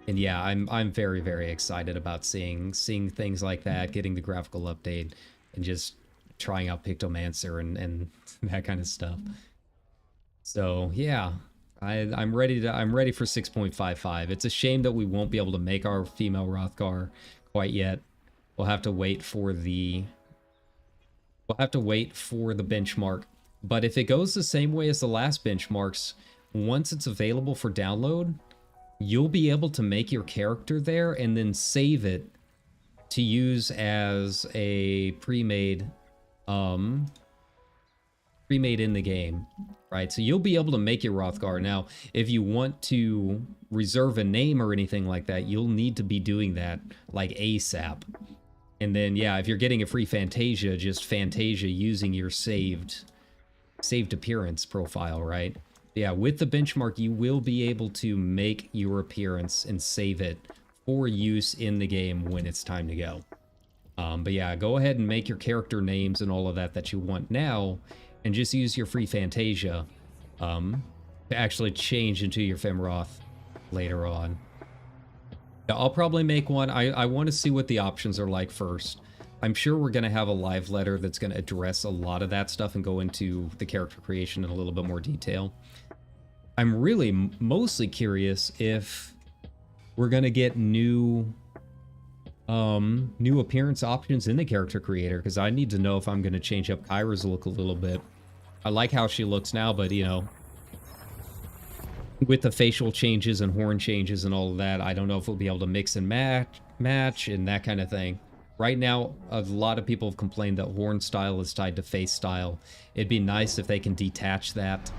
yeah, I'm very, very excited about seeing things like that, getting the graphical update, and just trying out Pictomancer and that kind of stuff. So yeah, I'm ready for 6.55. It's a shame that we won't be able to make our female Rothgar quite yet. We'll have to wait for the benchmark. But if it goes the same way as the last benchmarks, once it's available for download, you'll be able to make your character there and then save it to use as a pre-made in the game, right? So you'll be able to make your Rothgar. Now, if you want to reserve a name or anything like that, you'll need to be doing that like ASAP. And then, yeah, if you're getting a free Fantasia, just Fantasia using your saved appearance profile, right? Yeah, with the benchmark, you will be able to make your appearance and save it for use in the game when it's time to go. But yeah, go ahead and make your character names and all of that you want now, and just use your free Fantasia to actually change into your Femroth later on. I'll probably make one. I want to see what the options are like first. I'm sure we're going to have a live letter that's going to address a lot of that stuff and go into the character creation in a little bit more detail. I'm really mostly curious if we're going to get new appearance options in the character creator, because I need to know if I'm going to change up Kyra's look a little bit. I like how she looks now, but you know, with the facial changes and horn changes and all of that, I don't know if we'll be able to mix and match and that kind of thing. Right now, a lot of people have complained that horn style is tied to face style. It'd be nice if they can detach that.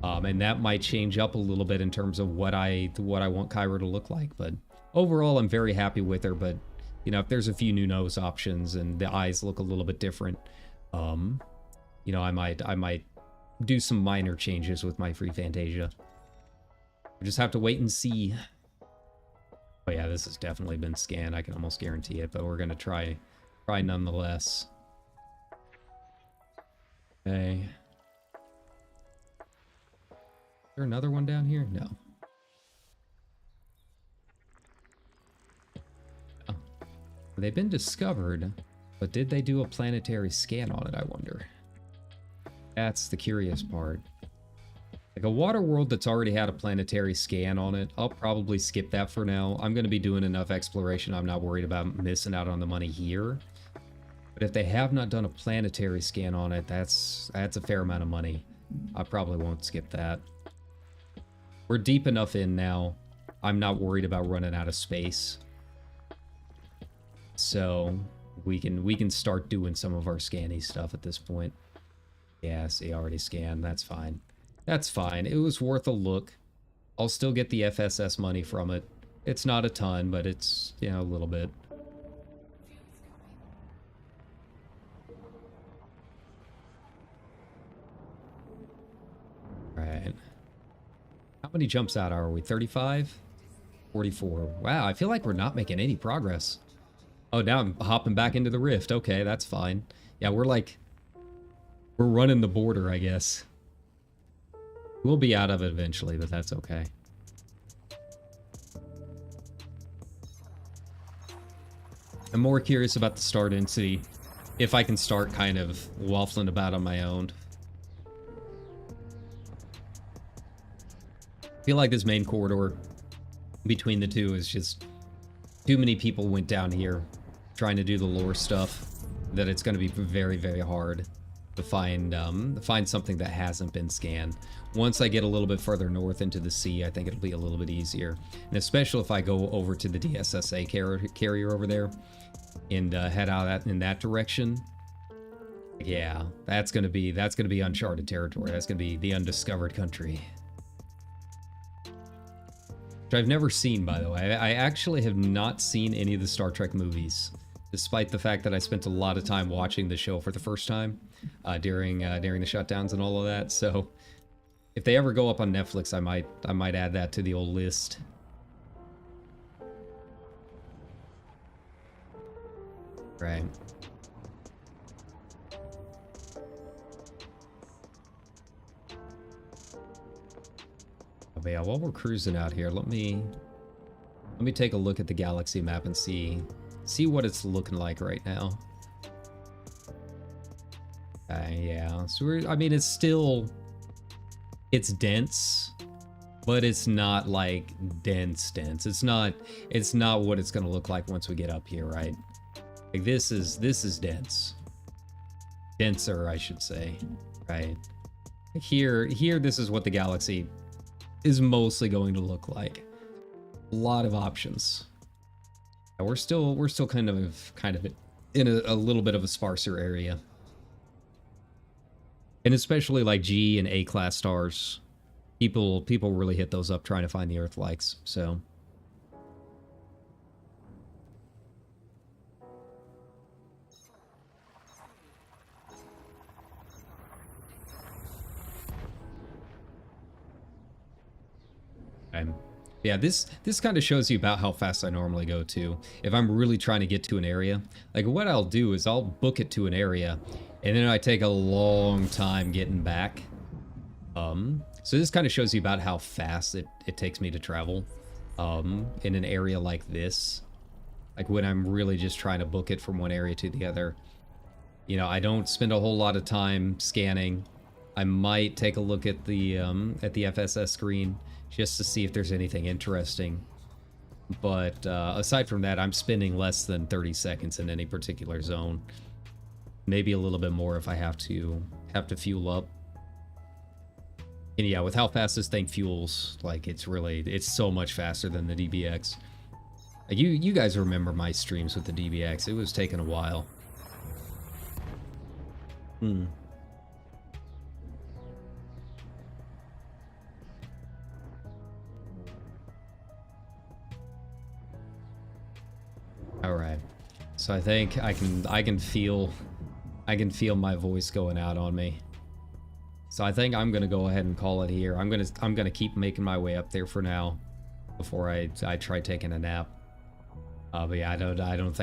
And that might change up a little bit in terms of what I want Kyra to look like. But overall, I'm very happy with her. But, you know, if there's a few new nose options and the eyes look a little bit different, you know, I might do some minor changes with my free Fantasia. We just have to wait and see. Oh yeah, this has definitely been scanned. I can almost guarantee it, but we're gonna try nonetheless. Okay. Is there another one down here? No. Oh. They've been discovered, but did they do a planetary scan on it, I wonder? That's the curious part. Like a water world that's already had a planetary scan on it, I'll probably skip that for now. I'm going to be doing enough exploration. I'm not worried about missing out on the money here. But if they have not done a planetary scan on it, that's a fair amount of money. I probably won't skip that. We're deep enough in now. I'm not worried about running out of space. So we can start doing some of our scanny stuff at this point. Yeah, see, already scanned. That's fine. That's fine. It was worth a look. I'll still get the FSS money from it. It's not a ton, but it's, you know, a little bit. Right. How many jumps out are we? 35? 44. Wow, I feel like we're not making any progress. Oh, now I'm hopping back into the rift. Okay, that's fine. Yeah, we're running the border, I guess. We'll be out of it eventually, but that's okay. I'm more curious about the star density, if I can start kind of waffling about on my own. I feel like this main corridor between the two is just too many people went down here trying to do the lore stuff that it's going to be very, very hard to find something that hasn't been scanned. Once I get a little bit further north into the sea, I think it'll be a little bit easier, and especially if I go over to the DSSA carrier over there and head out in that direction. Yeah, that's gonna be uncharted territory. That's gonna be the undiscovered country, which I've never seen, by the way. I actually have not seen any of the Star Trek movies, despite the fact that I spent a lot of time watching the show for the first time during the shutdowns and all of that. So if they ever go up on Netflix, I might add that to the old list. Right. But yeah, while we're cruising out here, let me take a look at the galaxy map and see what it's looking like right now. Yeah, so I mean, it's dense, but it's not like dense. It's not what it's gonna look like once we get up here, right? Like this is dense. Denser, I should say, right? Here, this is what the galaxy is mostly going to look like. A lot of options. Yeah, we're still kind of in a little bit of a sparser area. And especially like G and A class stars, people really hit those up trying to find the Earth likes. So yeah, this kind of shows you about how fast I normally go too. If I'm really trying to get to an area, like what I'll do is I'll book it to an area, and then I take a long time getting back. So this kind of shows you about how fast it takes me to travel in an area like this. Like when I'm really just trying to book it from one area to the other. You know, I don't spend a whole lot of time scanning. I might take a look at the FSS screen just to see if there's anything interesting. But aside from that, I'm spending less than 30 seconds in any particular zone. Maybe a little bit more if I have to fuel up. And yeah, with how fast this thing fuels, like it's so much faster than the DBX. You guys remember my streams with the DBX. It was taking a while. All right. So I think I can feel my voice going out on me. So I think I'm gonna go ahead and call it here. I'm gonna keep making my way up there for now, before I try taking a nap. But yeah, I don't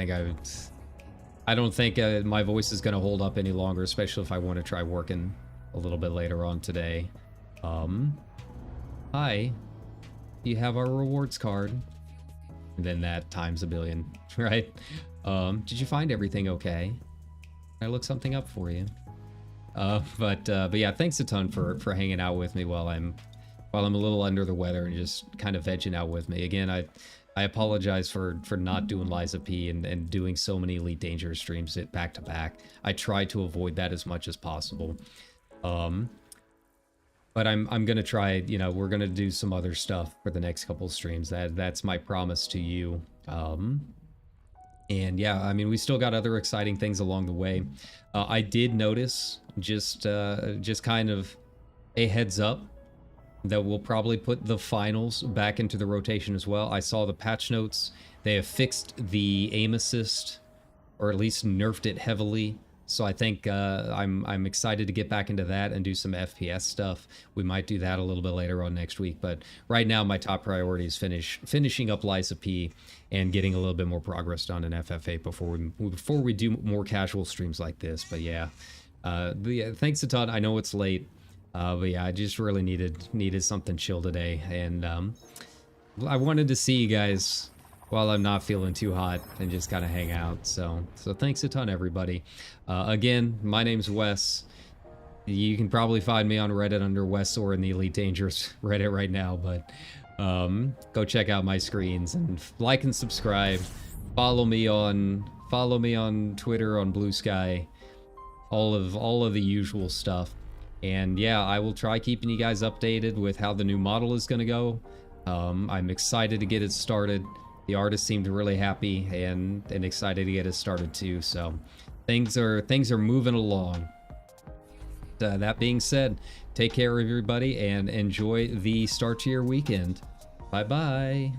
think my voice is gonna hold up any longer, especially if I want to try working a little bit later on today. Hi, you have our rewards card. And then that times a billion, right? Did you find everything okay? Can I look something up for you? But yeah, thanks a ton for hanging out with me while I'm a little under the weather and just kind of vegging out with me. Again, I apologize for not doing Liza P and doing so many Elite Dangerous streams back to back. I try to avoid that as much as possible. But I'm gonna try, you know, we're gonna do some other stuff for the next couple streams. That's my promise to you. And yeah, I mean, we still got other exciting things along the way. I did notice, just kind of a heads up, that we'll probably put the finals back into the rotation as well. I saw the patch notes. They have fixed the aim assist, or at least nerfed it heavily. So I think I'm excited to get back into that and do some FPS stuff. We might do that a little bit later on next week, but right now my top priority is finishing up Liza P and getting a little bit more progress done in FF8 before we do more casual streams like this. But yeah, thanks a ton. I know it's late, but yeah, I just really needed something chill today, and I wanted to see you guys while I'm not feeling too hot and just kind of hang out. So thanks a ton, everybody. Again, my name's Wes. You can probably find me on Reddit under Wes or in the Elite Dangerous Reddit right now, but go check out my screens and like and subscribe. Follow me on Twitter, on Blue Sky, all of the usual stuff. And yeah, I will try keeping you guys updated with how the new model is going to go. I'm excited to get it started. The artist seemed really happy and excited to get it started too. So things are moving along. That being said, take care, everybody, and enjoy the start to your weekend. Bye bye.